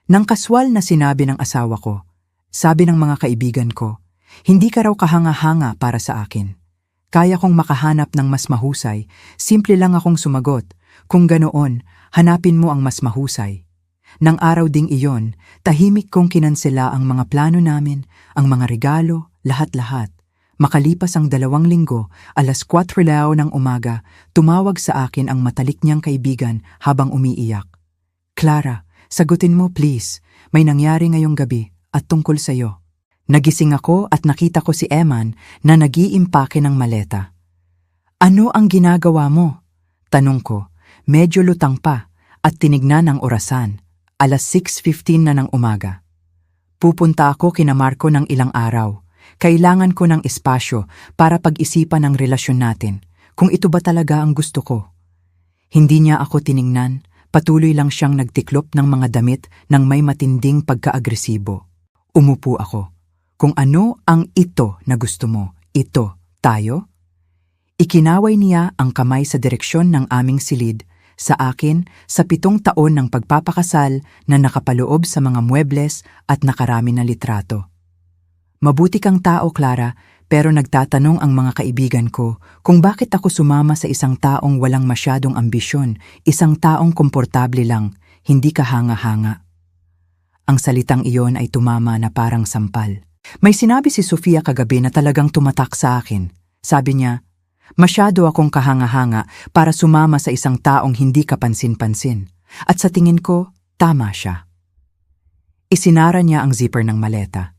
Nang kaswal na sinabi ng asawa ko, sabi ng mga kaibigan ko, hindi ka raw kahanga-hanga para sa akin. Kaya kong makahanap ng mas mahusay, simple lang akong sumagot. Kung ganoon, hanapin mo ang mas mahusay. Nang araw ding iyon, tahimik kong kinansela ang mga plano namin, ang mga regalo, lahat-lahat. Makalipas ang 2 linggo, 4:00 ng umaga, tumawag sa akin ang matalik niyang kaibigan habang umiiyak. Clara, sagutin mo please, may nangyari ngayong gabi at tungkol sa'yo. Nagising ako at nakita ko si Eman na nag-iimpake ng maleta. Ano ang ginagawa mo? Tanong ko, medyo lutang pa at tinignan ang orasan. 6:15 na ng umaga. Pupunta ako kina Marco ng ilang araw. Kailangan ko ng espasyo para pag-isipan ang relasyon natin, kung ito ba talaga ang gusto ko. Hindi niya ako tiningnan, patuloy lang siyang nagtiklop ng mga damit nang may matinding pagka-agresibo. Umupo ako. Kung ano ang ito na gusto mo, ito, tayo? Ikinaway niya ang kamay sa direksyon ng aming silid, sa akin, sa 7 taon ng pagpapakasal na nakapaloob sa mga muebles at nakarami na litrato. Mabuti kang tao, Clara, pero nagtatanong ang mga kaibigan ko kung bakit ako sumama sa isang taong walang masyadong ambisyon, isang taong komportable lang, hindi kahanga-hanga. Ang salitang iyon ay tumama na parang sampal. May sinabi si Sofia kagabi na talagang tumatak sa akin. Sabi niya, masyado akong kahanga-hanga para sumama sa isang taong hindi kapansin-pansin. At sa tingin ko, tama siya. Isinara niya ang zipper ng maleta.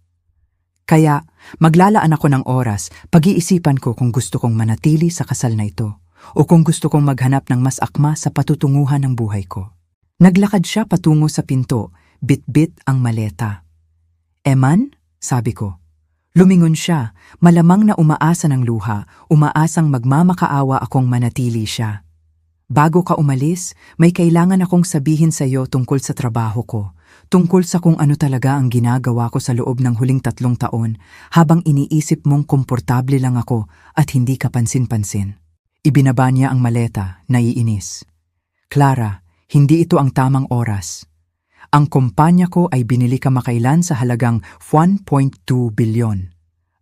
Kaya, maglalaan ako ng oras, pag-iisipan ko kung gusto kong manatili sa kasal na ito o kung gusto kong maghanap ng mas akma sa patutunguhan ng buhay ko. Naglakad siya patungo sa pinto, bit-bit ang maleta. Eman? Sabi ko. Lumingon siya, malamang na umaasa ng luha, umaasang magmamakaawa akong manatili siya. Bago ka umalis, may kailangan akong sabihin sa iyo tungkol sa trabaho ko, tungkol sa kung ano talaga ang ginagawa ko sa loob ng huling 3 taon habang iniisip mong komportable lang ako at hindi ka pansin-pansin. Ibinaba niya ang maleta, naiinis. Clara, hindi ito ang tamang oras. Ang kumpanya ko ay binili kamakailan sa halagang 1.2 bilyon.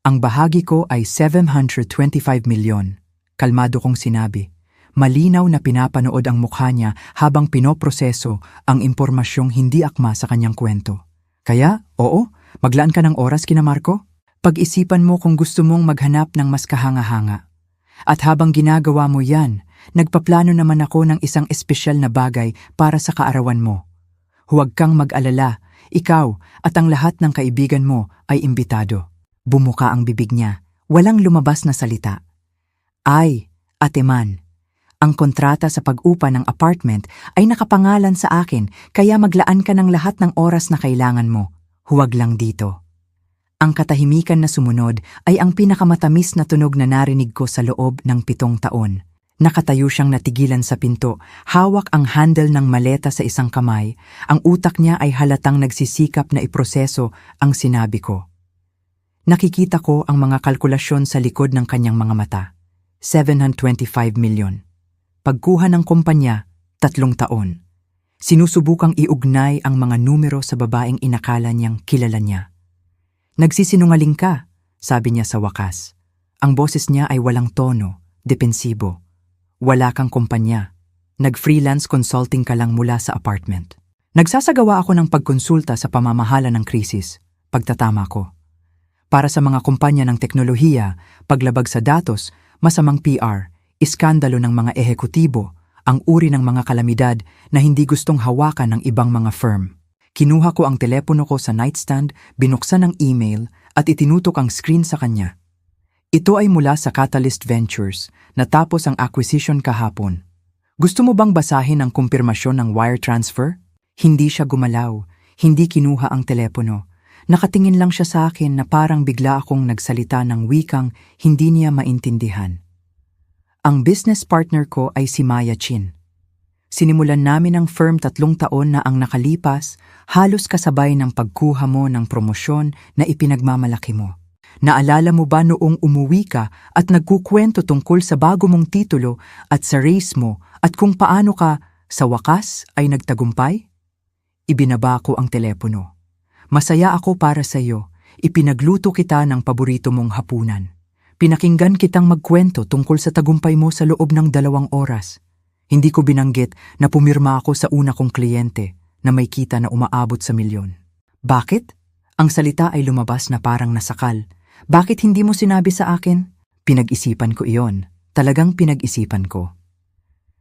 Ang bahagi ko ay 725 milyon. Kalmado kong sinabi. Malinaw na pinapanood ang mukha niya habang pinoproseso ang impormasyong hindi akma sa kanyang kwento. Kaya, oo, maglaan ka ng oras kina Marco. Pag-isipan mo kung gusto mong maghanap ng mas kahanga-hanga. At habang ginagawa mo yan, nagpaplano naman ako ng isang espesyal na bagay para sa kaarawan mo. Huwag kang mag-alala, ikaw at ang lahat ng kaibigan mo ay imbitado. Bumuka ang bibig niya, walang lumabas na salita. Ay, Ate Man, ang kontrata sa pag-upa ng apartment ay nakapangalan sa akin kaya maglaan ka ng lahat ng oras na kailangan mo. Huwag lang dito. Ang katahimikan na sumunod ay ang pinakamatamis na tunog na narinig ko sa loob ng 7 taon. Nakatayo siyang natigilan sa pinto, hawak ang handle ng maleta sa isang kamay, ang utak niya ay halatang nagsisikap na iproseso ang sinabi ko. Nakikita ko ang mga kalkulasyon sa likod ng kanyang mga mata. 725 milyon. Pagkuha ng kumpanya, 3 taon. Sinusubukang iugnay ang mga numero sa babaeng inakala niyang kilala niya. Nagsisinungaling ka, sabi niya sa wakas. Ang boses niya ay walang tono, depensibo. Wala kang kumpanya. Nag-freelance consulting ka lang mula sa apartment. Nagsasagawa ako ng pagkonsulta sa pamamahala ng krisis, pagtatama ko. Para sa mga kumpanya ng teknolohiya, paglabag sa datos, masamang PR, iskandalo ng mga ehekutibo, ang uri ng mga kalamidad na hindi gustong hawakan ng ibang mga firm. Kinuha ko ang telepono ko sa nightstand, binuksan ang email at itinutok ang screen sa kanya. Ito ay mula sa Catalyst Ventures, natapos ang acquisition kahapon. Gusto mo bang basahin ang kumpirmasyon ng wire transfer? Hindi siya gumalaw, hindi kinuha ang telepono. Nakatingin lang siya sa akin na parang bigla akong nagsalita ng wikang hindi niya maintindihan. Ang business partner ko ay si Maya Chin. Sinimulan namin ang firm 3 taon na ang nakalipas, halos kasabay ng pagkuha mo ng promosyon na ipinagmamalaki mo. Naalala mo ba noong umuwi ka at nagkukwento tungkol sa bago mong titulo at sa race mo at kung paano ka, sa wakas, ay nagtagumpay? Ibinaba ko ang telepono. Masaya ako para sa iyo. Ipinagluto kita ng paborito mong hapunan. Pinakinggan kitang magkwento tungkol sa tagumpay mo sa loob ng 2 oras. Hindi ko binanggit na pumirma ako sa una kong kliyente na may kita na umaabot sa milyon. Bakit? Ang salita ay lumabas na parang nasakal. Bakit hindi mo sinabi sa akin? Pinag-isipan ko iyon. Talagang pinag-isipan ko.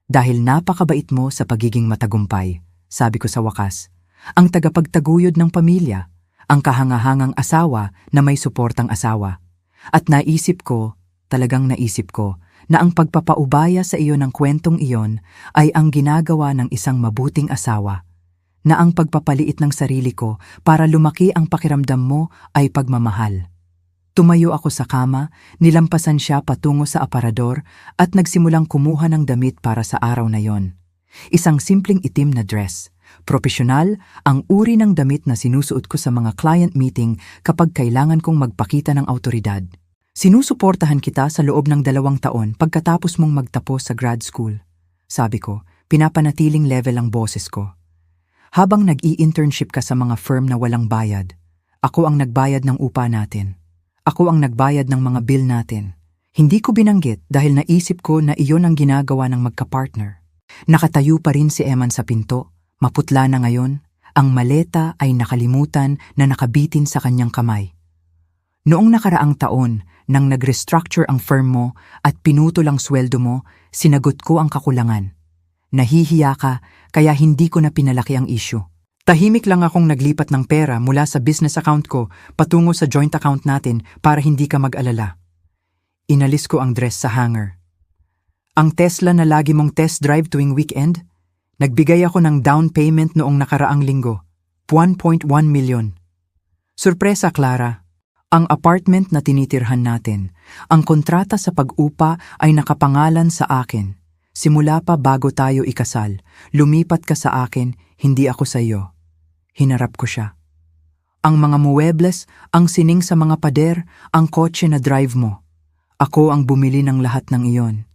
Dahil napakabait mo sa pagiging matagumpay, sabi ko sa wakas. Ang tagapagtaguyod ng pamilya, ang kahangahangang asawa na may suportang asawa. At talagang naisip ko, na ang pagpapaubaya sa iyo ng kwentong iyon ay ang ginagawa ng isang mabuting asawa. Na ang pagpapaliit ng sarili ko para lumaki ang pakiramdam mo ay pagmamahal. Tumayo ako sa kama, nilampasan siya patungo sa aparador at nagsimulang kumuha ng damit para sa araw na yon. Isang simpleng itim na dress. Propesyonal, ang uri ng damit na sinusuot ko sa mga client meeting kapag kailangan kong magpakita ng awtoridad. Sinusuportahan kita sa loob ng 2 taon pagkatapos mong magtapos sa grad school. Sabi ko, pinapanatiling level ang boses ko. Habang nag-i-internship ka sa mga firm na walang bayad, ako ang nagbayad ng upa natin. Ako ang nagbayad ng mga bill natin. Hindi ko binanggit dahil naisip ko na iyon ang ginagawa ng magka-partner. Nakatayo pa rin si Eman sa pinto, maputla na ngayon, ang maleta ay nakalimutan na nakabitin sa kanyang kamay. Noong nakaraang taon, nang nag-restructure ang firm mo at pinutol ang sweldo mo, sinagot ko ang kakulangan. Nahihiya ka, kaya hindi ko na pinalaki ang issue. Tahimik lang akong naglipat ng pera mula sa business account ko patungo sa joint account natin para hindi ka mag-alala. Inalis ko ang dress sa hanger. Ang Tesla na lagi mong test drive tuwing weekend? Nagbigay ako ng down payment noong nakaraang linggo, 1.1 million. Surpresa, Clara. Ang apartment na tinitirhan natin, ang kontrata sa pag-upa ay nakapangalan sa akin. Simula pa bago tayo ikasal, lumipat ka sa akin, hindi ako sa iyo. Hinarap ko siya. Ang mga muebles, ang sining sa mga pader, ang kotse na drive mo. Ako ang bumili ng lahat ng iyon.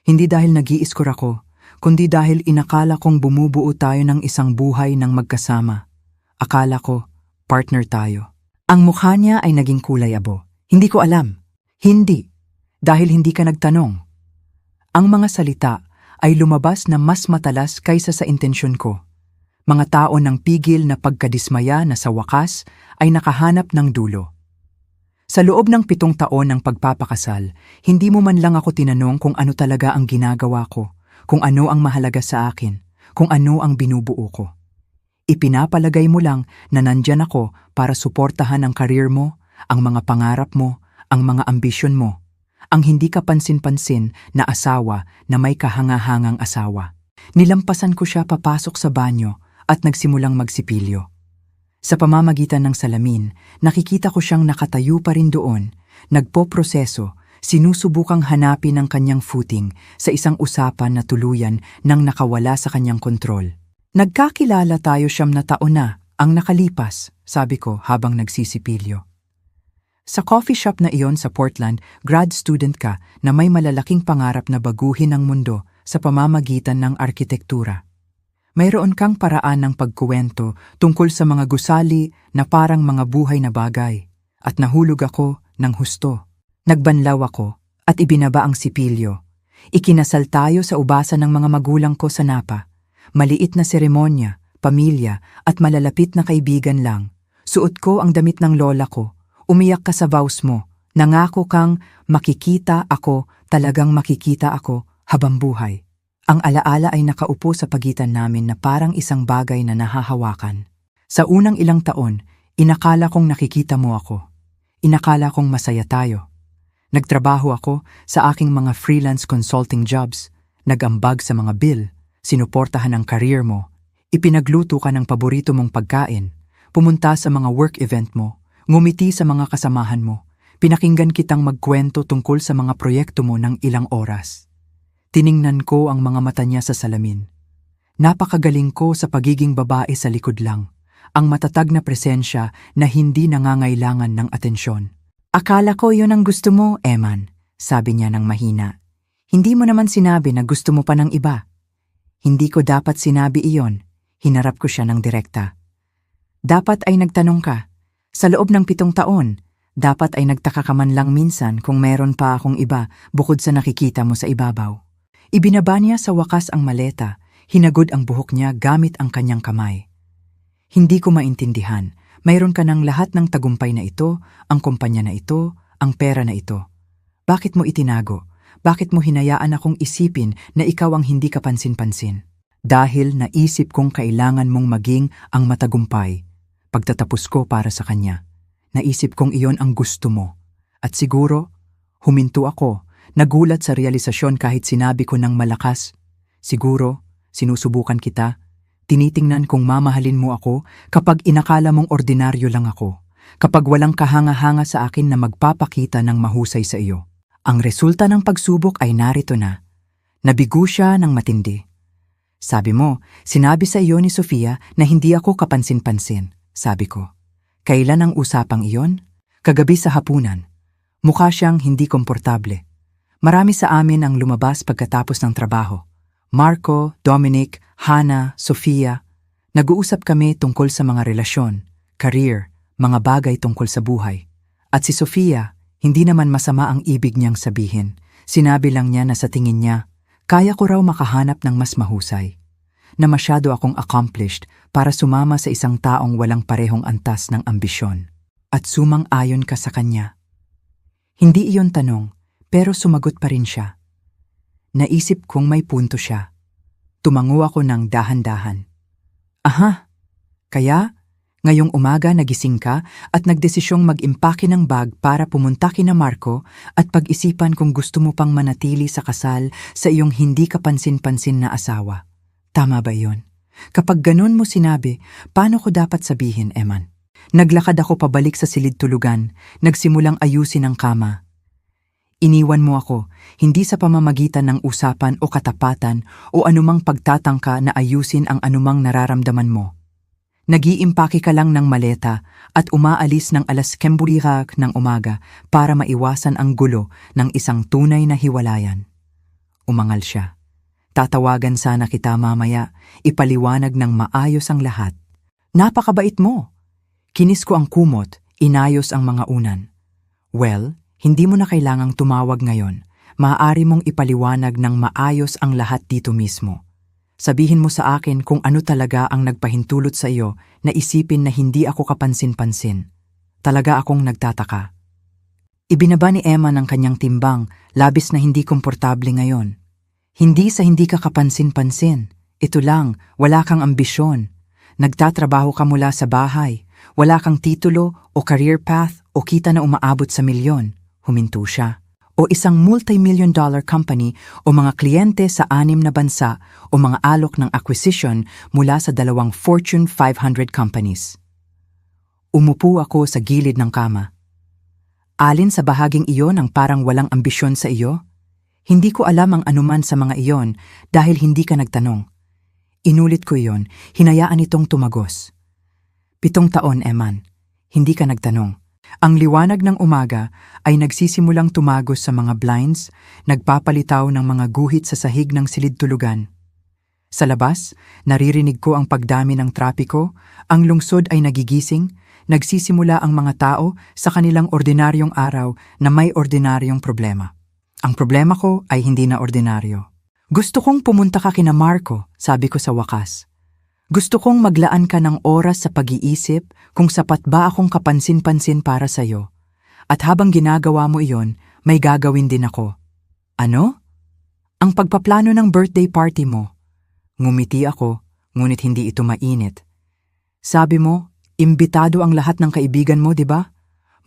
Hindi dahil nag-iiskor ako, kundi dahil inakala kong bumubuo tayo ng isang buhay ng magkasama. Akala ko, partner tayo. Ang mukha niya ay naging kulay abo. Hindi ko alam. Hindi. Dahil hindi ka nagtanong. Ang mga salita ay lumabas na mas matalas kaysa sa intensyon ko. Mga tao ng pigil na pagkadismaya na sa wakas ay nakahanap ng dulo. Sa loob ng 7 taon ng pagpapakasal, hindi mo man lang ako tinanong kung ano talaga ang ginagawa ko, kung ano ang mahalaga sa akin, kung ano ang binubuo ko. Ipinapalagay mo lang na nandyan ako para suportahan ang career mo, ang mga pangarap mo, ang mga ambisyon mo, ang hindi ka pansin-pansin na asawa na may kahangahangang asawa. Nilampasan ko siya papasok sa banyo at nagsimulang magsipilyo. Sa pamamagitan ng salamin, nakikita ko siyang nakatayo pa rin doon, nagpoproseso, sinusubukang hanapin ang kanyang footing sa isang usapan na tuluyan nang nakawala sa kanyang kontrol. Nagkakilala tayo 9 na taon na ang nakalipas, sabi ko habang nagsisipilyo. Sa coffee shop na iyon sa Portland, grad student ka na may malalaking pangarap na baguhin ang mundo sa pamamagitan ng arkitektura. Mayroon kang paraan ng pagkuwento tungkol sa mga gusali na parang mga buhay na bagay, at nahulog ako ng husto. Nagbanlaw ako at ibinaba ang sipilyo. Ikinasal tayo sa ubasan ng mga magulang ko sa Napa. Maliit na seremonya, pamilya at malalapit na kaibigan lang. Suot ko ang damit ng lola ko. Umiyak ka sa vows mo. Nangako kang makikita ako, talagang makikita ako habang buhay. Ang alaala ay nakaupo sa pagitan namin na parang isang bagay na nahahawakan. Sa unang ilang taon, inakala kong nakikita mo ako. Inakala kong masaya tayo. Nagtrabaho ako sa aking mga freelance consulting jobs, nag-ambag sa mga bill, sinuportahan ang career mo, ipinagluto ka ng paborito mong pagkain, pumunta sa mga work event mo, ngumiti sa mga kasamahan mo, pinakinggan kitang magkwento tungkol sa mga proyekto mo ng ilang oras. Tiningnan ko ang mga mata niya sa salamin. Napakagaling ko sa pagiging babae sa likod lang, ang matatag na presensya na hindi nangangailangan ng atensyon. Akala ko yun ang gusto mo, Eman, sabi niya ng mahina. Hindi mo naman sinabi na gusto mo pa ng iba. Hindi ko dapat sinabi iyon. Hinarap ko siya ng direkta. Dapat ay nagtanong ka. Sa loob ng 7 taon, dapat ay nagtaka ka man lang minsan kung meron pa akong iba bukod sa nakikita mo sa ibabaw. Ibinaba niya sa wakas ang maleta, hinagod ang buhok niya gamit ang kanyang kamay. Hindi ko maintindihan, mayroon ka ng lahat ng tagumpay na ito, ang kumpanya na ito, ang pera na ito. Bakit mo itinago? Bakit mo hinayaan akong isipin na ikaw ang hindi kapansin-pansin? Dahil naisip kong kailangan mong maging ang matagumpay. Pagtatapos ko para sa kanya. Naisip kong iyon ang gusto mo. At siguro, huminto ako, nagulat sa realisasyon kahit sinabi ko ng malakas. Siguro, sinusubukan kita. Tinitingnan kung mamahalin mo ako kapag inakala mong ordinaryo lang ako. Kapag walang kahanga-hanga sa akin na magpapakita ng mahusay sa iyo. Ang resulta ng pagsubok ay narito na. Nabigo siya ng matindi. Sabi mo, sinabi sa iyo ni Sofia na hindi ako kapansin-pansin. Sabi ko, kailan ang usapang iyon? Kagabi sa hapunan. Mukha siyang hindi komportable. Marami sa amin ang lumabas pagkatapos ng trabaho. Marco, Dominic, Hannah, Sofia. Nag-uusap kami tungkol sa mga relasyon, career, mga bagay tungkol sa buhay. At si Sofia, hindi naman masama ang ibig niyang sabihin. Sinabi lang niya na sa tingin niya, kaya ko raw makahanap ng mas mahusay. Na masyado akong accomplished para sumama sa isang taong walang parehong antas ng ambisyon. At sumang-ayon ka sa kanya. Hindi iyon tanong, pero sumagot pa rin siya. Naisip kong may punto siya. Tumango ako ng dahan-dahan. Aha, kaya ngayong umaga nagising ka at nagdesisyong mag-impake ng bag para pumunta kina Marco at pag-isipan kung gusto mo pang manatili sa kasal sa iyong hindi kapansin-pansin na asawa. Tama ba iyon? Kapag ganun mo sinabi, paano ko dapat sabihin, Eman? Naglakad ako pabalik sa silid tulugan, nagsimulang ayusin ang kama. Iniwan mo ako, hindi sa pamamagitan ng usapan o katapatan o anumang pagtatangka na ayusin ang anumang nararamdaman mo. Nag-iimpake ka lang ng maleta at umaalis ng 10:00 ng umaga para maiwasan ang gulo ng isang tunay na hiwalayan. Umangal siya. Tatawagan sana kita mamaya, ipaliwanag ng maayos ang lahat. Napakabait mo! Kinis ko ang kumot, inayos ang mga unan. Well, hindi mo na kailangang tumawag ngayon. Maaari mong ipaliwanag ng maayos ang lahat dito mismo. Sabihin mo sa akin kung ano talaga ang nagpahintulot sa iyo na isipin na hindi ako kapansin-pansin. Talaga akong nagtataka. Ibinaba ni Emma ng kanyang timbang, labis na hindi komportable ngayon. Hindi sa hindi ka kapansin-pansin. Ito lang, wala kang ambisyon. Nagtatrabaho ka mula sa bahay. Wala kang titulo o career path o kita na umaabot sa milyon. Huminto siya. O isang multi-million-dollar company o mga kliyente sa 6 na bansa o mga alok ng acquisition mula sa 2 Fortune 500 companies. Umupo ako sa gilid ng kama. Alin sa bahaging iyon ang parang walang ambisyon sa iyo? Hindi ko alam ang anuman sa mga iyon dahil hindi ka nagtanong. Inulit ko iyon, hinayaan itong tumagos. 7 taon, Eman. Hindi ka nagtanong. Ang liwanag ng umaga ay nagsisimulang tumagos sa mga blinds, nagpapalitaw ng mga guhit sa sahig ng silid tulugan. Sa labas, naririnig ko ang pagdami ng trapiko, ang lungsod ay nagigising, nagsisimula ang mga tao sa kanilang ordinaryong araw na may ordinaryong problema. Ang problema ko ay hindi na ordinaryo. Gusto kong pumunta ka kina Marco, sabi ko sa wakas. Gusto kong maglaan ka ng oras sa pag-iisip kung sapat ba akong kapansin-pansin para sa'yo. At habang ginagawa mo iyon, may gagawin din ako. Ano? Ang pagpaplano ng birthday party mo. Ngumiti ako, ngunit hindi ito mainit. Sabi mo, imbitado ang lahat ng kaibigan mo, di ba?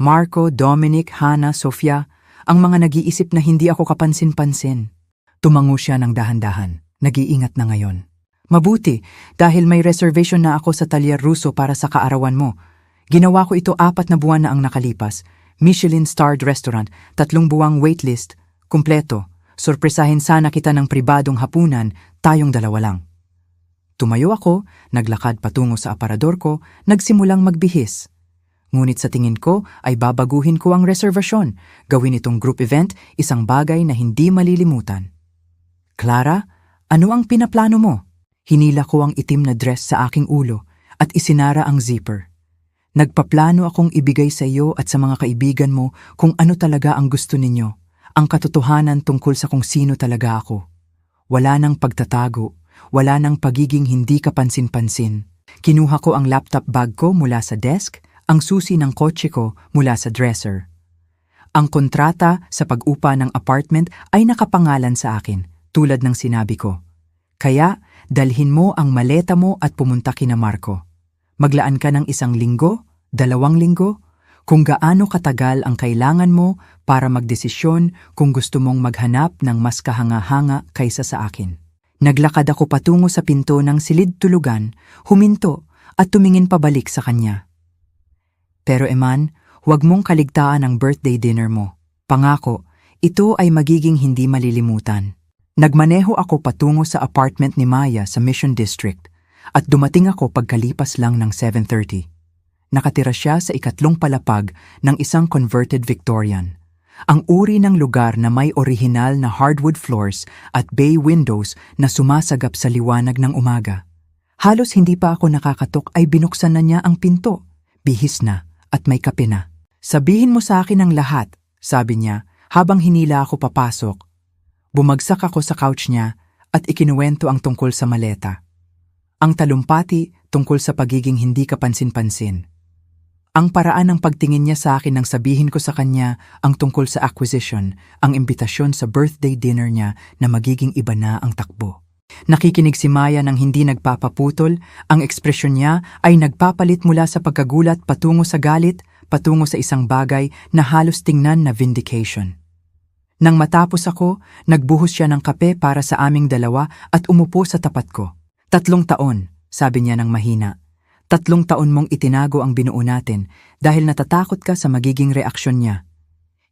Marco, Dominic, Hannah, Sofia, ang mga nag-iisip na hindi ako kapansin-pansin. Tumango siya ng dahan-dahan. Nag-iingat na ngayon. Mabuti, dahil may reservation na ako sa Talyer Russo para sa kaarawan mo. Ginawa ko ito 4 na buwan na ang nakalipas. Michelin-starred restaurant, 3 buwang waitlist, kumpleto. Sorpresahin sana kita ng pribadong hapunan, tayong 2 lang. Tumayo ako, naglakad patungo sa aparador ko, nagsimulang magbihis. Ngunit sa tingin ko ay babaguhin ko ang reservasyon. Gawin itong group event, isang bagay na hindi malilimutan. Clara, ano ang pinaplano mo? Hinila ko ang itim na dress sa aking ulo at isinara ang zipper. Nagpaplano akong ibigay sa iyo at sa mga kaibigan mo kung ano talaga ang gusto ninyo, ang katotohanan tungkol sa kung sino talaga ako. Wala nang pagtatago, wala nang pagiging hindi kapansin-pansin. Kinuha ko ang laptop bag ko mula sa desk, ang susi ng kotse ko mula sa dresser. Ang kontrata sa pag-upa ng apartment ay nakapangalan sa akin, tulad ng sinabi ko. Kaya, dalhin mo ang maleta mo at pumunta kina Marco. Maglaan ka ng 1 linggo, 2 linggo, kung gaano katagal ang kailangan mo para magdesisyon kung gusto mong maghanap ng mas kahanga-hanga kaysa sa akin. Naglakad ako patungo sa pinto ng silid-tulugan, huminto at tumingin pabalik sa kanya. Pero Eman, huwag mong kaligtaan ang birthday dinner mo. Pangako, ito ay magiging hindi malilimutan. Nagmaneho ako patungo sa apartment ni Maya sa Mission District at dumating ako pagkalipas lang ng 7:30. Nakatira siya sa 2nd palapag ng isang converted Victorian. Ang uri ng lugar na may orihinal na hardwood floors at bay windows na sumasagap sa liwanag ng umaga. Halos hindi pa ako nakakatok ay binuksan na niya ang pinto. Bihis na at may kape na. Sabihin mo sa akin ang lahat, sabi niya habang hinila ako papasok. Bumagsak ako sa couch niya at ikinuwento ang tungkol sa maleta. Ang talumpati tungkol sa pagiging hindi kapansin-pansin. Ang paraan ng pagtingin niya sa akin nang sabihin ko sa kanya ang tungkol sa acquisition, ang imbitasyon sa birthday dinner niya na magiging iba na ang takbo. Nakikinig si Maya nang hindi nagpapaputol, ang ekspresyon niya ay nagpapalit mula sa pagkagulat patungo sa galit, patungo sa isang bagay na halos tingnan na vindication. Nang matapos ako, nagbuhos siya ng kape para sa aming dalawa at umupo sa tapat ko. 3 taon, sabi niya ng mahina. 3 taon mong itinago ang binuo natin dahil natatakot ka sa magiging reaksyon niya.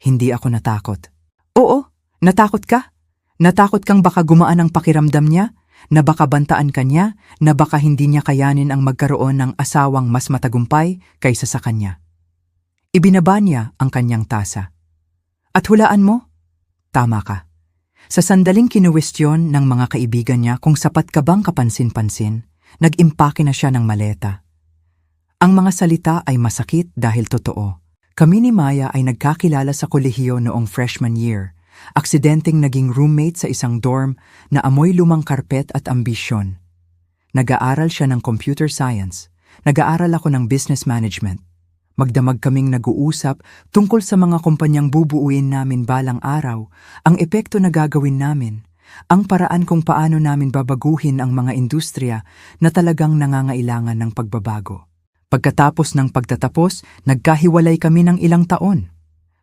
Hindi ako natakot. Oo, natakot ka? Natakot kang baka gumaan ang pakiramdam niya? Na baka bantaan ka niya? Na baka hindi niya kayanin ang magkaroon ng asawang mas matagumpay kaysa sa kanya? Ibinaba niya ang kanyang tasa. At hulaan mo? Tama ka. Sa sandaling kinuwestiyon ng mga kaibigan niya kung sapat ka bang kapansin-pansin, nag-impake na siya ng maleta. Ang mga salita ay masakit dahil totoo. Kami ni Maya ay nagkakilala sa kolehiyo noong freshman year. Aksidenteng naging roommate sa isang dorm na amoy lumang karpet at ambisyon. Nag-aaral siya ng computer science. Nag-aaral ako ng business management. Magdamag kaming nag-uusap tungkol sa mga kumpanyang bubuuin namin balang araw, ang epekto na gagawin namin, ang paraan kung paano namin babaguhin ang mga industriya na talagang nangangailangan ng pagbabago. Pagkatapos ng pagtatapos, nagkahiwalay kami ng ilang taon.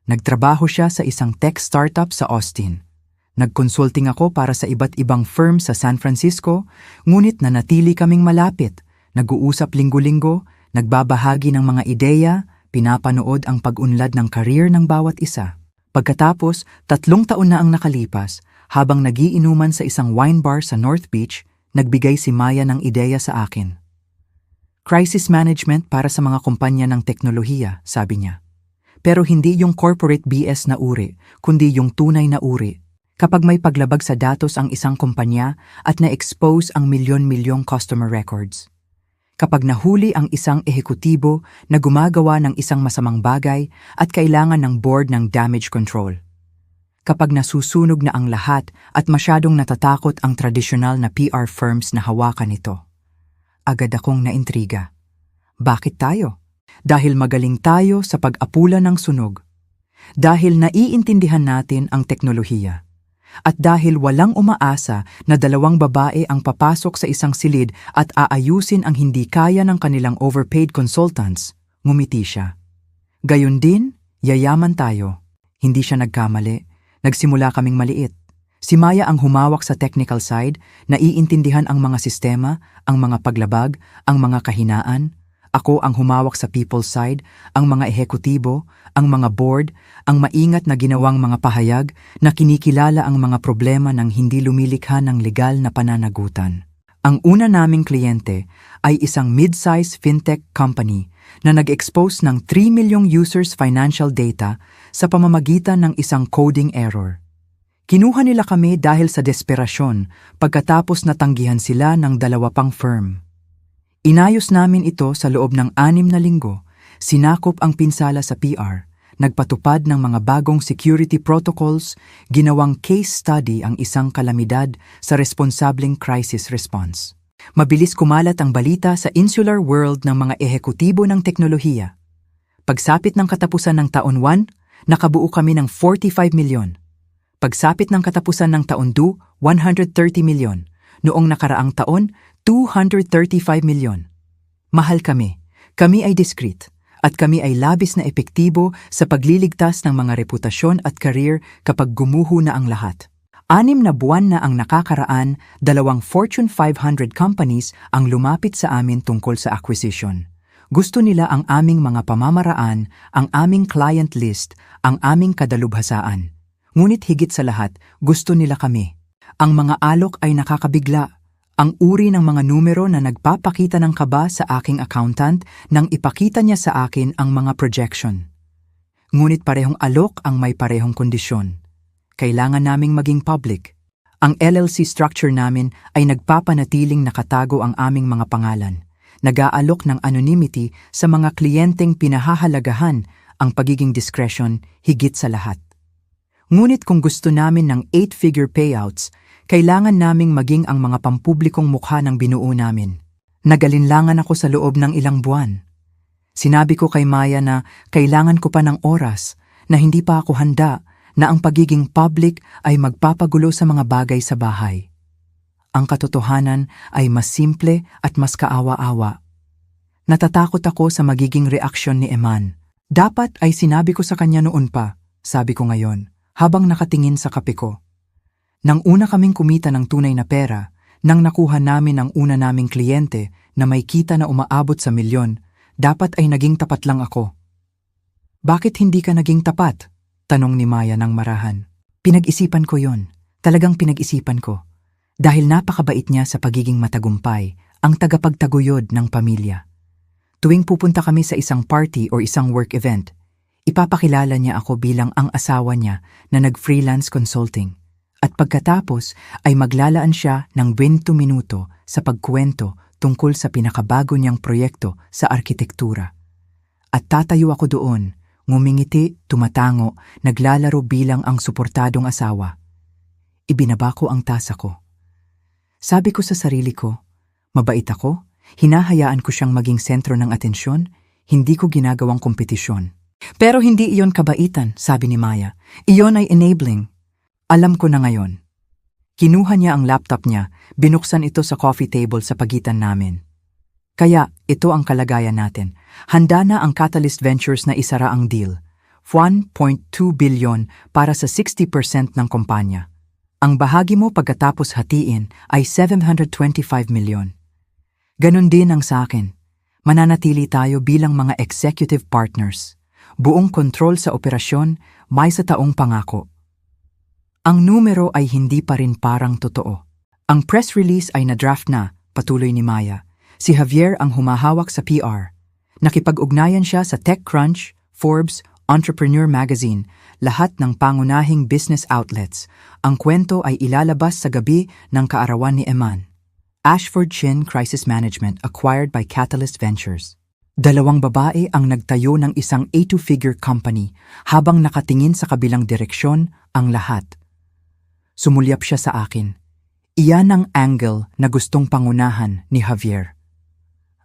Nagtrabaho siya sa isang tech startup sa Austin. Nag-consulting ako para sa iba't ibang firm sa San Francisco, ngunit nanatili kaming malapit. Nag-uusap linggo-linggo, nagbabahagi ng mga ideya, pinapanood ang pag-unlad ng career ng bawat isa. Pagkatapos, 3 taon na ang nakalipas, habang nagiinuman sa isang wine bar sa North Beach, nagbigay si Maya ng ideya sa akin. Crisis management para sa mga kumpanya ng teknolohiya, sabi niya. Pero hindi yung corporate BS na uri, kundi yung tunay na uri. Kapag may paglabag sa datos ang isang kumpanya at na-expose ang milyon-milyong customer records. Kapag nahuli ang isang ehekutibo na gumagawa ng isang masamang bagay at kailangan ng board ng damage control. Kapag nasusunog na ang lahat at masyadong natatakot ang tradisyonal na PR firms na hawakan ito. Agad akong naintriga. Bakit tayo? Dahil magaling tayo sa pag-apula ng sunog. Dahil naiintindihan natin ang teknolohiya. At dahil walang umaasa na 2 babae ang papasok sa isang silid at aayusin ang hindi kaya ng kanilang overpaid consultants, ngumiti siya. Gayon din, yayaman tayo. Hindi siya nagkamali. Nagsimula kaming maliit. Si Maya ang humawak sa technical side, naiintindihan ang mga sistema, ang mga paglabag, ang mga kahinaan. Ako ang humawak sa people side, ang mga ehekutibo, ang mga board, ang maingat na ginawang mga pahayag na kinikilala ang mga problema ng hindi lumilikha ng legal na pananagutan. Ang una naming kliyente ay isang mid-size fintech company na nag-expose ng 3 milyong users' financial data sa pamamagitan ng isang coding error. Kinuha nila kami dahil sa desperasyon pagkatapos natanggihan sila ng 2 pang firm. Inayos namin ito sa loob ng 6 na linggo, sinakop ang pinsala sa PR, nagpatupad ng mga bagong security protocols, ginawang case study ang isang kalamidad sa responsableng crisis response. Mabilis kumalat ang balita sa insular world ng mga ehekutibo ng teknolohiya. Pagsapit ng katapusan ng taon 1, nakabuo kami ng 45 milyon. Pagsapit ng katapusan ng taon 2, 130 milyon. Noong nakaraang taon, 235 milyon. Mahal kami. Kami ay discreet. At kami ay labis na epektibo sa pagliligtas ng mga reputasyon at career kapag gumuho na ang lahat. 6 na buwan na ang nakakaraan, 2 Fortune 500 companies ang lumapit sa amin tungkol sa acquisition. Gusto nila ang aming mga pamamaraan, ang aming client list, ang aming kadalubhasaan. Ngunit higit sa lahat, gusto nila kami. Ang mga alok ay nakakabigla. Ang uri ng mga numero na nagpapakita ng kaba sa aking accountant nang ipakita niya sa akin ang mga projection. Ngunit parehong alok ang may parehong kondisyon. Kailangan naming maging public. Ang LLC structure namin ay nagpapanatiling nakatago ang aming mga pangalan. Nag-aalok ng anonymity sa mga kliyenteng pinahahalagahan ang pagiging discretion higit sa lahat. Ngunit kung gusto namin ng 8-figure payouts, kailangan naming maging ang mga pampublikong mukha ng binuo namin. Nagalinlangan ako sa loob ng ilang buwan. Sinabi ko kay Maya na kailangan ko pa ng oras, na hindi pa ako handa, na ang pagiging public ay magpapagulo sa mga bagay sa bahay. Ang katotohanan ay mas simple at mas kaawa-awa. Natatakot ako sa magiging reaksyon ni Eman. Dapat ay sinabi ko sa kanya noon pa, sabi ko ngayon, habang nakatingin sa kape ko. Nang una kaming kumita ng tunay na pera, nang nakuha namin ang una naming kliyente na may kita na umaabot sa milyon, dapat ay naging tapat lang ako. Bakit hindi ka naging tapat? Tanong ni Maya ng marahan. Pinag-isipan ko yon. Talagang pinag-isipan ko. Dahil napakabait niya sa pagiging matagumpay, ang tagapagtaguyod ng pamilya. Tuwing pupunta kami sa isang party o isang work event, ipapakilala niya ako bilang ang asawa niya na nag-freelance consulting. At pagkatapos ay maglalaan siya ng 20 minuto sa pagkuwento tungkol sa pinakabago niyang proyekto sa arkitektura. At tatayo ako doon, ngumingiti, tumatango, naglalaro bilang ang suportadong asawa. Ibinaba ko ang tasa ko. Sabi ko sa sarili ko, mabait ako, hinahayaan ko siyang maging sentro ng atensyon, hindi ko ginagawang kompetisyon. Pero hindi iyon kabaitan, sabi ni Maya. Iyon ay enabling. Alam ko na ngayon. Kinuha niya ang laptop niya, binuksan ito sa coffee table sa pagitan namin. Kaya, ito ang kalagayan natin. Handa na ang Catalyst Ventures na isara ang deal. 1.2 bilyon para sa 60% ng kumpanya. Ang bahagi mo pagkatapos hatiin ay 725 milyon. Ganon din ang sa akin. Mananatili tayo bilang mga executive partners. Buong kontrol sa operasyon, may sa taong pangako. Ang numero ay hindi pa rin parang totoo. Ang press release ay na-draft na, patuloy ni Maya. Si Javier ang humahawak sa PR. Nakipag-ugnayan siya sa TechCrunch, Forbes, Entrepreneur Magazine, lahat ng pangunahing business outlets. Ang kwento ay ilalabas sa gabi ng kaarawan ni Eman. Ashford Chin Crisis Management acquired by Catalyst Ventures. 2 babae ang nagtayo ng isang 8-figure company habang nakatingin sa kabilang direksyon ang lahat. Sumulyap siya sa akin. Iyan ang angle na gustong pangunahan ni Javier.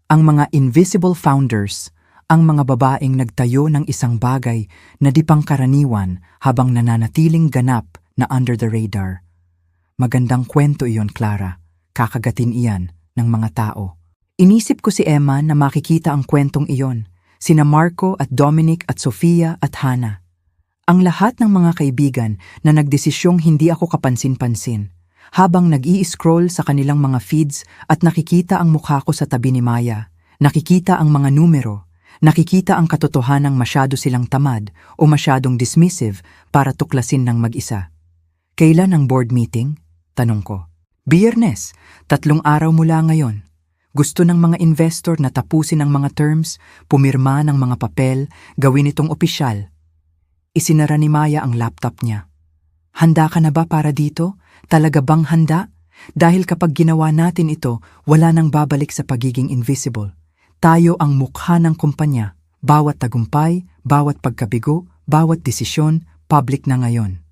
Ang mga invisible founders, ang mga babaeng nagtayo ng isang bagay na di pangkaraniwan habang nananatiling ganap na under the radar. Magandang kwento iyon, Clara. Kakagatin iyan ng mga tao. Inisip ko si Emma na makikita ang kwentong iyon, sina Marco at Dominic at Sofia at Hannah. Ang lahat ng mga kaibigan na nagdesisyong hindi ako kapansin-pansin, habang nag-i-scroll sa kanilang mga feeds at nakikita ang mukha ko sa tabi ni Maya, nakikita ang mga numero, nakikita ang katotohanang masyado silang tamad o masyadong dismissive para tuklasin ng mag-isa. Kailan ang board meeting? Tanong ko. Biyernes, 3 araw mula ngayon. Gusto ng mga investor na tapusin ang mga terms, pumirma ng mga papel, gawin itong opisyal. Isinara ni Maya ang laptop niya. Handa ka na ba para dito? Talaga bang handa? Dahil kapag ginawa natin ito, wala nang babalik sa pagiging invisible. Tayo ang mukha ng kumpanya. Bawat tagumpay, bawat pagkabigo, bawat desisyon, public na ngayon.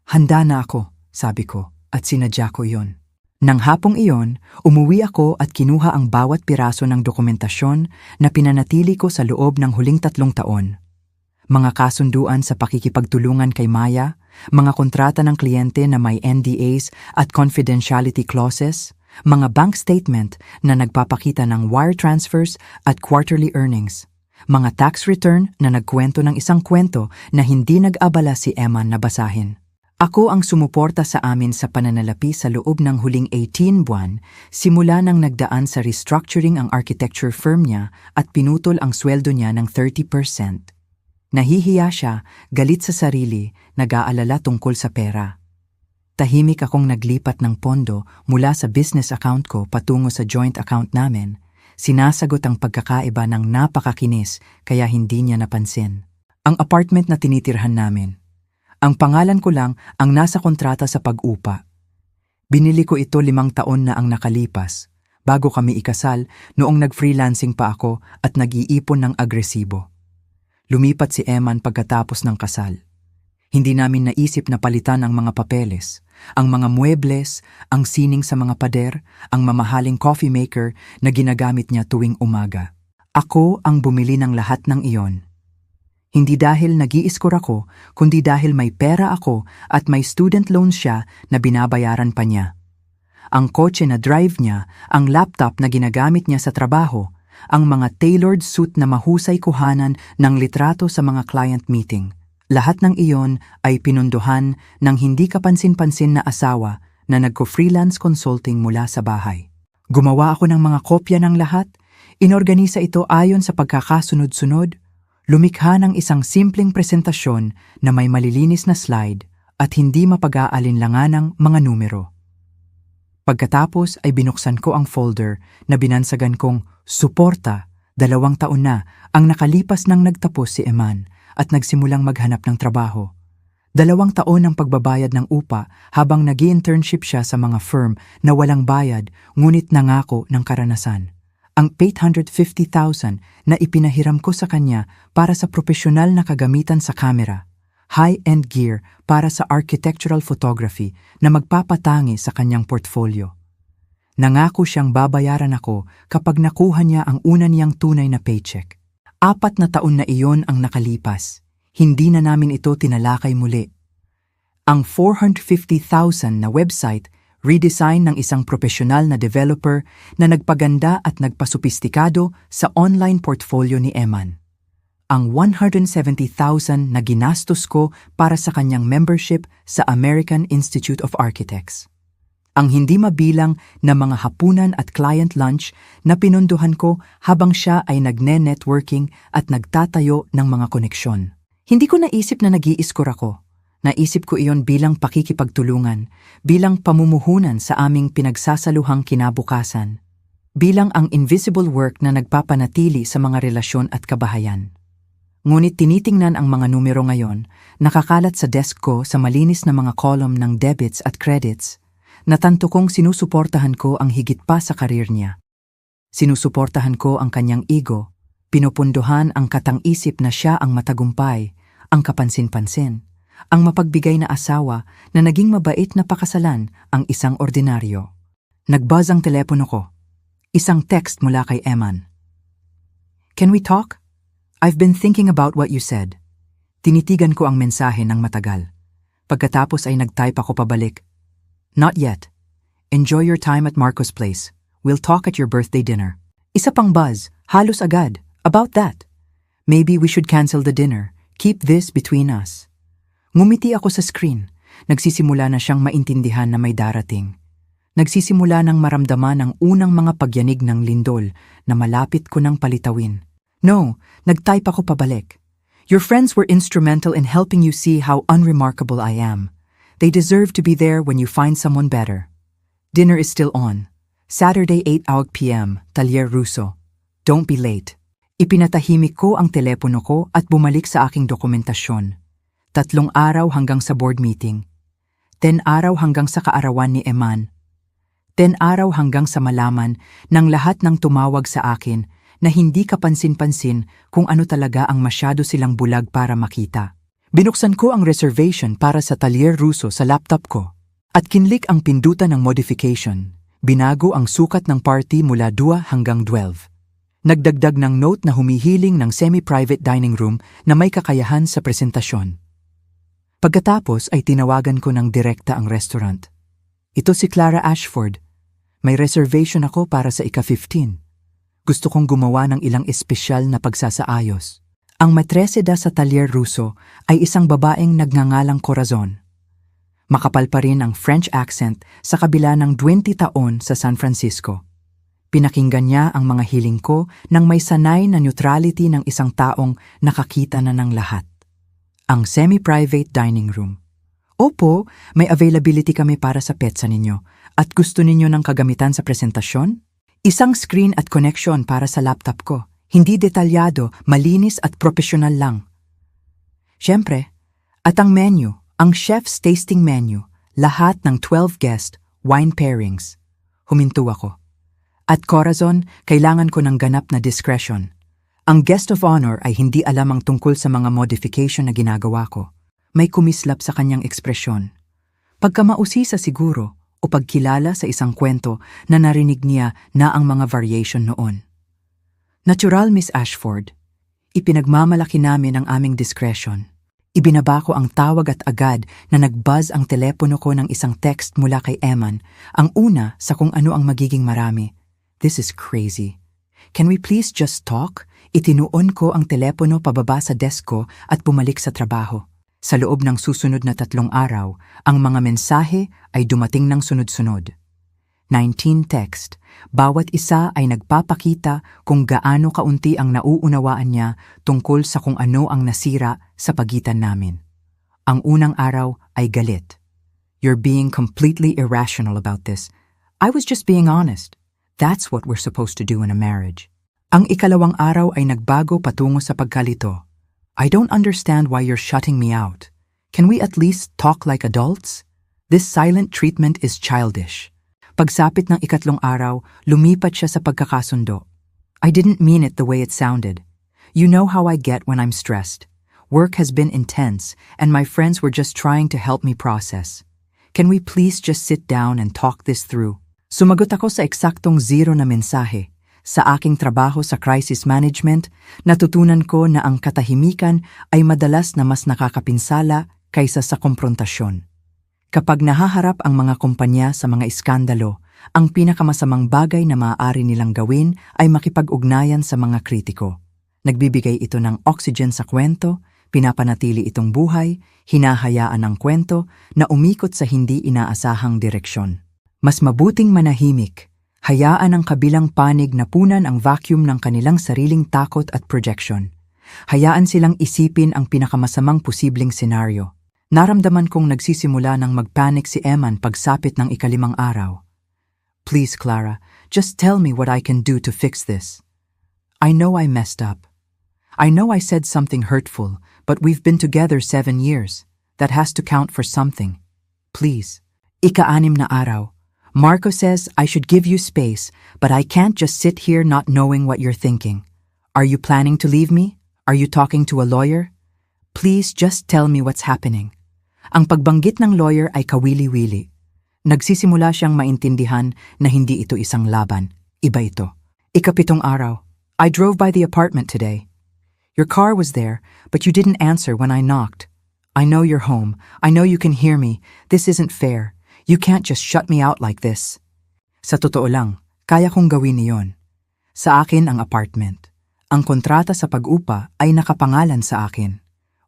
Handa na ako, sabi ko, at sinadya ko yon. Nang hapong iyon, umuwi ako at kinuha ang bawat piraso ng dokumentasyon na pinanatili ko sa loob ng huling 3 taon. Mga kasunduan sa pakikipagtulungan kay Maya, mga kontrata ng kliyente na may NDAs at confidentiality clauses, mga bank statement na nagpapakita ng wire transfers at quarterly earnings, mga tax return na nagkwento ng isang kwento na hindi nag-abala si Emman na basahin. Ako ang sumuporta sa amin sa pananalapi sa loob ng huling 18 buwan simula nang nagdaan sa restructuring ang architecture firm niya at pinutol ang sweldo niya ng 30%. Nahihiya siya, galit sa sarili, nag-aalala tungkol sa pera. Tahimik akong naglipat ng pondo mula sa business account ko patungo sa joint account namin. Sinasagot ang pagkakaiba ng napakakinis kaya hindi niya napansin. Ang apartment na tinitirhan namin. Ang pangalan ko lang ang nasa kontrata sa pag-upa. Binili ko ito 5 taon na ang nakalipas, bago kami ikasal noong nag-freelancing pa ako at nag-iipon ng agresibo. Lumipat si Emman pagkatapos ng kasal. Hindi namin naisip na palitan ang mga papeles, ang mga muebles, ang sining sa mga pader, ang mamahaling coffee maker na ginagamit niya tuwing umaga. Ako ang bumili ng lahat ng iyon. Hindi dahil nag-i-score ako, kundi dahil may pera ako at may student loans siya na binabayaran pa niya. Ang kotse na drive niya, ang laptop na ginagamit niya sa trabaho, ang mga tailored suit na mahusay kuhanan ng litrato sa mga client meeting. Lahat ng iyon ay pinunduhan ng hindi kapansin-pansin na asawa na nagko-freelance consulting mula sa bahay. Gumawa ako ng mga kopya ng lahat, inorganisa ito ayon sa pagkakasunod-sunod, lumikha ng isang simpleng presentasyon na may malilinis na slide at hindi mapag-aalinlanganang mga numero. Pagkatapos ay binuksan ko ang folder na binansagan kong Suporta. 2 taon na ang nakalipas nang nagtapos si Emman at nagsimulang maghanap ng trabaho. 2 taon ang pagbabayad ng upa habang nag-i-internship siya sa mga firm na walang bayad ngunit nangako ng karanasan. Ang 850,000 na ipinahiram ko sa kanya para sa profesional na kagamitan sa kamera, high-end gear para sa architectural photography na magpapatangi sa kanyang portfolio. Nangako siyang babayaran ako kapag nakuha niya ang una niyang tunay na paycheck. 4 na taon na iyon ang nakalipas. Hindi na namin ito tinalakay muli. Ang 450,000 na website redesign ng isang profesional na developer na nagpaganda at nagpasupistikado sa online portfolio ni Emman. Ang 170,000 na ginastos ko para sa kanyang membership sa American Institute of Architects. Ang hindi mabilang na mga hapunan at client lunch na pinunduhan ko habang siya ay nagne-networking at nagtatayo ng mga koneksyon. Hindi ko naisip na nag-i-score ako. Naisip ko iyon bilang pakikipagtulungan, bilang pamumuhunan sa aming pinagsasaluhang kinabukasan, bilang ang invisible work na nagpapanatili sa mga relasyon at kabahayan. Ngunit tinitingnan ang mga numero ngayon, nakakalat sa desk ko sa malinis na mga column ng debits at credits, natanto kong sinusuportahan ko ang higit pa sa karir niya. Sinusuportahan ko ang kanyang ego, pinupunduhan ang katang-isip na siya ang matagumpay, ang kapansin-pansin, ang mapagbigay na asawa na naging mabait na pakasalan ang isang ordinaryo. Nagbuzz ang telepono ko. Isang text mula kay Emman. Can we talk? I've been thinking about what you said. Tinitigan ko ang mensahe ng matagal. Pagkatapos ay nag-type ako pabalik. Not yet. Enjoy your time at Marco's place. We'll talk at your birthday dinner. Isa pang buzz, halos agad. About that. Maybe we should cancel the dinner. Keep this between us. Ngumiti ako sa screen. Nagsisimula na siyang maintindihan na may darating. Nagsisimula nang maramdaman ang unang mga pagyanig ng lindol na malapit ko nang palitawin. No, nag-type ako pabalik. Your friends were instrumental in helping you see how unremarkable I am. They deserve to be there when you find someone better. Dinner is still on. Saturday 8 p.m. Talyer Russo. Don't be late. Ipinatahimik ko ang telepono ko at bumalik sa aking dokumentasyon. 3 araw hanggang sa board meeting. 10 araw hanggang sa kaarawan ni Eman. 10 araw hanggang sa malaman ng lahat ng tumawag sa akin na hindi kapansin-pansin kung ano talaga ang masyado silang bulag para makita. Binuksan ko ang reservation para sa Talyer Russo sa laptop ko at kinlik ang pindutan ng modification. Binago ang sukat ng party mula 2 hanggang 12. Nagdagdag ng note na humihiling ng semi-private dining room na may kakayahan sa presentasyon. Pagkatapos ay tinawagan ko ng direkta ang restaurant. Ito si Clara Ashford. May reservation ako para sa ika-15. Gusto kong gumawa ng ilang espesyal na pagsasaayos. Ang matreseda sa Talyer Russo ay isang babaeng nagngangalang Corazon. Makapal pa rin ang French accent sa kabila ng 20 taon sa San Francisco. Pinakinggan niya ang mga hiling ko nang may sanay na neutrality ng isang taong nakakita na ng lahat. Ang semi-private dining room. Opo, may availability kami para sa petsa ninyo at gusto ninyo ng kagamitan sa presentasyon? Isang screen at connection para sa laptop ko. Hindi detalyado, malinis at profesional lang. Siyempre, at ang menu, ang chef's tasting menu, lahat ng 12 guest, wine pairings. Huminto ako. At Corazon, kailangan ko ng ganap na discretion. Ang guest of honor ay hindi alam ang tungkol sa mga modification na ginagawa ko. May kumislap sa kanyang ekspresyon. Pagkamausisa siguro o pagkilala sa isang kwento na narinig niya na ang mga variation noon. Natural, Miss Ashford. Ipinagmamalaki namin ang aming discretion. Ibinaba ko ang tawag at agad na nag-buzz ang telepono ko ng isang text mula kay Eman, ang una sa kung ano ang magiging marami. This is crazy. Can we please just talk? Itinuon ko ang telepono pababa sa desk ko at bumalik sa trabaho. Sa loob ng susunod na 3 araw, ang mga mensahe ay dumating ng sunod-sunod. 19 text. Bawat isa ay nagpapakita kung gaano kaunti ang nauunawaan niya tungkol sa kung ano ang nasira sa pagitan namin. Ang unang araw ay galit. You're being completely irrational about this. I was just being honest. That's what we're supposed to do in a marriage. Ang ikalawang araw ay nagbago patungo sa pagkalito. I don't understand why you're shutting me out. Can we at least talk like adults? This silent treatment is childish. Pagsapit ng ikatlong araw, lumipat siya sa pagkakasundo. I didn't mean it the way it sounded. You know how I get when I'm stressed. Work has been intense, and my friends were just trying to help me process. Can we please just sit down and talk this through? Sumagot ako sa eksaktong 0 na mensahe. Sa aking trabaho sa crisis management, natutunan ko na ang katahimikan ay madalas na mas nakakapinsala kaysa sa komprontasyon. Kapag nahaharap ang mga kumpanya sa mga iskandalo, ang pinakamasamang bagay na maaari nilang gawin ay makipag-ugnayan sa mga kritiko. Nagbibigay ito ng oxygen sa kwento, pinapanatili itong buhay, hinahayaan ang kwento na umikot sa hindi inaasahang direksyon. Mas mabuting manahimik, hayaan ang kabilang panig na punan ang vacuum ng kanilang sariling takot at projection. Hayaan silang isipin ang pinakamasamang posibleng senaryo. Naramdaman kong nagsisimula ng magpanic si Eman pagsapit ng ika-5 araw. Please, Clara, just tell me what I can do to fix this. I know I messed up. I know I said something hurtful, but we've been together 7 years. That has to count for something. Please. Ika-6 na araw. Marco says I should give you space, but I can't just sit here not knowing what you're thinking. Are you planning to leave me? Are you talking to a lawyer? Please just tell me what's happening. Ang pagbanggit ng lawyer ay kawili-wili. Nagsisimula siyang maintindihan na hindi ito isang laban. Iba ito. Ika-7 araw. I drove by the apartment today. Your car was there, but you didn't answer when I knocked. I know you're home. I know you can hear me. This isn't fair. You can't just shut me out like this. Sa totoo lang, kaya kong gawin iyon. Sa akin ang apartment. Ang kontrata sa pag-upa ay nakapangalan sa akin.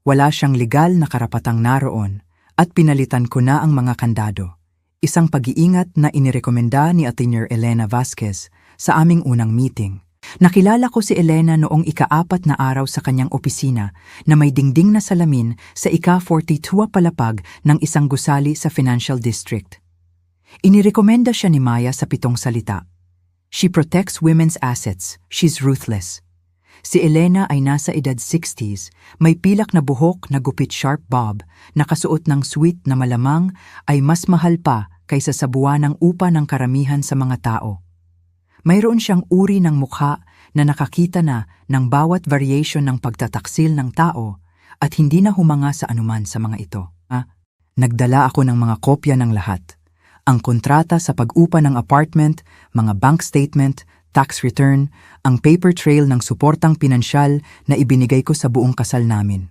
Wala siyang legal na karapatang naroon at pinalitan ko na ang mga kandado. Isang pag-iingat na inirekomenda ni Attorney Elena Vasquez sa aming unang meeting. Nakilala ko si Elena noong ika-4 na araw sa kanyang opisina na may dingding na salamin sa ika-42 palapag ng isang gusali sa Financial District. Inirekomenda siya ni Maya sa 7 salita. She protects women's assets. She's ruthless. Si Elena ay nasa edad 60s, may pilak na buhok na gupit sharp bob, nakasuot ng suit na malamang ay mas mahal pa kaysa sa buwanang upa ng karamihan sa mga tao. Mayroon siyang uri ng mukha na nakakita na ng bawat variation ng pagtataksil ng tao at hindi na humanga sa anuman sa mga ito. Nagdala ako ng mga kopya ng lahat. Ang kontrata sa pag-upa ng apartment, mga bank statement, tax return, ang paper trail ng suportang pinansyal na ibinigay ko sa buong kasal namin.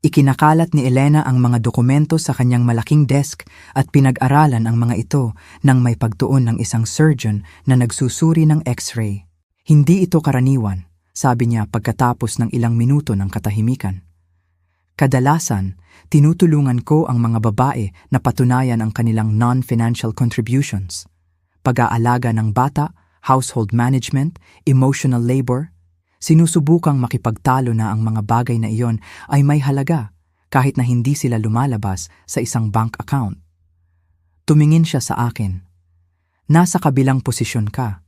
Ikinakalat ni Elena ang mga dokumento sa kanyang malaking desk at pinag-aralan ang mga ito nang may pagtuon ng isang surgeon na nagsusuri ng x-ray. Hindi ito karaniwan, sabi niya pagkatapos ng ilang minuto ng katahimikan. Kadalasan, tinutulungan ko ang mga babae na patunayan ang kanilang non-financial contributions. Pag-aalaga ng bata, household management, emotional labor. Sinusubukang makipagtalo na ang mga bagay na iyon ay may halaga kahit na hindi sila lumalabas sa isang bank account. Tumingin siya sa akin. Nasa kabilang posisyon ka.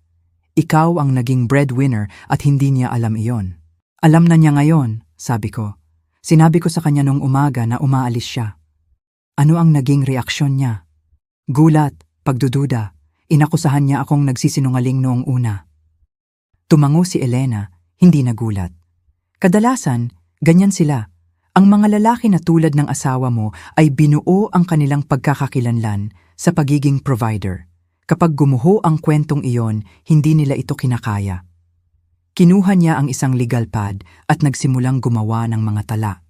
Ikaw ang naging breadwinner at hindi niya alam iyon. Alam na niya ngayon, sabi ko. Sinabi ko sa kanya nung umaga na umaalis siya. Ano ang naging reaksyon niya? Gulat, pagdududa. Inakusahan niya akong nagsisinungaling noong una. Tumango si Elena, hindi nagulat. Kadalasan, ganyan sila. Ang mga lalaki na tulad ng asawa mo ay binuo ang kanilang pagkakakilanlan sa pagiging provider. Kapag gumuho ang kwentong iyon, hindi nila ito kinakaya. Kinuha niya ang isang legal pad at nagsimulang gumawa ng mga tala.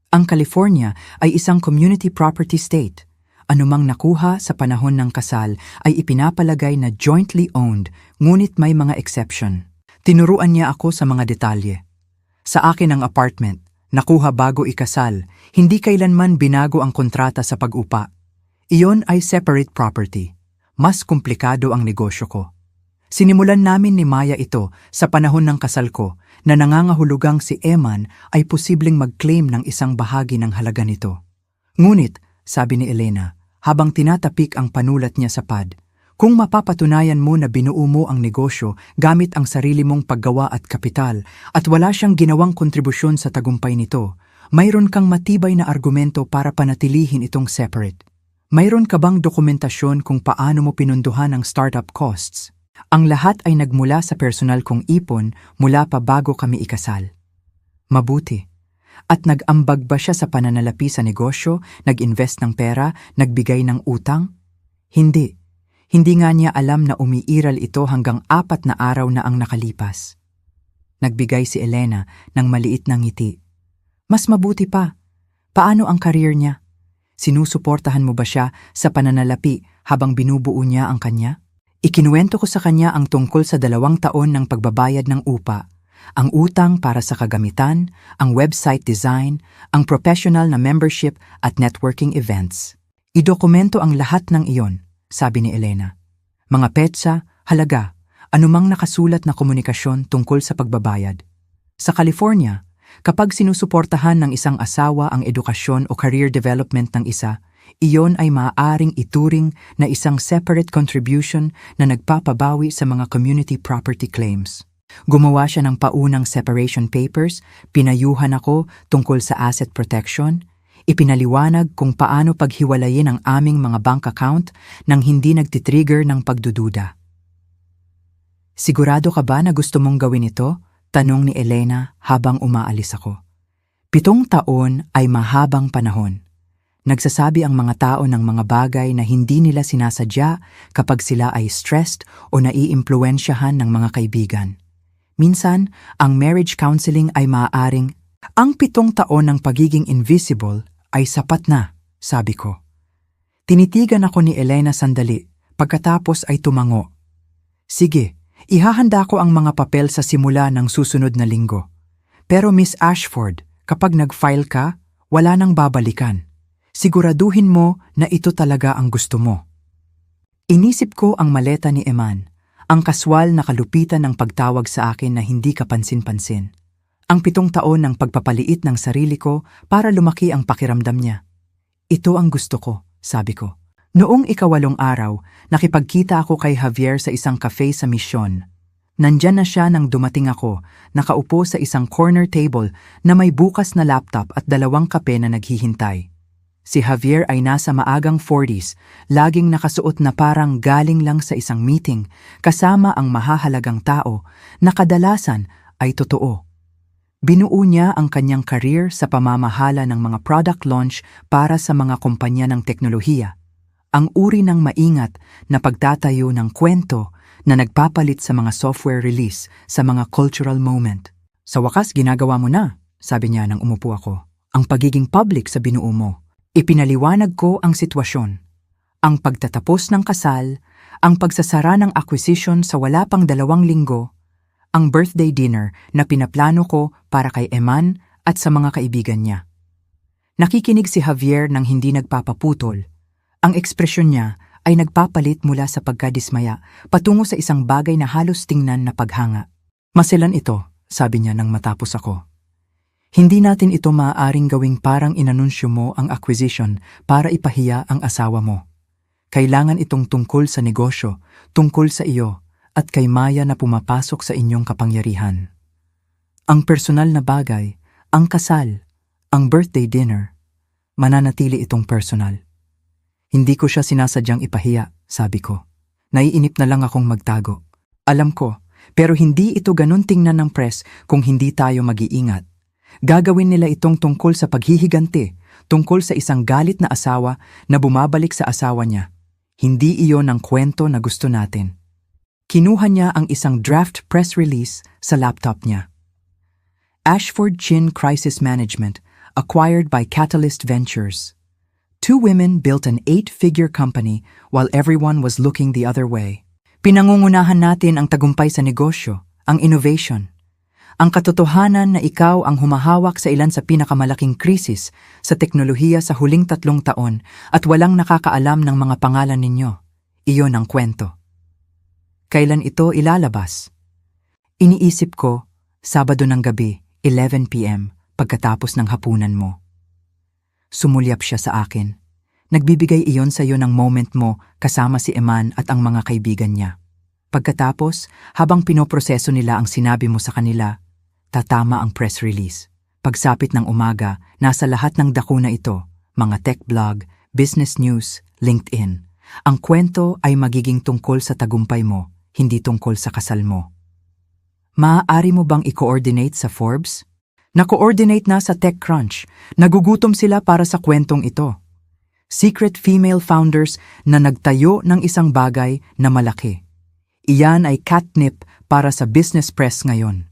Ang California ay isang community property state. Anumang nakuha sa panahon ng kasal ay ipinapalagay na jointly owned, ngunit may mga exception. Tinuruan niya ako sa mga detalye. Sa akin ang apartment, nakuha bago ikasal, hindi kailanman binago ang kontrata sa pag-upa. Iyon ay separate property. Mas komplikado ang negosyo ko. Sinimulan namin ni Maya ito sa panahon ng kasal ko na nangangahulugang si Eman ay posibleng mag-claim ng isang bahagi ng halaga nito. Ngunit, sabi ni Elena, habang tinatapik ang panulat niya sa pad, kung mapapatunayan mo na binuo mo ang negosyo gamit ang sarili mong paggawa at kapital at wala siyang ginawang kontribusyon sa tagumpay nito, mayroon kang matibay na argumento para panatilihin itong separate. Mayroon ka bang dokumentasyon kung paano mo pinunduhan ang startup costs? Ang lahat ay nagmula sa personal kong ipon mula pa bago kami ikasal. Mabuti. At nag-ambag ba siya sa pananalapi sa negosyo, nag-invest ng pera, nagbigay ng utang? Hindi. Hindi nga niya alam na umiiral ito hanggang 4 na araw na ang nakalipas. Nagbigay si Elena ng maliit na ngiti. Mas mabuti pa. Paano ang career niya? Sinusuportahan mo ba siya sa pananalapi habang binubuo niya ang kanya? Ikinuwento ko sa kanya ang tungkol sa 2 taon ng pagbabayad ng upa, ang utang para sa kagamitan, ang website design, ang professional na membership at networking events. Idokumento ang lahat ng iyon, sabi ni Elena. Mga petsa, halaga, anumang nakasulat na komunikasyon tungkol sa pagbabayad. Sa California, kapag sinusuportahan ng isang asawa ang edukasyon o career development ng isa, iyon ay maaaring ituring na isang separate contribution na nagpapabawi sa mga community property claims. Gumawa siya ng paunang separation papers, pinayuhan ako tungkol sa asset protection, ipinaliwanag kung paano paghiwalayin ang aming mga bank account nang hindi nagtitrigger ng pagdududa. Sigurado ka ba na gusto mong gawin ito? Tanong ni Elena habang umaalis ako. 7 taon ay mahabang panahon. Nagsasabi ang mga tao ng mga bagay na hindi nila sinasadya kapag sila ay stressed o naiimpluwensyahan ng mga kaibigan. Minsan, ang marriage counseling ay maaaring, ang 7 taon ng pagiging invisible ay sapat na, sabi ko. Tinitigan ako ni Elena sandali, pagkatapos ay tumango. Sige, ihahanda ko ang mga papel sa simula ng susunod na linggo. Pero Miss Ashford, kapag nag-file ka, wala nang babalikan. Siguraduhin mo na ito talaga ang gusto mo. Inisip ko ang maleta ni Eman, ang kaswal na kalupitan ng pagtawag sa akin na hindi kapansin-pansin. Ang 7 taon ng pagpapaliit ng sarili ko para lumaki ang pakiramdam niya. Ito ang gusto ko, sabi ko. Noong 8 araw, nakipagkita ako kay Javier sa isang cafe sa Mission. Nandyan na siya nang dumating ako, nakaupo sa isang corner table na may bukas na laptop at 2 kape na naghihintay. Si Javier ay nasa maagang 40s, laging nakasuot na parang galing lang sa isang meeting, kasama ang mahahalagang tao na kadalasan ay totoo. Binuo niya ang kanyang career sa pamamahala ng mga product launch para sa mga kumpanya ng teknolohiya. Ang uri ng maingat na pagtatayo ng kwento na nagpapalit sa mga software release sa mga cultural moment. Sa wakas, ginagawa mo na, sabi niya nang umupo ako. Ang pagiging public sa binuo mo. Ipinaliwanag ko ang sitwasyon. Ang pagtatapos ng kasal, ang pagsasara ng acquisition sa wala pang 2 linggo, ang birthday dinner na pinaplano ko para kay Eman at sa mga kaibigan niya. Nakikinig si Javier nang hindi nagpapaputol. Ang ekspresyon niya ay nagpapalit mula sa pagkadismaya patungo sa isang bagay na halos tingnan na paghanga. Maselan ito, sabi niya nang matapos ako. Hindi natin ito maaaring gawing parang inanunsyo mo ang acquisition para ipahiya ang asawa mo. Kailangan itong tungkol sa negosyo, tungkol sa iyo, at kay Maya na pumapasok sa inyong kapangyarihan. Ang personal na bagay, ang kasal, ang birthday dinner, mananatili itong personal. Hindi ko siya sinasadyang ipahiya, sabi ko. Naiinip na lang akong magtago. Alam ko, pero hindi ito ganun tingnan ng press kung hindi tayo mag-iingat. Gagawin nila itong tungkol sa paghihiganti, tungkol sa isang galit na asawa na bumabalik sa asawa niya. Hindi iyon ang kwento na gusto natin. Kinuha niya ang isang draft press release sa laptop niya. Ashford Chin Crisis Management, acquired by Catalyst Ventures. 2 women built an 8-figure company while everyone was looking the other way. Pinangungunahan natin ang tagumpay sa negosyo, ang innovation. Ang katotohanan na ikaw ang humahawak sa ilan sa pinakamalaking krisis sa teknolohiya sa huling 3 taon at walang nakakaalam ng mga pangalan ninyo. Iyon ang kwento. Kailan ito ilalabas? Iniisip ko, Sabado ng gabi, 11 p.m., pagkatapos ng hapunan mo. Sumulyap siya sa akin. Nagbibigay iyon sa iyo ng moment mo kasama si Eman at ang mga kaibigan niya. Pagkatapos, habang pinoproseso nila ang sinabi mo sa kanila, tatama ang press release. Pagsapit ng umaga, nasa lahat ng dako na ito, mga tech blog, business news, LinkedIn. Ang kwento ay magiging tungkol sa tagumpay mo, hindi tungkol sa kasal mo. Maaari mo bang i-coordinate sa Forbes? Na-coordinate na sa TechCrunch. Nagugutom sila para sa kwentong ito. Secret female founders na nagtayo ng isang bagay na malaki. Iyan ay catnip para sa business press ngayon.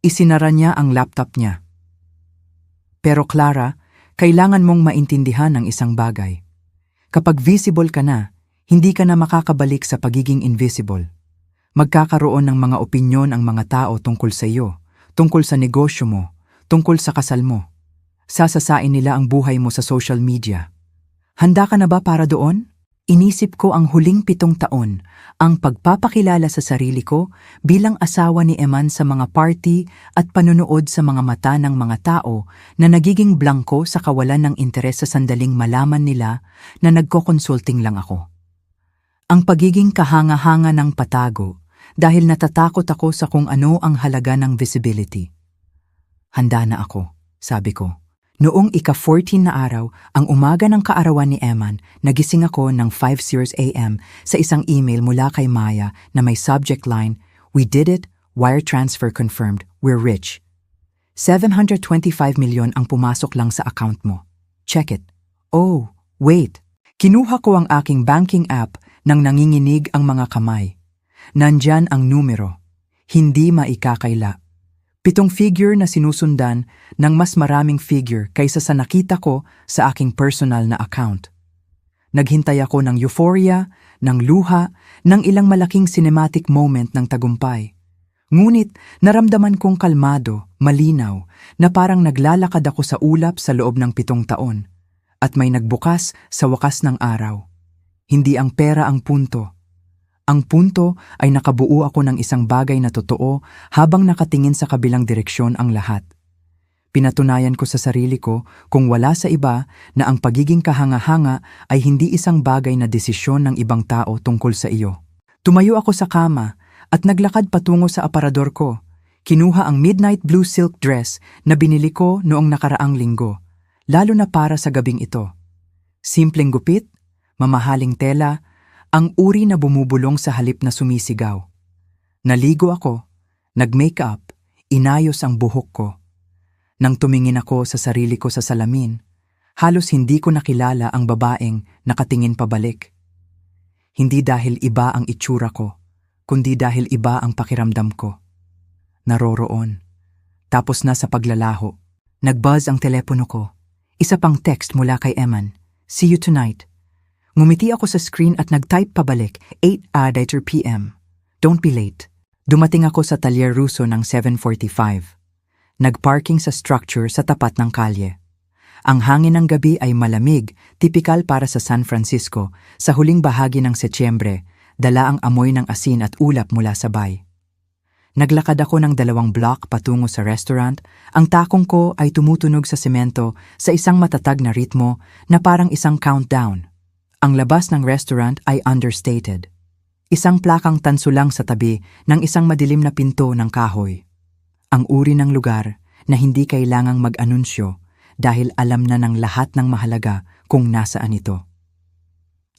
Isinara niya ang laptop niya. Pero Clara, kailangan mong maintindihan ang isang bagay. Kapag visible ka na, hindi ka na makakabalik sa pagiging invisible. Magkakaroon ng mga opinyon ang mga tao tungkol sa iyo, tungkol sa negosyo mo, tungkol sa kasal mo. Sasasain nila ang buhay mo sa social media. Handa ka na ba para doon? Inisip ko ang huling 7 taon, ang pagpapakilala sa sarili ko bilang asawa ni Eman sa mga party at panunood sa mga mata ng mga tao na nagiging blangko sa kawalan ng interes sa sandaling malaman nila na nagko-consulting lang ako. Ang pagiging kahanga-hanga ng patago dahil natatakot ako sa kung ano ang halaga ng visibility. Handa na ako, sabi ko. Noong ika-14 na araw, ang umaga ng kaarawan ni Eman, nagising ako ng 5:00 a.m. sa isang email mula kay Maya na may subject line, "We did it, wire transfer confirmed, we're rich." 725 milyon ang pumasok lang sa account mo. Check it. Oh, wait. Kinuha ko ang aking banking app nang nanginginig ang mga kamay. Nandyan ang numero. Hindi maikakaila. 7 figure na sinusundan ng mas maraming figure kaysa sa nakita ko sa aking personal na account. Naghintay ako ng euphoria, ng luha, ng ilang malaking cinematic moment ng tagumpay. Ngunit naramdaman kong kalmado, malinaw, na parang naglalakad ako sa ulap sa loob ng 7 taon. At may nagbukas sa wakas ng araw. Hindi ang pera ang punto. Ang punto ay nakabuo ako ng isang bagay na totoo habang nakatingin sa kabilang direksyon ang lahat. Pinatunayan ko sa sarili ko kung wala sa iba na ang pagiging kahanga-hanga ay hindi isang bagay na desisyon ng ibang tao tungkol sa iyo. Tumayo ako sa kama at naglakad patungo sa aparador ko. Kinuha ang midnight blue silk dress na binili ko noong nakaraang linggo, lalo na para sa gabing ito. Simpleng gupit, mamahaling tela, ang uri na bumubulong sa halip na sumisigaw. Naligo ako, nag-makeup, inayos ang buhok ko. Nang tumingin ako sa sarili ko sa salamin, halos hindi ko nakilala ang babaeng nakatingin pabalik. Hindi dahil iba ang itsura ko, kundi dahil iba ang pakiramdam ko. Naroroon. Tapos na sa paglalaho. Nag-buzz ang telepono ko. Isa pang text mula kay Eman. See you tonight. Ngumiti ako sa screen at nag-type pabalik, 8:00 p.m. Don't be late. Dumating ako sa Talyer Russo ng 7:45. Nag-parking sa structure sa tapat ng kalye. Ang hangin ng gabi ay malamig, tipikal para sa San Francisco. Sa huling bahagi ng Setyembre, dala ang amoy ng asin at ulap mula sa bay. Naglakad ako ng 2 block patungo sa restaurant. Ang takong ko ay tumutunog sa semento sa isang matatag na ritmo na parang isang countdown. Ang labas ng restaurant ay understated. Isang plakang tansulang sa tabi ng isang madilim na pinto ng kahoy. Ang uri ng lugar na hindi kailangang mag-anunsyo dahil alam na ng lahat ng mahalaga kung nasaan ito.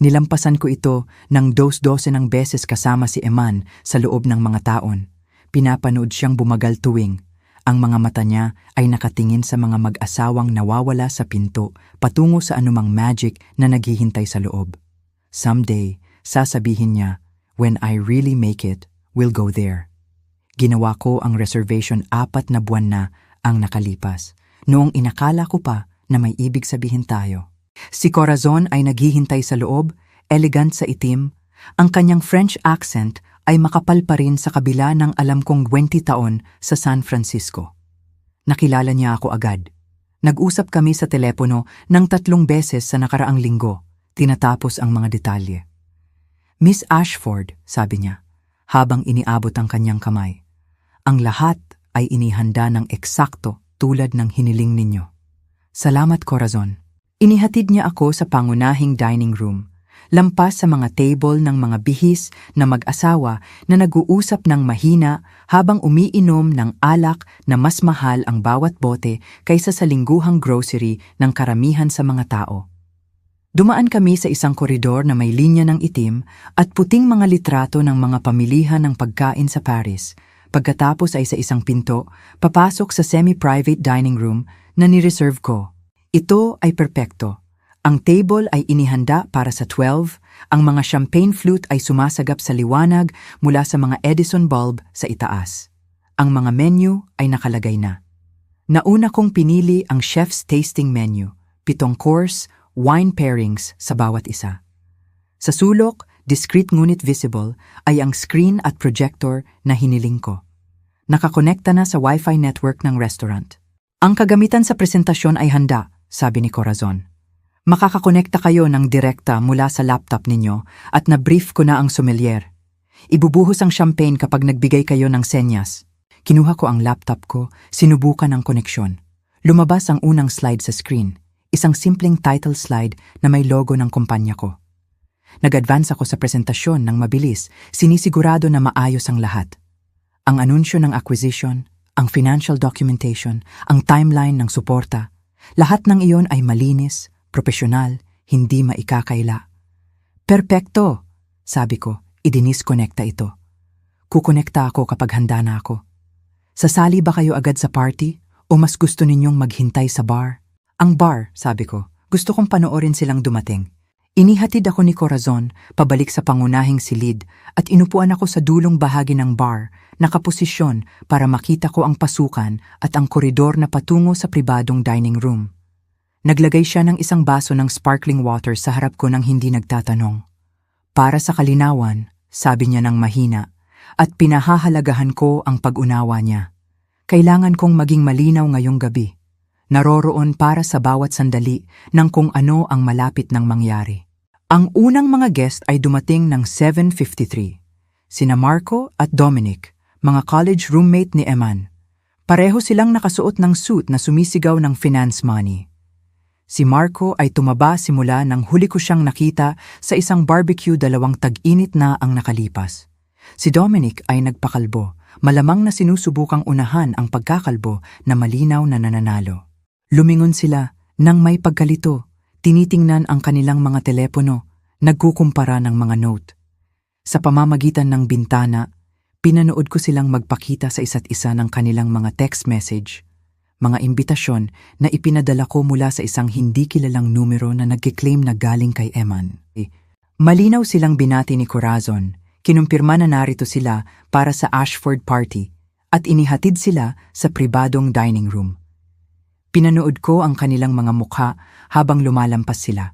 Nilampasan ko ito ng 12 ng beses kasama si Eman sa loob ng mga taon. Pinapanood siyang bumagal tuwing. Ang mga mata niya ay nakatingin sa mga mag-asawang nawawala sa pinto patungo sa anumang magic na naghihintay sa loob. Someday, sasabihin niya, when I really make it, we'll go there. Ginawa ko ang reservation 4 na buwan na ang nakalipas, noong inakala ko pa na may ibig sabihin tayo. Si Corazon ay naghihintay sa loob, elegant sa itim. Ang kanyang French accent ay makapal pa rin sa kabila ng alam kong 20 taon sa San Francisco. Nakilala niya ako agad. Nag-usap kami sa telepono ng 3 beses sa nakaraang linggo, tinatapos ang mga detalye. Miss Ashford, sabi niya, habang iniabot ang kanyang kamay. Ang lahat ay inihanda ng eksakto tulad ng hiniling ninyo. Salamat, Corazon. Inihatid niya ako sa pangunahing dining room, lampas sa mga table ng mga bihis na mag-asawa na nag-uusap ng mahina habang umiinom ng alak na mas mahal ang bawat bote kaysa sa lingguhang grocery ng karamihan sa mga tao. Dumaan kami sa isang koridor na may linya ng itim at puting mga litrato ng mga pamilihan ng pagkain sa Paris. Pagkatapos ay sa isang pinto, papasok sa semi-private dining room na nireserve ko. Ito ay perpekto. Ang table ay inihanda para sa 12, ang mga champagne flute ay sumasagap sa liwanag mula sa mga Edison bulb sa itaas. Ang mga menu ay nakalagay na. Nauna kong pinili ang chef's tasting menu, 7 course, wine pairings sa bawat isa. Sa sulok, discreet ngunit visible, ay ang screen at projector na hiniling ko. Nakakonekta na sa Wi-Fi network ng restaurant. Ang kagamitan sa presentasyon ay handa, sabi ni Corazon. Makakakonekta kayo ng direkta mula sa laptop ninyo at na-brief ko na ang sommelier. Ibubuhos ang champagne kapag nagbigay kayo ng senyas. Kinuha ko ang laptop ko, sinubukan ang koneksyon. Lumabas ang unang slide sa screen, isang simpleng title slide na may logo ng kumpanya ko. Nag-advance ako sa presentasyon ng mabilis, sinisigurado na maayos ang lahat. Ang anunsyo ng acquisition, ang financial documentation, ang timeline ng suporta, lahat ng iyon ay malinis, profesional, hindi maikakaila. Perpekto, sabi ko, idiniskonekta ito. Kukonekta ako kapag handa na ako. Sasali ba kayo agad sa party o mas gusto ninyong maghintay sa bar? Ang bar, sabi ko, gusto kong panoorin silang dumating. Inihatid ako ni Corazon pabalik sa pangunahing silid at inupuan ako sa dulong bahagi ng bar, nakaposisyon para makita ko ang pasukan at ang koridor na patungo sa pribadong dining room. Naglagay siya ng isang baso ng sparkling water sa harap ko nang hindi nagtatanong. Para sa kalinawan, sabi niya ng mahina, at pinahahalagahan ko ang pag-unawa niya. Kailangan kong maging malinaw ngayong gabi. Naroroon para sa bawat sandali ng kung ano ang malapit ng mangyari. Ang unang mga guest ay dumating ng 7:53. Sina Marco at Dominic, mga college roommate ni Eman. Pareho silang nakasuot ng suit na sumisigaw ng finance money. Si Marco ay tumaba simula nang huli ko siyang nakita sa isang barbecue 2 tag-init na ang nakalipas. Si Dominic ay nagpakalbo, malamang na sinusubukang unahan ang pagkakalbo na malinaw na nananalo. Lumingon sila nang may pagkalito, tinitingnan ang kanilang mga telepono, nagkukumpara ng mga note. Sa pamamagitan ng bintana, pinanood ko silang magpakita sa isa't isa ng kanilang mga text message, mga imbitasyon na ipinadala ko mula sa isang hindi kilalang numero na nagkiklaim na galing kay Eman. Malinaw silang binati ni Corazon, kinumpirma na narito sila para sa Ashford party at inihatid sila sa pribadong dining room. Pinanood ko ang kanilang mga mukha habang lumalampas sila.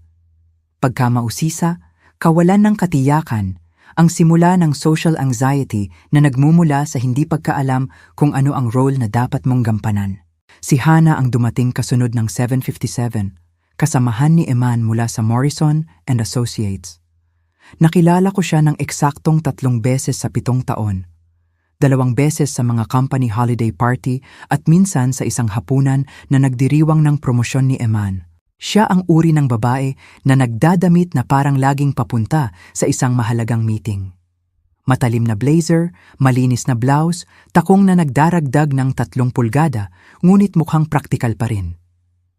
Pagkamausisa, kawalan ng katiyakan, ang simula ng social anxiety na nagmumula sa hindi pagkaalam kung ano ang role na dapat mong gampanan. Si Hannah ang dumating kasunod ng 7:57, kasamahan ni Eman mula sa Morrison and Associates. Nakilala ko siya ng eksaktong 3 beses sa 7 taon. 2 beses sa mga company holiday party at minsan sa isang hapunan na nagdiriwang ng promosyon ni Eman. Siya ang uri ng babae na nagdadamit na parang laging papunta sa isang mahalagang meeting. Matalim na blazer, malinis na blouse, takong na nagdaragdag ng 3 pulgada, ngunit mukhang praktikal pa rin.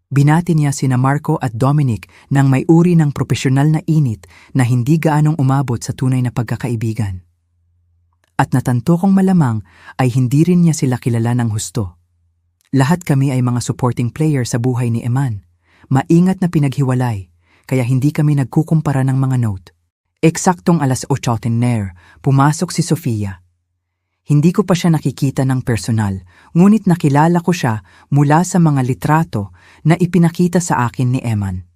Binati niya sina Marco at Dominic ng may uri ng propesyonal na init na hindi gaanong umabot sa tunay na pagkakaibigan. At natanto kong malamang ay hindi rin niya sila kilala ng husto. Lahat kami ay mga supporting player sa buhay ni Eman. Maingat na pinaghiwalay, kaya hindi kami nagkukumpara ng mga note. Eksaktong 8:00 pumasok si Sofia. Hindi ko pa siya nakikita ng personal, ngunit nakilala ko siya mula sa mga litrato na ipinakita sa akin ni Eman.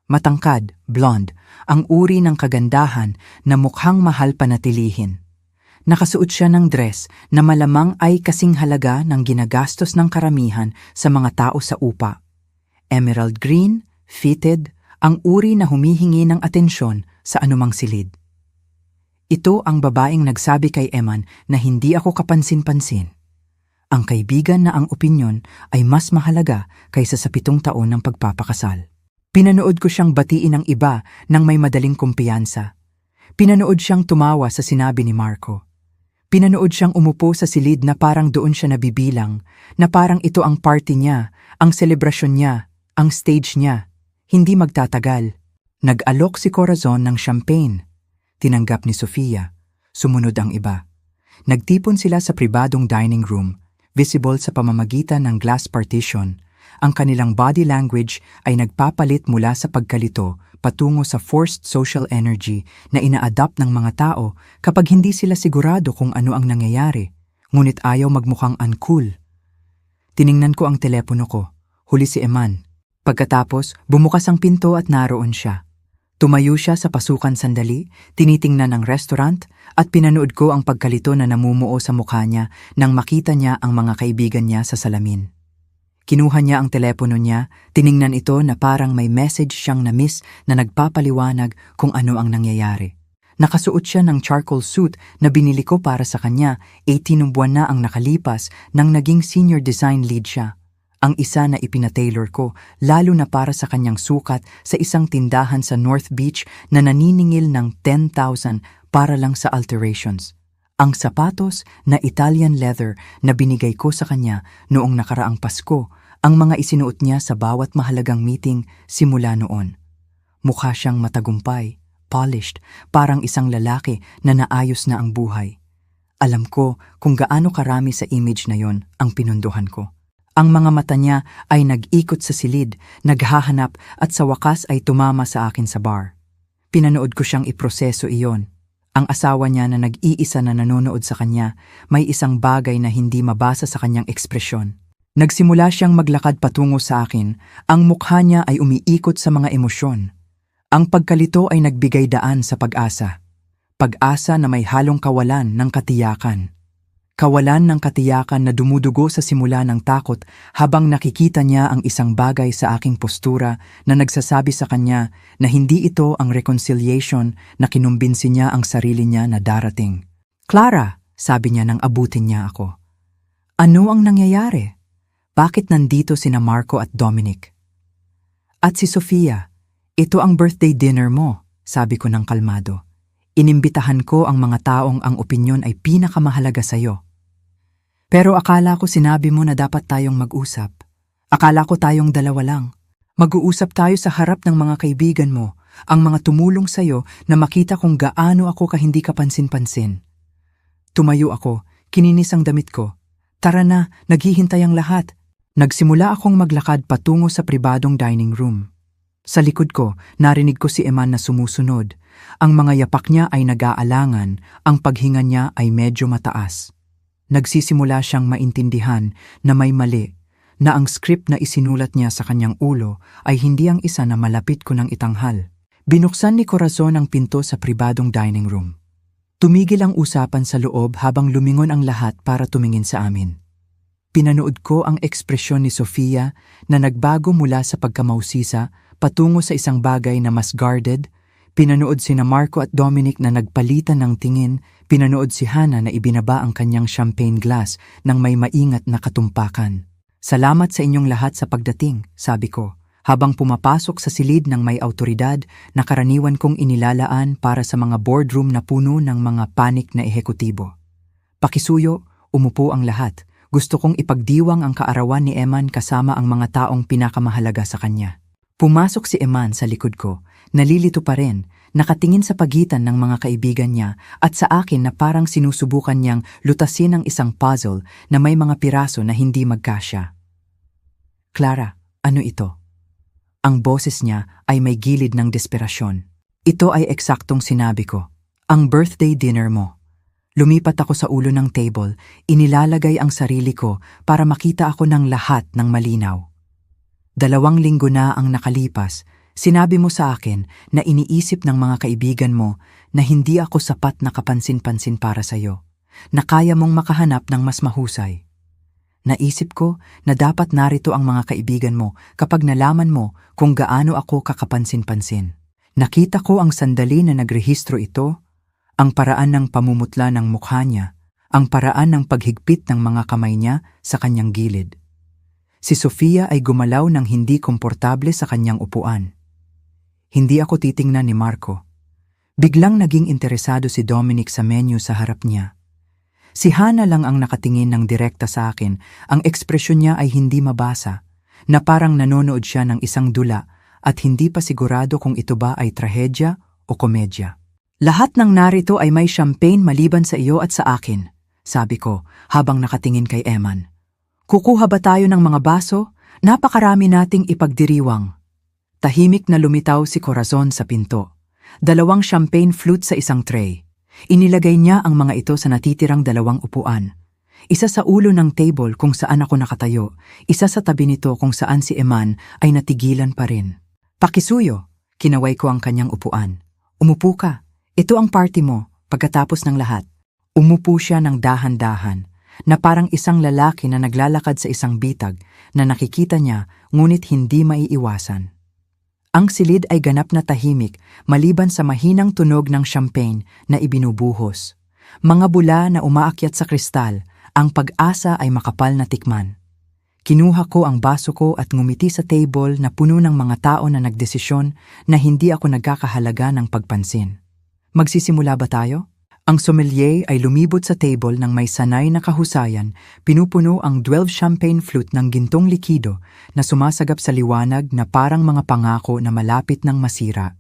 Matangkad, blonde, ang uri ng kagandahan na mukhang mahal panatilihin. Nakasuot siya ng dress na malamang ay kasing halaga ng ginagastos ng karamihan sa mga tao sa upa. Emerald green, fitted, ang uri na humihingi ng atensyon sa anumang silid. Ito ang babaeng nagsabi kay Eman na hindi ako kapansin-pansin. Ang kaibigan na ang opinyon ay mas mahalaga kaysa sa 7 taon ng pagpapakasal. Pinanood ko siyang batiin ng iba nang may madaling kumpiyansa. Pinanood siyang tumawa sa sinabi ni Marco. Pinanood siyang umupo sa silid na parang doon siya nabibilang, na parang ito ang party niya, ang selebrasyon niya, ang stage niya. Hindi magtatagal. Nag-alok si Corazon ng champagne. Tinanggap ni Sofia. Sumunod ang iba. Nagtipon sila sa pribadong dining room, visible sa pamamagitan ng glass partition. Ang kanilang body language ay nagpapalit mula sa pagkalito patungo sa forced social energy na ina-adapt ng mga tao kapag hindi sila sigurado kung ano ang nangyayari, ngunit ayaw magmukhang uncool. Tiningnan ko ang telepono ko. Huli si Eman. Pagkatapos, bumukas ang pinto at naroon siya. Tumayo siya sa pasukan sandali, tinitingnan ang restaurant at pinanood ko ang pagkalito na namumuo sa mukha niya nang makita niya ang mga kaibigan niya sa salamin. Kinuha niya ang telepono niya, tiningnan ito na parang may message siyang na-miss na nagpapaliwanag kung ano ang nangyayari. Nakasuot siya ng charcoal suit na binili ko para sa kanya, 18 buwan na ang nakalipas nang naging senior design lead siya. Ang isa na ipinatailor ko, lalo na para sa kanyang sukat sa isang tindahan sa North Beach na naniningil ng 10,000 para lang sa alterations. Ang sapatos na Italian leather na binigay ko sa kanya noong nakaraang Pasko, ang mga isinuot niya sa bawat mahalagang meeting simula noon. Mukha siyang matagumpay, polished, parang isang lalaki na naayos na ang buhay. Alam ko kung gaano karami sa image na yon ang pinunduhan ko. Ang mga mata niya ay nag-ikot sa silid, naghahanap at sa wakas ay tumama sa akin sa bar. Pinanood ko siyang iproseso iyon. Ang asawa niya na nag-iisa na nanonood sa kanya, may isang bagay na hindi mabasa sa kanyang ekspresyon. Nagsimula siyang maglakad patungo sa akin, ang mukha niya ay umiikot sa mga emosyon. Ang pagkalito ay nagbigay daan sa pag-asa. Pag-asa na may halong kawalan ng katiyakan. Kawalan ng katiyakan na dumudugo sa simula ng takot habang nakikita niya ang isang bagay sa aking postura na nagsasabi sa kanya na hindi ito ang reconciliation na kinumbinsi niya ang sarili niya na darating. "Clara," sabi niya nang abutin niya ako. "Ano ang nangyayari? Bakit nandito sina Marco at Dominic?" "At si Sofia, ito ang birthday dinner mo," sabi ko ng kalmado. Inimbitahan ko ang mga taong ang opinyon ay pinakamahalaga sa'yo. Pero akala ko sinabi mo na dapat tayong mag-usap. Akala ko tayong dalawa lang. Mag-uusap tayo sa harap ng mga kaibigan mo, ang mga tumulong sa'yo na makita kung gaano ako ka hindi kapansin-pansin. Tumayo ako, kininis ang damit ko. Tara na, naghihintay ang lahat. Nagsimula akong maglakad patungo sa pribadong dining room. Sa likod ko, narinig ko si Eman na sumusunod. Ang mga yapak niya ay nag-aalangan, ang paghinga niya ay medyo mataas. Nagsisimula siyang maintindihan na may mali, na ang script na isinulat niya sa kanyang ulo ay hindi ang isa na malapit ko ng itanghal. Binuksan ni Corazon ang pinto sa pribadong dining room. Tumigil ang usapan sa loob habang lumingon ang lahat para tumingin sa amin. Pinanood ko ang ekspresyon ni Sofia na nagbago mula sa pagkamausisa patungo sa isang bagay na mas guarded. Pinanood sina Marco at Dominic na nagpalitan ng tingin. Pinanood si Hannah na ibinaba ang kanyang champagne glass nang may maingat na katumpakan. Salamat sa inyong lahat sa pagdating, sabi ko, habang pumapasok sa silid ng may autoridad na karaniwan kong inilalaan para sa mga boardroom na puno ng mga panik na ehekutibo. Pakisuyo, umupo ang lahat. Gusto kong ipagdiwang ang kaarawan ni Eman kasama ang mga taong pinakamahalaga sa kanya. Pumasok si Eman sa likod ko, nalilito pa rin, nakatingin sa pagitan ng mga kaibigan niya at sa akin na parang sinusubukan niyang lutasin ang isang puzzle na may mga piraso na hindi magkasya. Clara, ano ito? Ang boses niya ay may gilid ng desperasyon. Ito ay eksaktong sinabi ko. Ang birthday dinner mo. Lumipat ako sa ulo ng table, inilalagay ang sarili ko para makita ako ng lahat ng malinaw. 2 linggo na ang nakalipas, sinabi mo sa akin na iniisip ng mga kaibigan mo na hindi ako sapat na kapansin-pansin para sa'yo, na kaya mong makahanap ng mas mahusay. Naisip ko na dapat narito ang mga kaibigan mo kapag nalaman mo kung gaano ako kakapansin-pansin. Nakita ko ang sandali na nagrehistro ito, ang paraan ng pamumutla ng mukha niya, ang paraan ng paghigpit ng mga kamay niya sa kanyang gilid. Si Sofia ay gumalaw ng hindi komportable sa kanyang upuan. Hindi ako titingnan ni Marco. Biglang naging interesado si Dominic sa menu sa harap niya. Si Hannah lang ang nakatingin ng direkta sa akin, ang ekspresyon niya ay hindi mabasa, na parang nanonood siya ng isang dula at hindi pa sigurado kung ito ba ay trahedya o komedya. Lahat ng narito ay may champagne maliban sa iyo at sa akin, sabi ko habang nakatingin kay Eman. Kukuha ba tayo ng mga baso? Napakarami nating ipagdiriwang. Tahimik na lumitaw si Corazon sa pinto. 2 champagne flute sa isang tray. Inilagay niya ang mga ito sa natitirang 2 upuan. Isa sa ulo ng table kung saan ako nakatayo, isa sa tabi nito kung saan si Eman ay natigilan pa rin. Pakisuyo, kinaway ko ang kanyang upuan. Umupo ka, ito ang party mo, pagkatapos ng lahat. Umupo siya ng dahan-dahan, na parang isang lalaki na naglalakad sa isang bitag na nakikita niya ngunit hindi maiiwasan. Ang silid ay ganap na tahimik maliban sa mahinang tunog ng champagne na ibinubuhos. Mga bula na umaakyat sa kristal, ang pag-asa ay makapal na tikman. Kinuha ko ang baso ko at ngumiti sa table na puno ng mga tao na nagdesisyon na hindi ako nagkakahalaga ng pagpansin. Magsisimula ba tayo? Ang sommelier ay lumibot sa table ng may sanay na kahusayan, pinupuno ang 12 champagne flute ng gintong likido na sumasagap sa liwanag na parang mga pangako na malapit ng masira.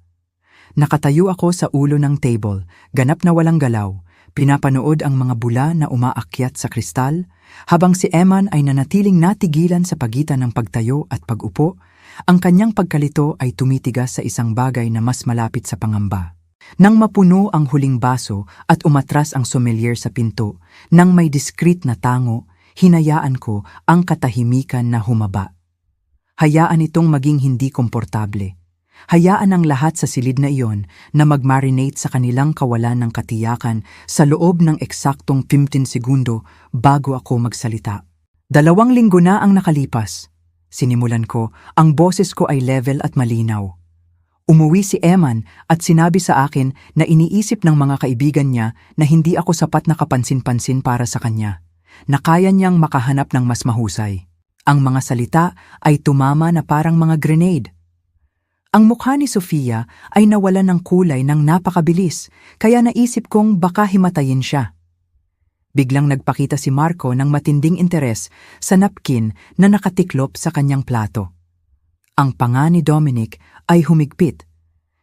Nakatayo ako sa ulo ng table, ganap na walang galaw, pinapanood ang mga bula na umaakyat sa kristal, habang si Eman ay nanatiling natigilan sa pagitan ng pagtayo at pag-upo, ang kanyang pagkalito ay tumitigas sa isang bagay na mas malapit sa pangamba. Nang mapuno ang huling baso at umatras ang sommelier sa pinto, nang may diskrit na tango, hinayaan ko ang katahimikan na humaba. Hayaan itong maging hindi komportable. Hayaan ang lahat sa silid na iyon na mag-marinate sa kanilang kawalan ng katiyakan sa loob ng eksaktong 15 segundo bago ako magsalita. 2 linggo na ang nakalipas. Sinimulan ko, ang boses ko ay level at malinaw. Umuwi si Eman at sinabi sa akin na iniisip ng mga kaibigan niya na hindi ako sapat na kapansin-pansin para sa kanya, na kaya niyang makahanap ng mas mahusay. Ang mga salita ay tumama na parang mga grenade. Ang mukha ni Sofia ay nawalan ng kulay ng napakabilis, kaya naisip kong baka himatayin siya. Biglang nagpakita si Marco ng matinding interes sa napkin na nakatiklop sa kanyang plato. Ang panga ni Dominic ay humigpit.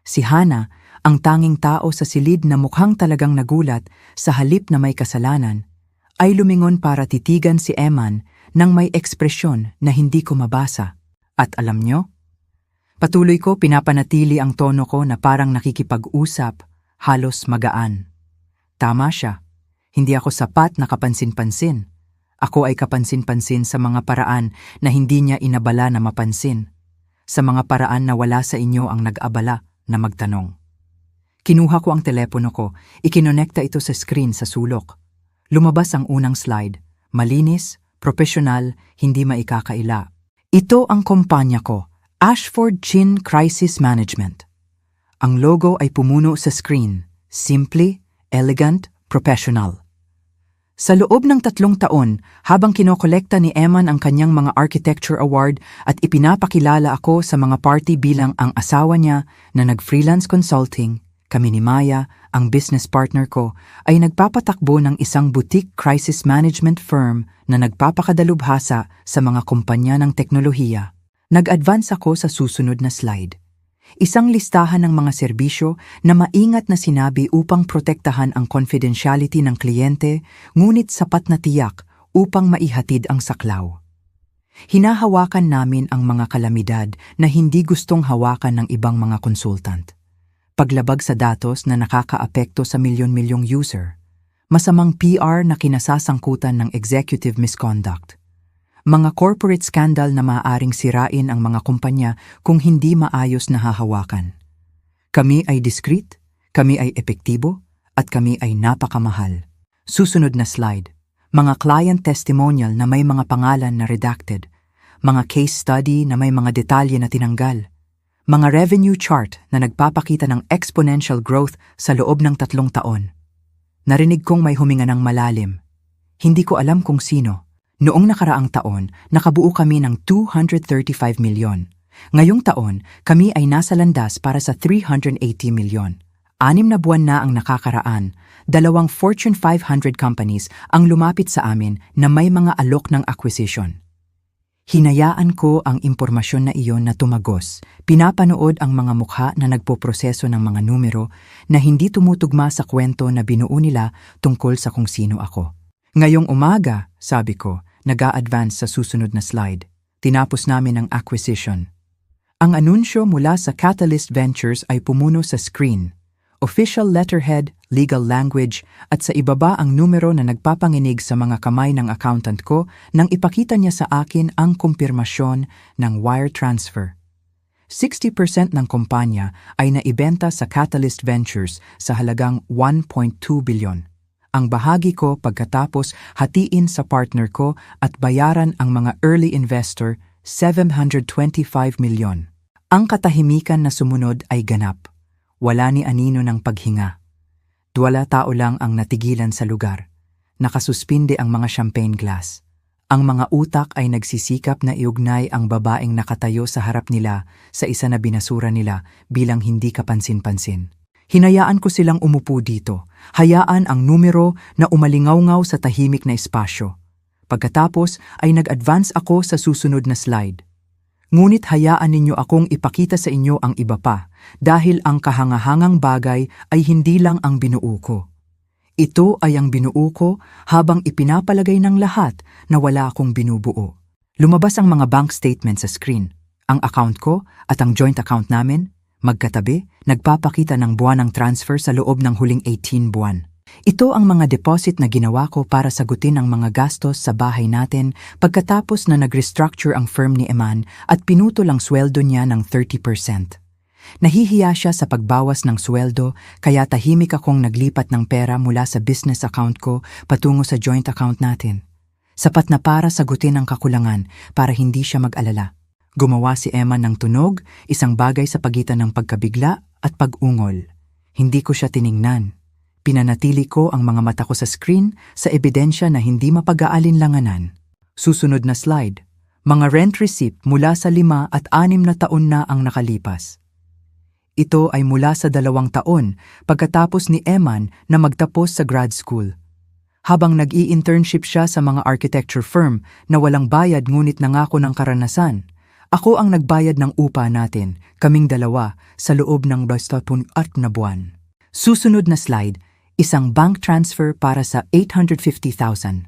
Si Hannah, ang tanging tao sa silid na mukhang talagang nagulat sa halip na may kasalanan, ay lumingon para titigan si Eman nang may ekspresyon na hindi ko mabasa. At alam nyo? Patuloy ko pinapanatili ang tono ko na parang nakikipag-usap, halos magaan. Tama siya. Hindi ako sapat na kapansin-pansin. Ako ay kapansin-pansin sa mga paraan na hindi niya inabala na mapansin. Sa mga paraan na wala sa inyo ang nag-abala na magtanong. Kinuha ko ang telepono ko, ikinonekta ito sa screen sa sulok. Lumabas ang unang slide. Malinis, profesional, hindi maikakaila. Ito ang kumpanya ko. Ashford Chin Crisis Management. Ang logo ay pumuno sa screen. Simple, elegant, professional. Sa loob ng 3 taon, habang kinokolekta ni Eman ang kanyang mga architecture award at ipinapakilala ako sa mga party bilang ang asawa niya na nag-freelance consulting, kami ni Maya, ang business partner ko, ay nagpapatakbo ng isang boutique crisis management firm na nagpapakadalubhasa sa mga kumpanya ng teknolohiya. Nag-advance ako sa susunod na slide. Isang listahan ng mga serbisyo na maingat na sinabi upang protektahan ang confidentiality ng kliyente, ngunit sapat na tiyak upang maihatid ang saklaw. Hinahawakan namin ang mga kalamidad na hindi gustong hawakan ng ibang mga consultant. Paglabag sa datos na nakakaapekto sa milyon-milyong user. Masamang PR na kinasasangkutan ng executive misconduct. Mga corporate scandal na maaaring sirain ang mga kumpanya kung hindi maayos na hahawakan. Kami ay discreet, kami ay epektibo, at kami ay napakamahal. Susunod na slide. Mga client testimonial na may mga pangalan na redacted. Mga case study na may mga detalye na tinanggal. Mga revenue chart na nagpapakita ng exponential growth sa loob ng 3 taon. Narinig kong may huminga ng malalim. Hindi ko alam kung sino. Noong nakaraang taon, nakabuo kami ng 235 milyon. Ngayong taon, kami ay nasa landas para sa 380 milyon. 6 na buwan na ang nakakaraan. 2 Fortune 500 companies ang lumapit sa amin na may mga alok ng acquisition. Hinayaan ko ang impormasyon na iyon na tumagos. Pinapanood ang mga mukha na nagpoproseso ng mga numero na hindi tumutugma sa kwento na binuo nila tungkol sa kung sino ako. Ngayong umaga, sabi ko, nag-a-advance sa susunod na slide. Tinapos namin ang acquisition. Ang anunsyo mula sa Catalyst Ventures ay pumuno sa screen. Official letterhead, legal language, at sa ibaba ang numero na nagpapanginig sa mga kamay ng accountant ko nang ipakita niya sa akin ang kumpirmasyon ng wire transfer. 60% ng kumpanya ay naibenta sa Catalyst Ventures sa halagang 1.2 bilyon. Ang bahagi ko pagkatapos hatiin sa partner ko at bayaran ang mga early investor 725 milyon. Ang katahimikan na sumunod ay ganap. Wala ni anino ng paghinga. 2 tao lang ang natigilan sa lugar. Nakasuspinde ang mga champagne glass. Ang mga utak ay nagsisikap na iugnay ang babaeng nakatayo sa harap nila sa isa na binasura nila bilang hindi kapansin-pansin. Hinayaan ko silang umupo dito. Hayaan ang numero na umalingaw-ngaw sa tahimik na espasyo. Pagkatapos ay nag-advance ako sa susunod na slide. Ngunit hayaan ninyo akong ipakita sa inyo ang iba pa dahil ang kahangahangang bagay ay hindi lang ang binuo ko. Ito ay ang binuo ko habang ipinapalagay ng lahat na wala akong binubuo. Lumabas ang mga bank statement sa screen. Ang account ko at ang joint account namin, magkatabi, nagpapakita ng buwan ng transfer sa loob ng huling 18 buwan. Ito ang mga deposit na ginawa ko para sagutin ang mga gastos sa bahay natin pagkatapos na nag-restructure ang firm ni Eman at pinutol ang sweldo niya ng 30%. Nahihiya siya sa pagbawas ng sweldo kaya tahimik akong naglipat ng pera mula sa business account ko patungo sa joint account natin. Sapat na para sagutin ang kakulangan para hindi siya mag-alala. Gumawa si Eman ng tunog, isang bagay sa pagitan ng pagkabigla at pag-ungol. Hindi ko siya tiningnan. Pinanatili ko ang mga mata ko sa screen sa ebidensya na hindi mapag-aalinlanganan. Susunod na slide. Mga rent receipt mula sa 5 at 6 na taon na ang nakalipas. Ito ay mula sa 2 taon pagkatapos ni Eman na magtapos sa grad school. Habang nag-i-internship siya sa mga architecture firm na walang bayad ngunit nangako ng karanasan, ako ang nagbayad ng upa natin, kaming dalawa, sa loob ng 24 na buwan. Susunod na slide, isang bank transfer para sa 850,000.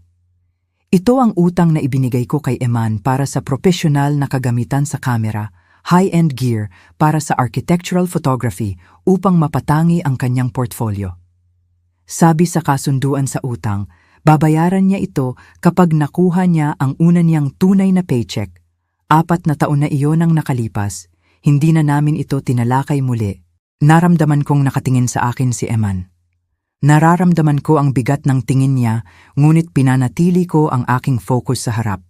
Ito ang utang na ibinigay ko kay Eman para sa profesional na kagamitan sa camera, high-end gear para sa architectural photography upang mapatangi ang kanyang portfolio. Sabi sa kasunduan sa utang, babayaran niya ito kapag nakuha niya ang una niyang tunay na paycheck. 4 na taon na iyon ang nakalipas, hindi na namin ito tinalakay muli. Naramdaman kong nakatingin sa akin si Eman. Nararamdaman ko ang bigat ng tingin niya, ngunit pinanatili ko ang aking focus sa harap.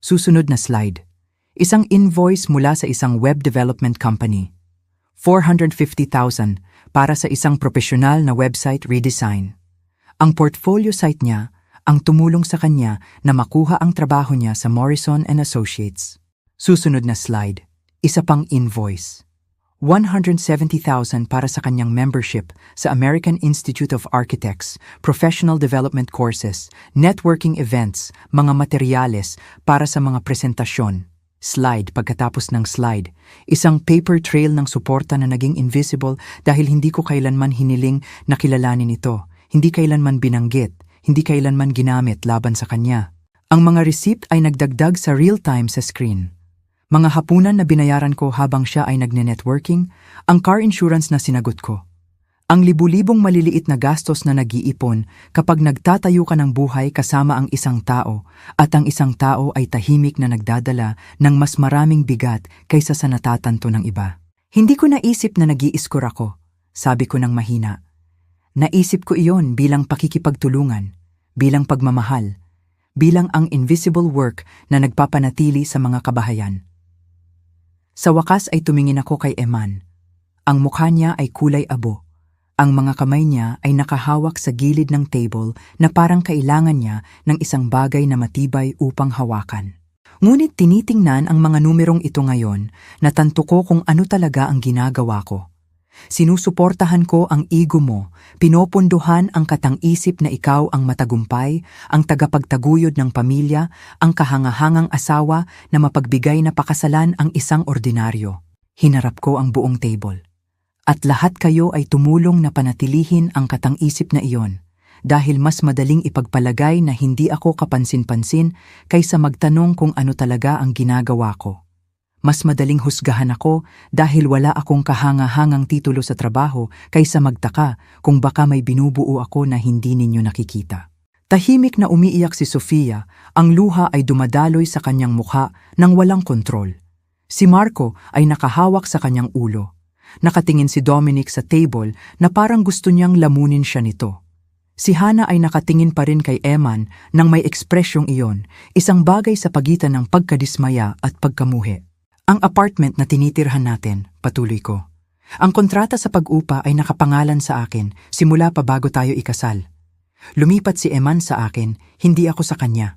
Susunod na slide. Isang invoice mula sa isang web development company. 450,000 para sa isang profesional na website redesign. Ang portfolio site niya ang tumulong sa kanya na makuha ang trabaho niya sa Morrison & Associates. Susunod na slide. Isa pang invoice. 170,000 para sa kanyang membership sa American Institute of Architects, professional development courses, networking events, mga materyales para sa mga presentasyon. Slide pagkatapos ng slide, isang paper trail ng suporta na naging invisible dahil hindi ko kailanman hiniling na kilalanin ito, hindi kailanman binanggit, hindi kailanman ginamit laban sa kanya. Ang mga receipt ay nagdagdag sa real-time sa screen. Mga hapunan na binayaran ko habang siya ay nagne-networking, ang car insurance na sinagot ko. Ang libu-libong maliliit na gastos na nag-iipon kapag nagtatayo ka ng buhay kasama ang isang tao at ang isang tao ay tahimik na nagdadala ng mas maraming bigat kaysa sa natatanto ng iba. Hindi ko naisip na nag-i-score ako, sabi ko ng mahina. Naisip ko iyon bilang pakikipagtulungan, bilang pagmamahal, bilang ang invisible work na nagpapanatili sa mga kabahayan. Sa wakas ay tumingin ako kay Eman. Ang mukha niya ay kulay abo. Ang mga kamay niya ay nakahawak sa gilid ng table na parang kailangan niya ng isang bagay na matibay upang hawakan. Ngunit tinitingnan ang mga numerong ito ngayon, natanto ko kung ano talaga ang ginagawa ko. Sinusuportahan ko ang ego mo, pinopondohan ang katang-isip na ikaw ang matagumpay, ang tagapagtaguyod ng pamilya, ang kahangahangang asawa na mapagbigay na pakasalan ang isang ordinaryo. Hinarap ko ang buong table. At lahat kayo ay tumulong na panatilihin ang katang-isip na iyon dahil mas madaling ipagpalagay na hindi ako kapansin-pansin kaysa magtanong kung ano talaga ang ginagawa ko. Mas madaling husgahan ako dahil wala akong kahangahangang titulo sa trabaho kaysa magtaka kung baka may binubuo ako na hindi ninyo nakikita. Tahimik na umiiyak si Sofia, ang luha ay dumadaloy sa kanyang mukha nang walang kontrol. Si Marco ay nakahawak sa kanyang ulo. Nakatingin si Dominic sa table na parang gusto niyang lamunin siya nito. Si Hannah ay nakatingin pa rin kay Eman nang may ekspresyong iyon, isang bagay sa pagitan ng pagkadismaya at pagkamuhi. Ang apartment na tinitirhan natin, patuloy ko. Ang kontrata sa pag-upa ay nakapangalan sa akin simula pa bago tayo ikasal. Lumipat si Eman sa akin, hindi ako sa kanya.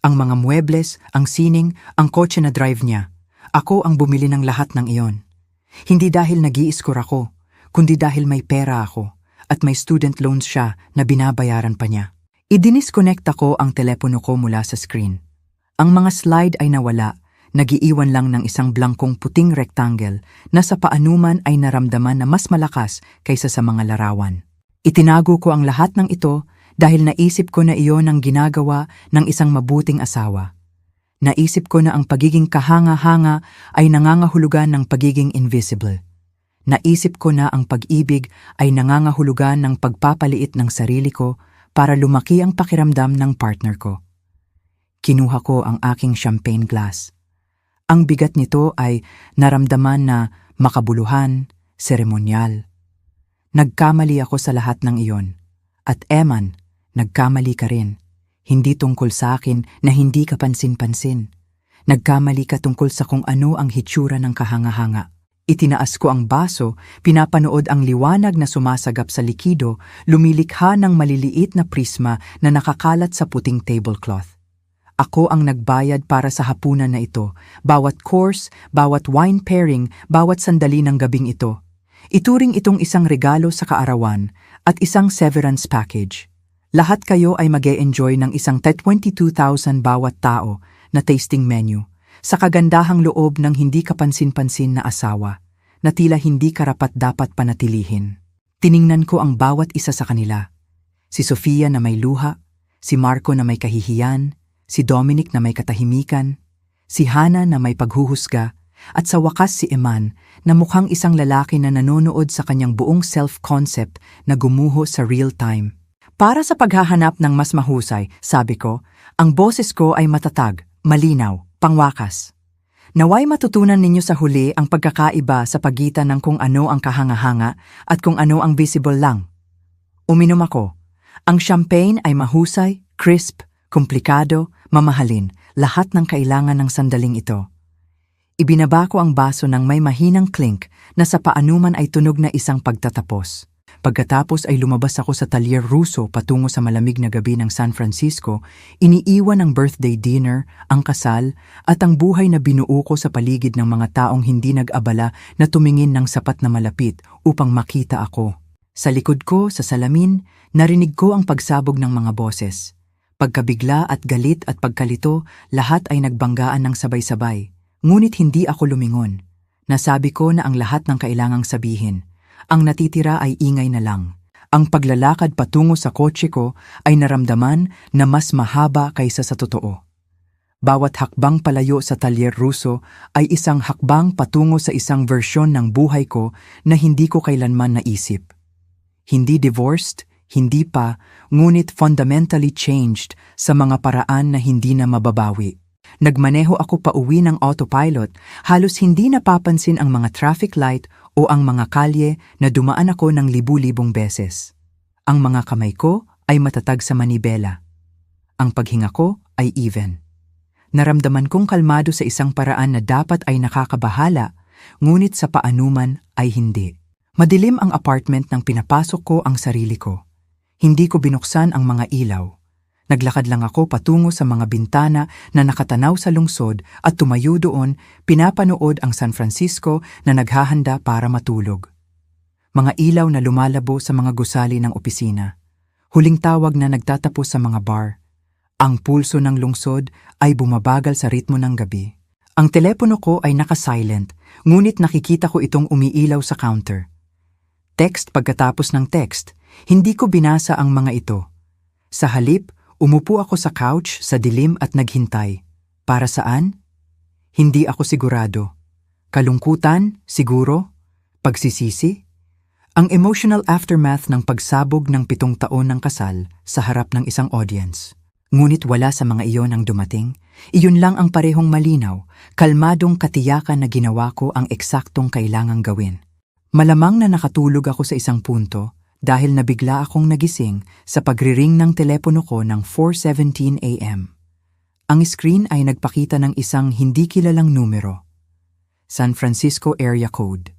Ang mga muebles, ang sining, ang kotse na drive niya. Ako ang bumili ng lahat ng iyon. Hindi dahil nag-i-score ako, kundi dahil may pera ako at may student loans siya na binabayaran pa niya. I-disconnect ako ang telepono ko mula sa screen. Ang mga slide ay nawala, nag-iiwan lang ng isang blankong puting rectangle na sa paanuman ay naramdaman na mas malakas kaysa sa mga larawan. Itinago ko ang lahat ng ito dahil naisip ko na iyon ang ginagawa ng isang mabuting asawa. Naisip ko na ang pagiging kahanga-hanga ay nangangahulugan ng pagiging invisible. Naisip ko na ang pag-ibig ay nangangahulugan ng pagpapaliit ng sarili ko para lumaki ang pakiramdam ng partner ko. Kinuha ko ang aking champagne glass. Ang bigat nito ay naramdaman na makabuluhan, seremonyal. Nagkamali ako sa lahat ng iyon. At Eman, nagkamali ka rin. Hindi tungkol sa akin na hindi ka pansin-pansin. Nagkamali ka tungkol sa kung ano ang hitsura ng kahanga-hanga. Itinaas ko ang baso, pinapanood ang liwanag na sumasagap sa likido, lumilikha ng maliliit na prisma na nakakalat sa puting tablecloth. Ako ang nagbayad para sa hapunan na ito, bawat course, bawat wine pairing, bawat sandali ng gabing ito. Ituring itong isang regalo sa kaarawan at isang severance package. Lahat kayo ay mag-e-enjoy ng isang 22,000 bawat tao na tasting menu sa kagandahang loob ng hindi kapansin-pansin na asawa na tila hindi karapat-dapat panatilihin. Tiningnan ko ang bawat isa sa kanila. Si Sofia na may luha, si Marco na may kahihiyan, si Dominic na may katahimikan, si Hannah na may paghuhusga, at sa wakas si Eman na mukhang isang lalaki na nanonood sa kanyang buong self-concept na gumuho sa real time. Para sa paghahanap ng mas mahusay, sabi ko, ang boses ko ay matatag, malinaw, pangwakas. Naway matutunan ninyo sa huli ang pagkakaiba sa pagitan ng kung ano ang kahanga-hanga at kung ano ang visible lang. Uminom ako. Ang champagne ay mahusay, crisp, komplikado, mamahalin, lahat ng kailangan ng sandaling ito. Ibinaba ko ang baso ng may mahinang clink na sa paanuman ay tunog na isang pagtatapos. Pagkatapos ay lumabas ako sa Talyer Russo patungo sa malamig na gabi ng San Francisco, iniiwan ang birthday dinner, ang kasal, at ang buhay na binuo ko sa paligid ng mga taong hindi nag-abala na tumingin ng sapat na malapit upang makita ako. Sa likod ko, sa salamin, narinig ko ang pagsabog ng mga boses. Pagkabigla at galit at pagkalito, lahat ay nagbanggaan ng sabay-sabay. Ngunit hindi ako lumingon. Nasabi ko na ang lahat ng kailangang sabihin. Ang natitira ay ingay na lang. Ang paglalakad patungo sa kotse ko ay naramdaman na mas mahaba kaysa sa totoo. Bawat hakbang palayo sa Talyer Russo ay isang hakbang patungo sa isang versyon ng buhay ko na hindi ko kailanman naisip. Hindi divorced, hindi pa, ngunit fundamentally changed sa mga paraan na hindi na mababawi. Nagmaneho ako pauwi ng autopilot, halos hindi napapansin ang mga traffic light o ang mga kalye na dumaan ako ng libu-libong beses. Ang mga kamay ko ay matatag sa manibela. Ang paghinga ko ay even. Naramdaman kong kalmado sa isang paraan na dapat ay nakakabahala, ngunit sa paanuman ay hindi. Madilim ang apartment nang pinapasok ko ang sarili ko. Hindi ko binuksan ang mga ilaw. Naglakad lang ako patungo sa mga bintana na nakatanaw sa lungsod at tumayo doon, pinapanood ang San Francisco na naghahanda para matulog. Mga ilaw na lumalabo sa mga gusali ng opisina. Huling tawag na nagtatapos sa mga bar. Ang pulso ng lungsod ay bumabagal sa ritmo ng gabi. Ang telepono ko ay naka-silent, ngunit nakikita ko itong umiilaw sa counter. Text pagkatapos ng text, hindi ko binasa ang mga ito. Sa halip, umupo ako sa couch sa dilim at naghintay. Para saan? Hindi ako sigurado. Kalungkutan, siguro? Pagsisisi? Ang emotional aftermath ng pagsabog ng 7 taon ng kasal sa harap ng isang audience. Ngunit wala sa mga iyon ang dumating. Iyon lang ang parehong malinaw, kalmadong katiyakan na ginawa ko ang eksaktong kailangang gawin. Malamang na nakatulog ako sa isang punto, dahil nabigla akong nagising sa pagriring ng telepono ko ng 4:17 a.m. Ang screen ay nagpakita ng isang hindi kilalang numero. San Francisco area code.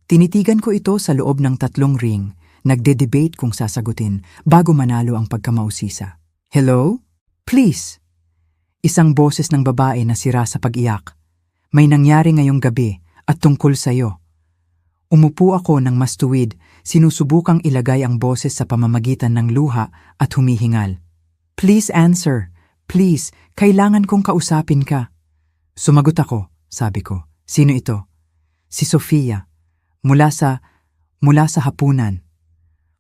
Tinitigan ko ito sa loob ng 3 ring, nagde-debate kung sasagutin bago manalo ang pagkamausisa. Hello? Please? Isang boses ng babae na sira sa pag-iyak. May nangyari ngayong gabi at tungkol sa'yo. Umupo ako ng mas tuwid, sinusubukang ilagay ang boses sa pamamagitan ng luha at humihingal. Please answer. Please, kailangan kong kausapin ka. Sumagot ako, sabi ko. Sino ito? Si Sofia. Mula sa hapunan.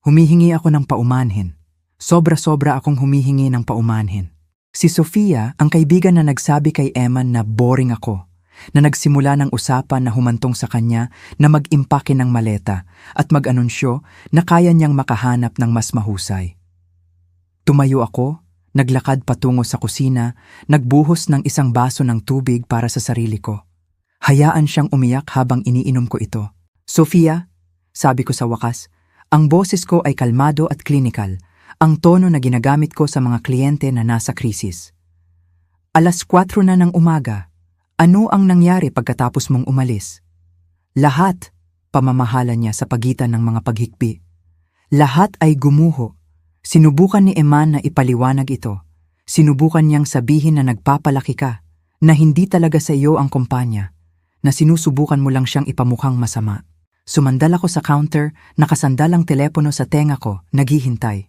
Humihingi ako ng paumanhin. Sobra-sobra akong humihingi ng paumanhin. Si Sofia ang kaibigan na nagsabi kay Eman na boring ako. Na nagsimula ng usapan na humantong sa kanya na mag-impake ng maleta at mag-anunsyo na kaya niyang makahanap ng mas mahusay. Tumayo ako, naglakad patungo sa kusina, nagbuhos ng isang baso ng tubig para sa sarili ko. Hayaan siyang umiyak habang iniinom ko ito. Sofia, sabi ko sa wakas, ang boses ko ay kalmado at klinikal, ang tono na ginagamit ko sa mga kliyente na nasa krisis. 4:00 na ng umaga. Ano ang nangyari pagkatapos mong umalis? Lahat, pamamahala niya sa pagitan ng mga paghikbi. Lahat ay gumuho. Sinubukan ni Eman na ipaliwanag ito. Sinubukan niyang sabihin na nagpapalaki ka, na hindi talaga sa iyo ang kumpanya, na sinusubukan mo lang siyang ipamukhang masama. Sumandal ako sa counter, nakasandal ang telepono sa tenga ko, naghihintay.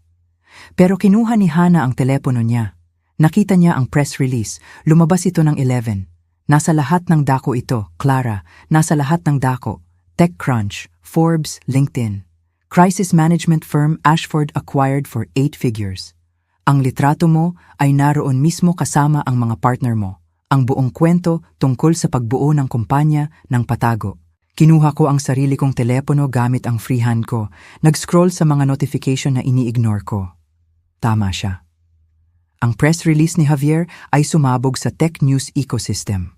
Pero kinuha ni Hana ang telepono niya. Nakita niya ang press release, lumabas ito ng 11. Nasa lahat ng dako ito, Clara, nasa lahat ng dako. TechCrunch, Forbes, LinkedIn. Crisis management firm Ashford acquired for 8 figures. Ang litrato mo ay naroon mismo kasama ang mga partner mo. Ang buong kwento tungkol sa pagbuo ng kumpanya ng patago. Kinuha ko ang sarili kong telepono gamit ang freehand ko. Nag-scroll sa mga notification na ini-ignore ko. Tama siya. Ang press release ni Javier ay sumabog sa tech news ecosystem.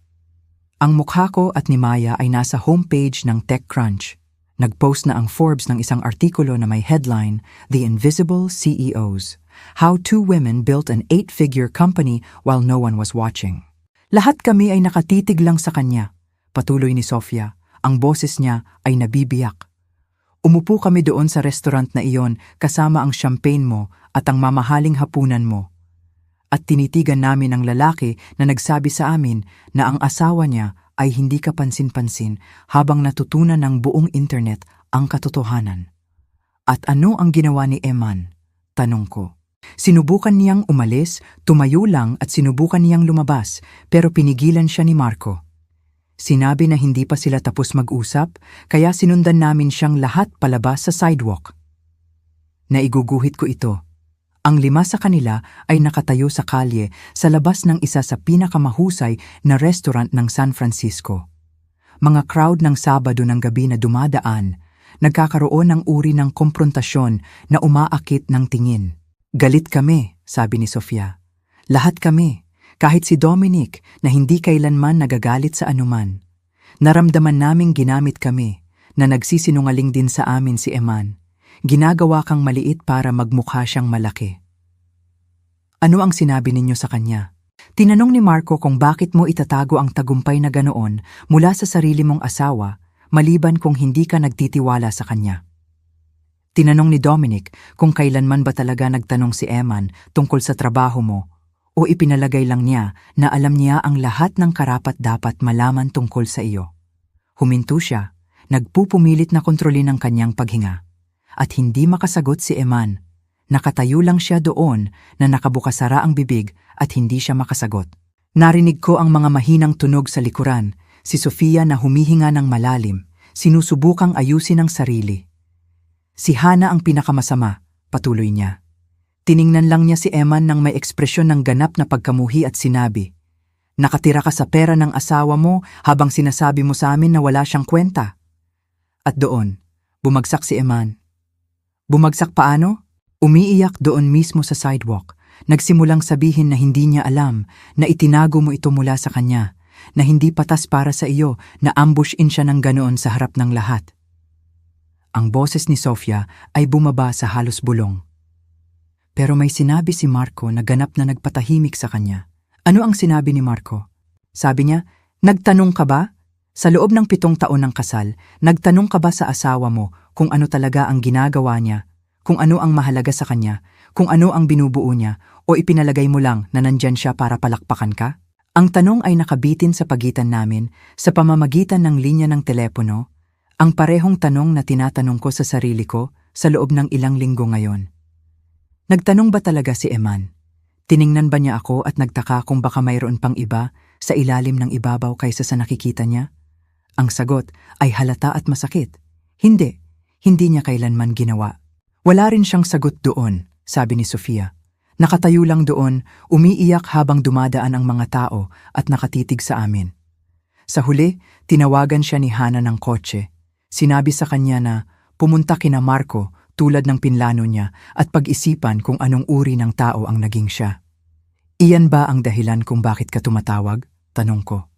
Ang mukha ko at ni Maya ay nasa homepage ng TechCrunch. Nag-post na ang Forbes ng isang artikulo na may headline, The Invisible CEOs. How two women built an 8-figure company while no one was watching. Lahat kami ay nakatitig lang sa kanya. Patuloy ni Sofia. Ang boses niya ay nabibiyak. Umupo kami doon sa restaurant na iyon kasama ang champagne mo at ang mamahaling hapunan mo. At tinitigan namin ang lalaki na nagsabi sa amin na ang asawa niya ay hindi kapansin-pansin habang natutunan ng buong internet ang katotohanan. At ano ang ginawa ni Eman? Tanong ko. Sinubukan niyang umalis, tumayo lang at sinubukan niyang lumabas pero pinigilan siya ni Marco. Sinabi na hindi pa sila tapos mag-usap, kaya sinundan namin siyang lahat palabas sa sidewalk. Naiguguhit ko ito. Ang 5 sa kanila ay nakatayo sa kalye sa labas ng isa sa pinakamahusay na restaurant ng San Francisco. Mga crowd ng Sabado ng gabi na dumadaan, nagkakaroon ng uri ng komprontasyon na umaakit ng tingin. Galit kami, sabi ni Sofia. Lahat kami. Kahit si Dominic na hindi kailanman nagagalit sa anuman. Naramdaman naming ginamit kami, na nagsisinungaling din sa amin si Eman. Ginagawa kang maliit para magmukha siyang malaki. Ano ang sinabi ninyo sa kanya? Tinanong ni Marco kung bakit mo itatago ang tagumpay na ganoon mula sa sarili mong asawa, maliban kung hindi ka nagtitiwala sa kanya. Tinanong ni Dominic kung kailanman ba talaga nagtanong si Eman tungkol sa trabaho mo, o ipinalagay lang niya na alam niya ang lahat ng karapat-dapat malaman tungkol sa iyo. Huminto siya, nagpupumilit na kontrolin ang kanyang paghinga. At hindi makasagot si Eman. Nakatayo lang siya doon na nakabukasara ang bibig at hindi siya makasagot. Narinig ko ang mga mahinang tunog sa likuran, si Sofia na humihinga ng malalim, sinusubukang ayusin ang sarili. Si Hana ang pinakamasama, patuloy niya. Tiningnan lang niya si Eman nang may ekspresyon ng ganap na pagkamuhi at sinabi, nakatira ka sa pera ng asawa mo habang sinasabi mo sa amin na wala siyang kwenta. At doon, bumagsak si Eman. Bumagsak paano? Umiiyak doon mismo sa sidewalk. Nagsimulang sabihin na hindi niya alam, na itinago mo ito mula sa kanya, na hindi patas para sa iyo, na ambush-in siya ng ganoon sa harap ng lahat. Ang boses ni Sofia ay bumaba sa halos bulong. Pero may sinabi si Marco na ganap na nagpatahimik sa kanya. Ano ang sinabi ni Marco? Sabi niya, nagtanong ka ba? Sa loob ng 7 taon ng kasal, nagtanong ka ba sa asawa mo kung ano talaga ang ginagawa niya, kung ano ang mahalaga sa kanya, kung ano ang binubuo niya, o ipinalagay mo lang na nandyan siya para palakpakan ka? Ang tanong ay nakabitin sa pagitan namin sa pamamagitan ng linya ng telepono, ang parehong tanong na tinatanong ko sa sarili ko sa loob ng ilang linggo ngayon. Nagtanong ba talaga si Eman? Tiningnan ba niya ako at nagtaka kung baka mayroon pang iba sa ilalim ng ibabaw kaysa sa nakikita niya? Ang sagot ay halata at masakit. Hindi niya kailanman ginawa. Wala rin siyang sagot doon, sabi ni Sofia. Nakatayo lang doon, umiiyak habang dumadaan ang mga tao at nakatitig sa amin. Sa huli, tinawagan siya ni Hana ng kotse. Sinabi sa kanya na pumunta kina Marco tulad ng pinlano niya at pag-isipan kung anong uri ng tao ang naging siya. Iyan ba ang dahilan kung bakit ka tumatawag? Tanong ko.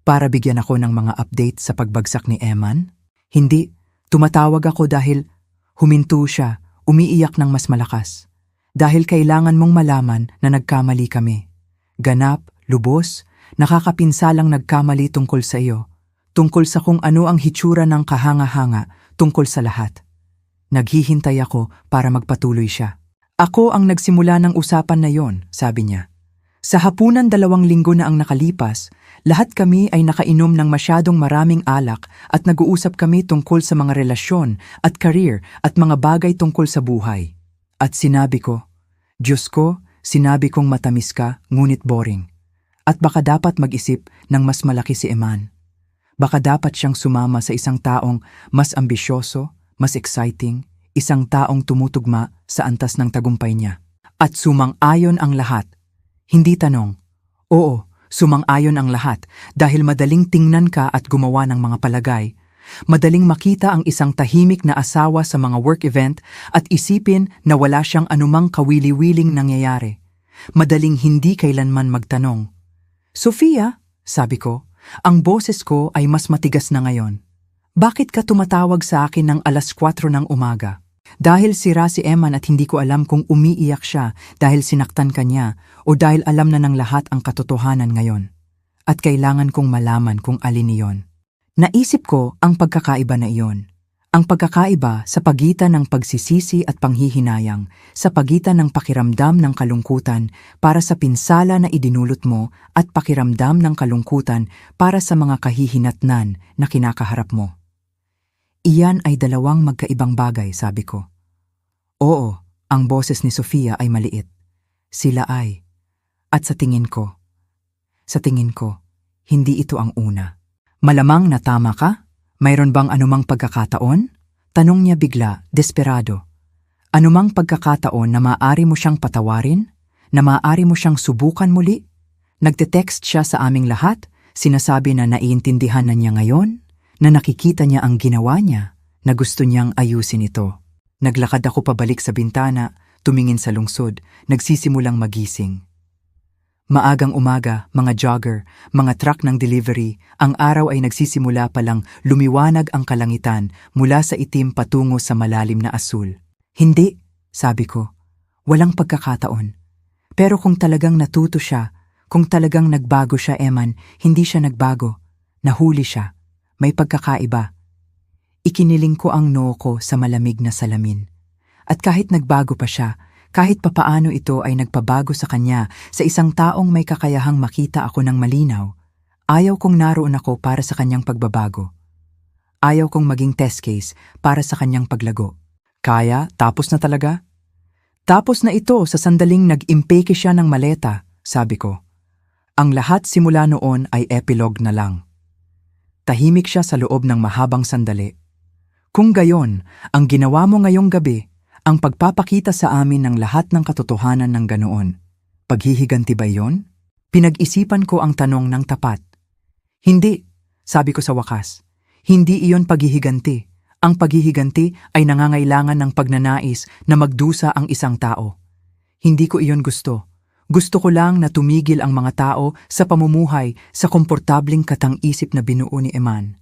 Para bigyan ako ng mga update sa pagbagsak ni Eman? Hindi, tumatawag ako dahil huminto siya, umiiyak ng mas malakas. Dahil kailangan mong malaman na nagkamali kami. Ganap, lubos, nakakapinsalang nagkamali tungkol sa iyo. Tungkol sa kung ano ang hitsura ng kahanga-hanga tungkol sa lahat. Naghihintay ako para magpatuloy siya. Ako ang nagsimula ng usapan na yon, sabi niya. Sa hapunan 2 linggo na ang nakalipas, lahat kami ay nakainom ng masyadong maraming alak at nag-uusap kami tungkol sa mga relasyon at career at mga bagay tungkol sa buhay. At sinabi ko, Diyos ko, sinabi kong matamis ka, ngunit boring. At baka dapat mag-isip ng mas malaki si Eman. Baka dapat siyang sumama sa isang taong mas ambisyoso, mas exciting, isang taong tumutugma sa antas ng tagumpay niya. At sumang-ayon ang lahat. Hindi tanong. Oo, sumang-ayon ang lahat dahil madaling tingnan ka at gumawa ng mga palagay. Madaling makita ang isang tahimik na asawa sa mga work event at isipin na wala siyang anumang kawili-wiling nangyayari. Madaling hindi kailanman magtanong. Sofia, sabi ko, ang boses ko ay mas matigas na ngayon. Bakit ka tumatawag sa akin ng 4:00 ng umaga? Dahil sira si Eman at hindi ko alam kung umiiyak siya dahil sinaktan ka niya o dahil alam na ng lahat ang katotohanan ngayon. At kailangan kong malaman kung alin iyon. Naisip ko ang pagkakaiba na iyon. Ang pagkakaiba sa pagitan ng pagsisisi at panghihinayang, sa pagitan ng pakiramdam ng kalungkutan para sa pinsala na idinulot mo at pakiramdam ng kalungkutan para sa mga kahihinatnan na kinakaharap mo. Iyan ay 2 magkaibang bagay, sabi ko. Oo, ang boses ni Sofia ay maliit. Sila ay. At sa tingin ko, hindi ito ang una. Malamang na tama ka? Mayroon bang anumang pagkakataon? Tanong niya bigla, desperado. Anumang pagkakataon na maaari mo siyang patawarin? Na maaari mo siyang subukan muli? Nagte-text siya sa aming lahat, sinasabi na naiintindihan na niya ngayon, na nakikita niya ang ginawa niya, na gusto niyang ayusin ito. Naglakad ako pabalik sa bintana, tumingin sa lungsod, nagsisimulang magising. Maagang umaga, mga jogger, mga truck ng delivery, ang araw ay nagsisimula palang lumiwanag ang kalangitan mula sa itim patungo sa malalim na asul. Hindi, sabi ko, walang pagkakataon. Pero kung talagang natuto siya, kung talagang nagbago siya, Eman, hindi siya nagbago. Nahuli siya. May pagkakaiba. Ikiniling ko ang noo ko sa malamig na salamin. At kahit nagbago pa siya, kahit papaano ito ay nagpabago sa kanya sa isang taong may kakayahang makita ako ng malinaw, ayaw kong naroon ako para sa kanyang pagbabago. Ayaw kong maging test case para sa kanyang paglago. Kaya, tapos na talaga? Tapos na ito sa sandaling nag-impake siya ng maleta, sabi ko. Ang lahat simula noon ay epilogue na lang. Tahimik siya sa loob ng mahabang sandali. Kung gayon, ang ginawa mo ngayong gabi, ang pagpapakita sa amin ng lahat ng katotohanan ng ganoon, paghihiganti ba yon? Pinag-isipan ko ang tanong ng tapat. Hindi, sabi ko sa wakas. Hindi iyon paghihiganti. Ang paghihiganti ay nangangailangan ng pagnanais na magdusa ang isang tao. Hindi ko iyon gusto. Gusto ko lang na tumigil ang mga tao sa pamumuhay sa komportabling katang-isip na binuo ni Eman.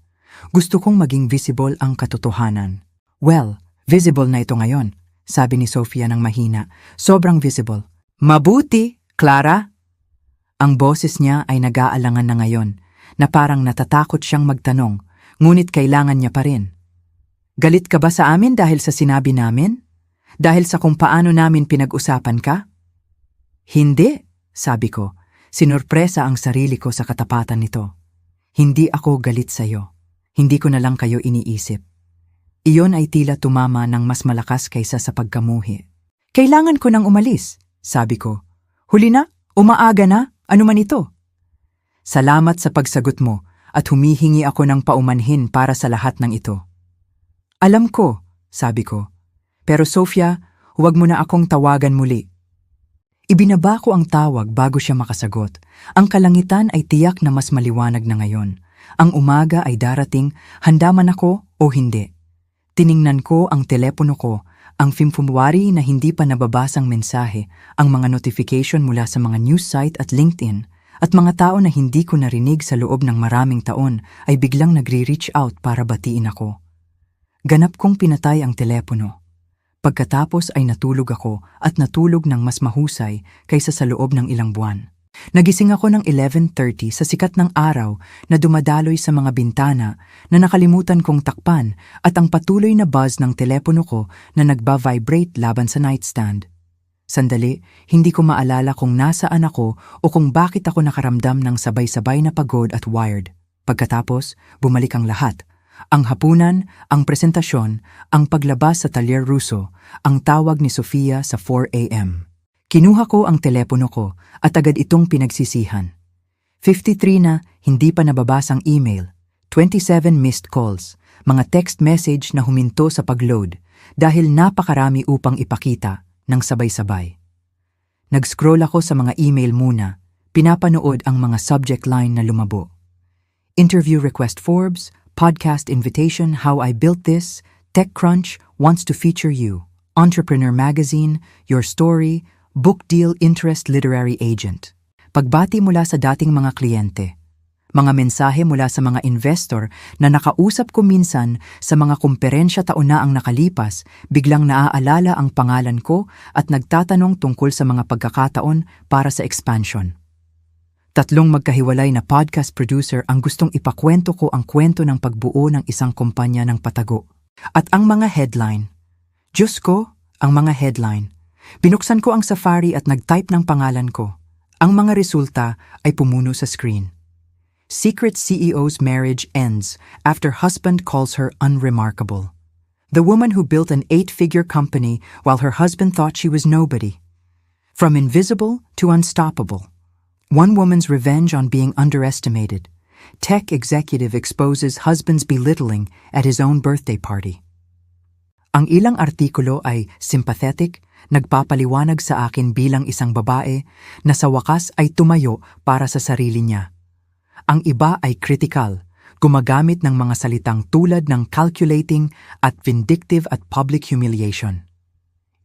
Gusto kong maging visible ang katotohanan. Well, visible na ito ngayon, sabi ni Sofia ng mahina. Sobrang visible. Mabuti, Clara! Ang boses niya ay nag-aalangan na ngayon, na parang natatakot siyang magtanong, ngunit kailangan niya pa rin. Galit ka ba sa amin dahil sa sinabi namin? Dahil sa kung paano namin pinag-usapan ka? Hindi, sabi ko. Sinurpresa ang sarili ko sa katapatan nito. Hindi ako galit sa iyo. Hindi ko na lang kayo iniisip. Iyon ay tila tumama ng mas malakas kaysa sa pagkamuhi. Kailangan ko nang umalis, sabi ko. Huli na? Umaaga na? Ano man ito? Salamat sa pagsagot mo at humihingi ako ng paumanhin para sa lahat ng ito. Alam ko, sabi ko. Pero Sofia, huwag mo na akong tawagan muli. Ibinaba ko ang tawag bago siya makasagot. Ang kalangitan ay tiyak na mas maliwanag na ngayon. Ang umaga ay darating, handa man ako o hindi. Tiningnan ko ang telepono ko, ang fimfumwari na hindi pa nababasang mensahe, ang mga notification mula sa mga news site at LinkedIn, at mga tao na hindi ko narinig sa loob ng maraming taon ay biglang nagre-reach out para batiin ako. Ganap kong pinatay ang telepono. Pagkatapos ay natulog ako at natulog ng mas mahusay kaysa sa loob ng ilang buwan. Nagising ako ng 11:30 sa sikat ng araw na dumadaloy sa mga bintana na nakalimutan kong takpan at ang patuloy na buzz ng telepono ko na nagba-vibrate laban sa nightstand. Sandali, hindi ko maalala kung nasaan ako o kung bakit ako nakaramdam ng sabay-sabay na pagod at wired. Pagkatapos, bumalik ang lahat. Ang hapunan, ang presentasyon, ang paglabas sa Talyer Russo, ang tawag ni Sofia sa 4 a.m. Kinuha ko ang telepono ko at agad itong pinagsisihan. 53 na hindi pa nababasang email, 27 missed calls, mga text message na huminto sa pag-load dahil napakarami upang ipakita ng sabay-sabay. Nag-scroll ako sa mga email muna, pinapanood ang mga subject line na lumabo. Interview request Forbes, podcast invitation how I built this, TechCrunch wants to feature you, Entrepreneur Magazine, your story, book deal interest literary agent. Pagbati mula sa dating mga kliyente. Mga mensahe mula sa mga investor na nakausap ko minsan sa mga kumperensya taon na ang nakalipas, biglang naaalala ang pangalan ko at nagtatanong tungkol sa mga pagkakataon para sa expansion. 3 magkahiwalay na podcast producer ang gustong ipakwento ko ang kwento ng pagbuo ng isang kumpanya ng patago. At ang mga headline. Diyos ko, ang mga headline. Binuksan ko ang Safari at nag-type ng pangalan ko. Ang mga resulta ay pumuno sa screen. Secret CEO's marriage ends after husband calls her unremarkable. The woman who built an 8-figure company while her husband thought she was nobody. From invisible to unstoppable. One woman's revenge on being underestimated. Tech executive exposes husband's belittling at his own birthday party. Ang ilang artikulo ay sympathetic, nagpapaliwanag sa akin bilang isang babae na sa wakas ay tumayo para sa sarili niya. Ang iba ay critical, gumagamit ng mga salitang tulad ng calculating at vindictive at public humiliation.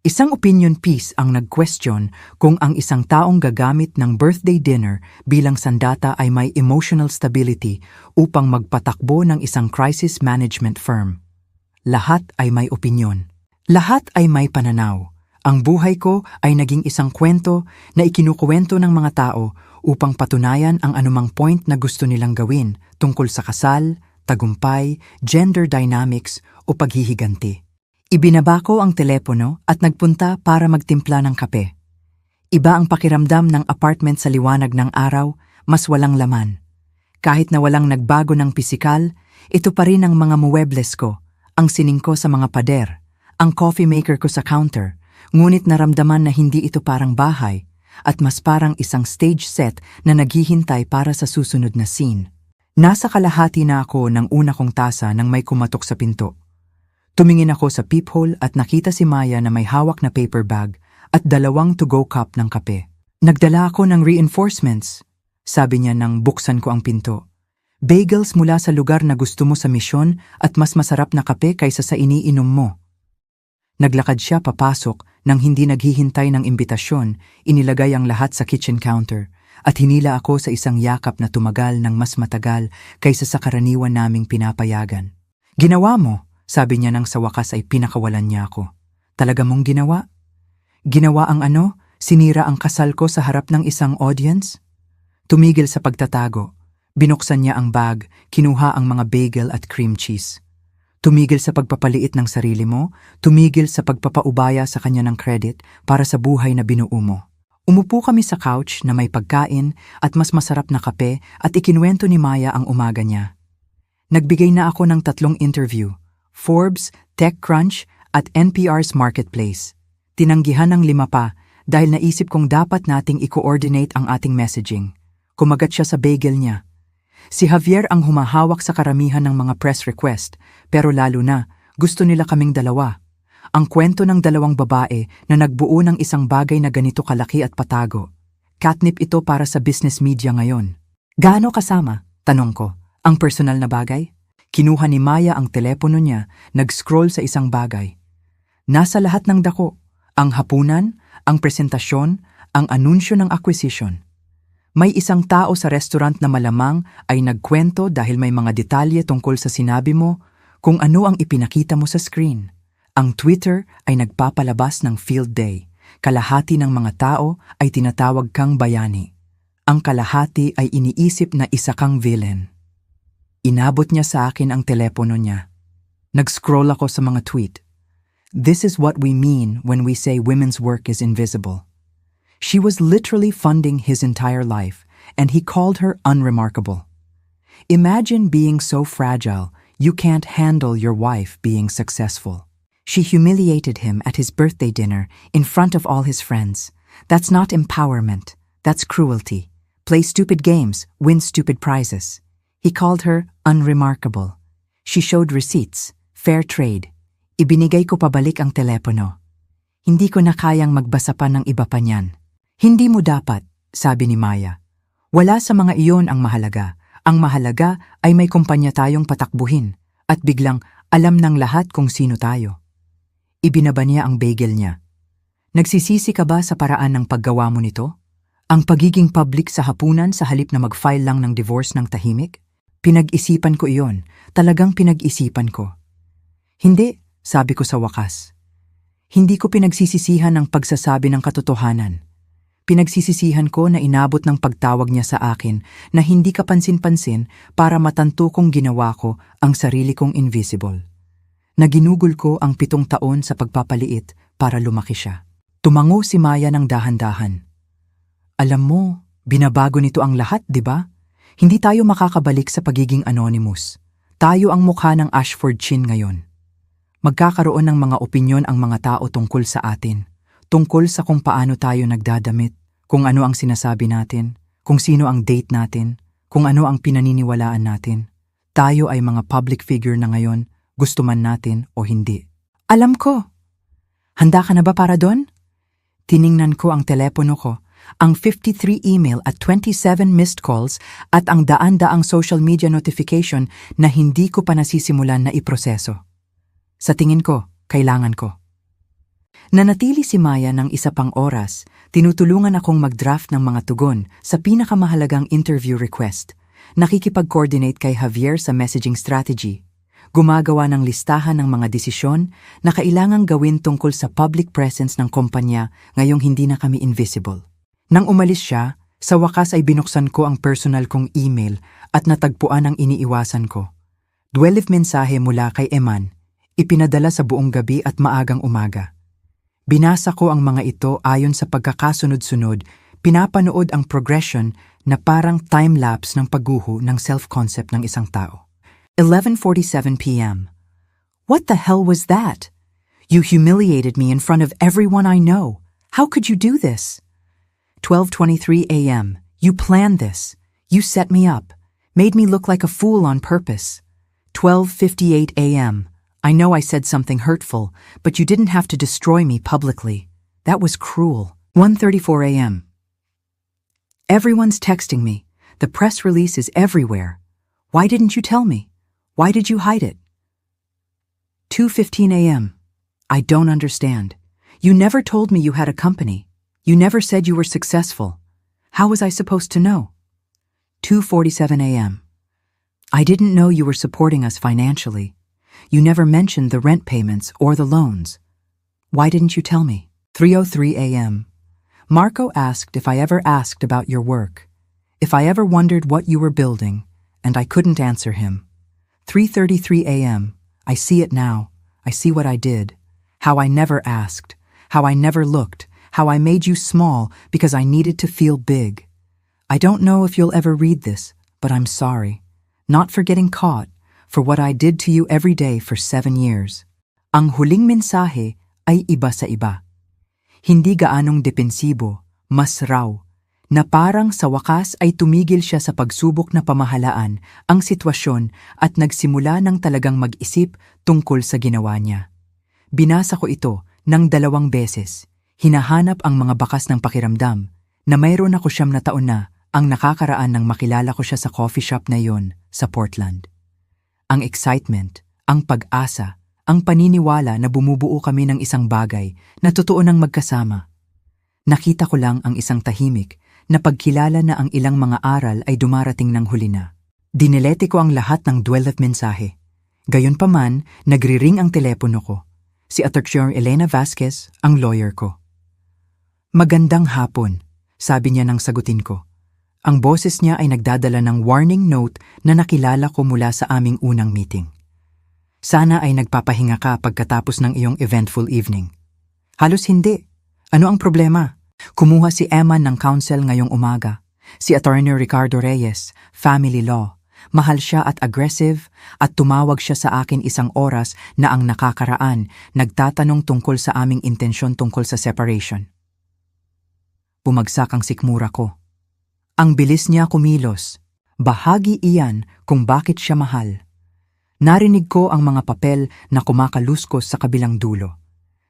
Isang opinion piece ang nag-question kung ang isang taong gagamit ng birthday dinner bilang sandata ay may emotional stability upang magpatakbo ng isang crisis management firm. Lahat ay may opinyon. Lahat ay may pananaw. Ang buhay ko ay naging isang kwento na ikinukuwento ng mga tao upang patunayan ang anumang point na gusto nilang gawin tungkol sa kasal, tagumpay, gender dynamics o paghihiganti. Ibinaba ko ang telepono at nagpunta para magtimpla ng kape. Iba ang pakiramdam ng apartment sa liwanag ng araw, mas walang laman. Kahit na walang nagbago ng pisikal, ito pa rin ang mga muebles ko, ang sining ko sa mga pader, ang coffee maker ko sa counter, ngunit naramdaman na hindi ito parang bahay, at mas parang isang stage set na naghihintay para sa susunod na scene. Nasa kalahati na ako ng una kong tasa nang may kumatok sa pinto. Tumingin ako sa peephole at nakita si Maya na may hawak na paper bag at 2 to-go cup ng kape. Nagdala ako ng reinforcements, sabi niya nang buksan ko ang pinto. Bagels mula sa lugar na gusto mo sa misyon at mas masarap na kape kaysa sa iniinom mo. Naglakad siya papasok nang hindi naghihintay ng imbitasyon, inilagay ang lahat sa kitchen counter at hinila ako sa isang yakap na tumagal ng mas matagal kaysa sa karaniwan naming pinapayagan. Ginawa mo, sabi niya nang sa wakas ay pinakawalan niya ako. Talaga mong ginawa? Ginawa ang ano? Sinira ang kasal ko sa harap ng isang audience? Tumigil sa pagtatago. Binuksan niya ang bag, kinuha ang mga bagel at cream cheese. Tumigil sa pagpapaliit ng sarili mo, tumigil sa pagpapaubaya sa kanya ng credit para sa buhay na binuo mo. Umupo kami sa couch na may pagkain at mas masarap na kape at ikinuwento ni Maya ang umaga niya. Nagbigay na ako ng 3 interview, Forbes, TechCrunch at NPR's Marketplace. Tinanggihan ng 5 pa dahil naisip kong dapat nating i-coordinate ang ating messaging. Kumagat siya sa bagel niya. Si Javier ang humahawak sa karamihan ng mga press request, pero lalo na, gusto nila kaming 2. Ang kwento ng 2 babae na nagbuo ng isang bagay na ganito kalaki at patago. Catnip ito para sa business media ngayon. Gaano kasama? Tanong ko. Ang personal na bagay? Kinuha ni Maya ang telepono niya, nag-scroll sa isang bagay. Nasa lahat ng dako. Ang hapunan, ang presentasyon, ang anunsyo ng acquisition. May isang tao sa restaurant na malamang ay nagkwento dahil may mga detalye tungkol sa sinabi mo kung ano ang ipinakita mo sa screen. Ang Twitter ay nagpapalabas ng field day. Kalahati ng mga tao ay tinatawag kang bayani. Ang kalahati ay iniisip na isa kang villain. Inabot niya sa akin ang telepono niya. Nag-scroll ako sa mga tweet. This is what we mean when we say women's work is invisible. She was literally funding his entire life, and he called her unremarkable. Imagine being so fragile, you can't handle your wife being successful. She humiliated him at his birthday dinner in front of all his friends. That's not empowerment, that's cruelty. Play stupid games, win stupid prizes. He called her unremarkable. She showed receipts, fair trade. Ibinigay ko pabalik ang telepono. Hindi ko na kayang magbasa pa ng iba pa niyan. Hindi mo dapat, sabi ni Maya. Wala sa mga iyon ang mahalaga. Ang mahalaga ay may kumpanya tayong patakbuhin at biglang alam ng lahat kung sino tayo. Ibinaba niya ang bagel niya. Nagsisisi ka ba sa paraan ng paggawa mo nito? Ang pagiging public sa hapunan sa halip na mag-file lang ng divorce ng tahimik? Pinag-isipan ko iyon. Talagang pinag-isipan ko. Hindi, sabi ko sa wakas. Hindi ko pinagsisisihan ang pagsasabi ng katotohanan. Pinagsisisihan ko na inabot ng pagtawag niya sa akin na hindi kapansin-pansin para matanto kong ginawa ko ang sarili kong invisible. Naginugol ko ang 7 taon sa pagpapaliit para lumaki siya. Tumango si Maya ng dahan-dahan. Alam mo, binabago nito ang lahat, di ba? Hindi tayo makakabalik sa pagiging anonymous. Tayo ang mukha ng Ashford Chin ngayon. Magkakaroon ng mga opinyon ang mga tao tungkol sa atin. Tungkol sa kung paano tayo nagdadamit, kung ano ang sinasabi natin, kung sino ang date natin, kung ano ang pinaniniwalaan natin. Tayo ay mga public figure na ngayon, gusto man natin o hindi. Alam ko! Handa ka na ba para doon? Tiningnan ko ang telepono ko, ang 53 email at 27 missed calls at ang daan-daang social media notification na hindi ko pa nasisimulan na iproseso. Sa tingin ko, kailangan ko. Nanatili si Maya ng isa pang oras, tinutulungan akong mag-draft ng mga tugon sa pinakamahalagang interview request. Nakikipag-coordinate kay Javier sa messaging strategy. Gumagawa ng listahan ng mga desisyon na kailangang gawin tungkol sa public presence ng kumpanya ngayong hindi na kami invisible. Nang umalis siya, sa wakas ay binuksan ko ang personal kong email at natagpuan ang iniiwasan ko. 12 mensahe mula kay Eman, ipinadala sa buong gabi at maagang umaga. Binasa ko ang mga ito ayon sa pagkakasunod-sunod, pinapanood ang progression na parang time-lapse ng pagguho ng self-concept ng isang tao. 11:47 p.m. What the hell was that? You humiliated me in front of everyone I know. How could you do this? 12:23 a.m. You planned this. You set me up. Made me look like a fool on purpose. 12:58 a.m. I know I said something hurtful, but you didn't have to destroy me publicly. That was cruel. 1:34 a.m. Everyone's texting me. The press release is everywhere. Why didn't you tell me? Why did you hide it? 2:15 a.m. I don't understand. You never told me you had a company. You never said you were successful. How was I supposed to know? 2:47 a.m. I didn't know you were supporting us financially. You never mentioned the rent payments or the loans. Why didn't you tell me? 3:03 a.m. Marco asked if I ever asked about your work, if I ever wondered what you were building, and I couldn't answer him. 3:33 a.m. I see it now. I see what I did. How I never asked. How I never looked. How I made you small because I needed to feel big. I don't know if you'll ever read this, but I'm sorry. Not for getting caught, for what I did to you every day for 7 years. Ang huling mensahe ay iba sa iba. Hindi gaanong depensibo, mas raw, na parang sa wakas ay tumigil siya sa pagsubok na pamahalaan ang sitwasyon at nagsimula ng talagang mag-isip tungkol sa ginawa niya. Binasa ko ito ng 2 beses. Hinahanap ang mga bakas ng pakiramdam na mayroon ako 9 na taon na ang nakakaraan nang makilala ko siya sa coffee shop na yon sa Portland. Ang excitement, ang pag-asa, ang paniniwala na bumubuo kami ng isang bagay na totoo nang magkasama. Nakita ko lang ang isang tahimik na pagkilala na ang ilang mga aral ay dumarating ng huli na. Dinelete ko ang lahat ng 12 mensahe. Gayunpaman, nagri-ring ang telepono ko. Si Attorney Elena Vasquez, ang lawyer ko. Magandang hapon, sabi niya nang sagutin ko. Ang boses niya ay nagdadala ng warning note na nakilala ko mula sa aming unang meeting. Sana ay nagpapahinga ka pagkatapos ng iyong eventful evening. Halos hindi. Ano ang problema? Kumuha si Eman ng counsel ngayong umaga. Si Attorney Ricardo Reyes, family law. Mahal siya at aggressive at tumawag siya sa akin 1 oras na ang nakakaraan, nagtatanong tungkol sa aming intensyon tungkol sa separation. Bumagsak ang sikmura ko. Ang bilis niya kumilos. Bahagi iyan kung bakit siya mahal. Narinig ko ang mga papel na kumakaluskos sa kabilang dulo.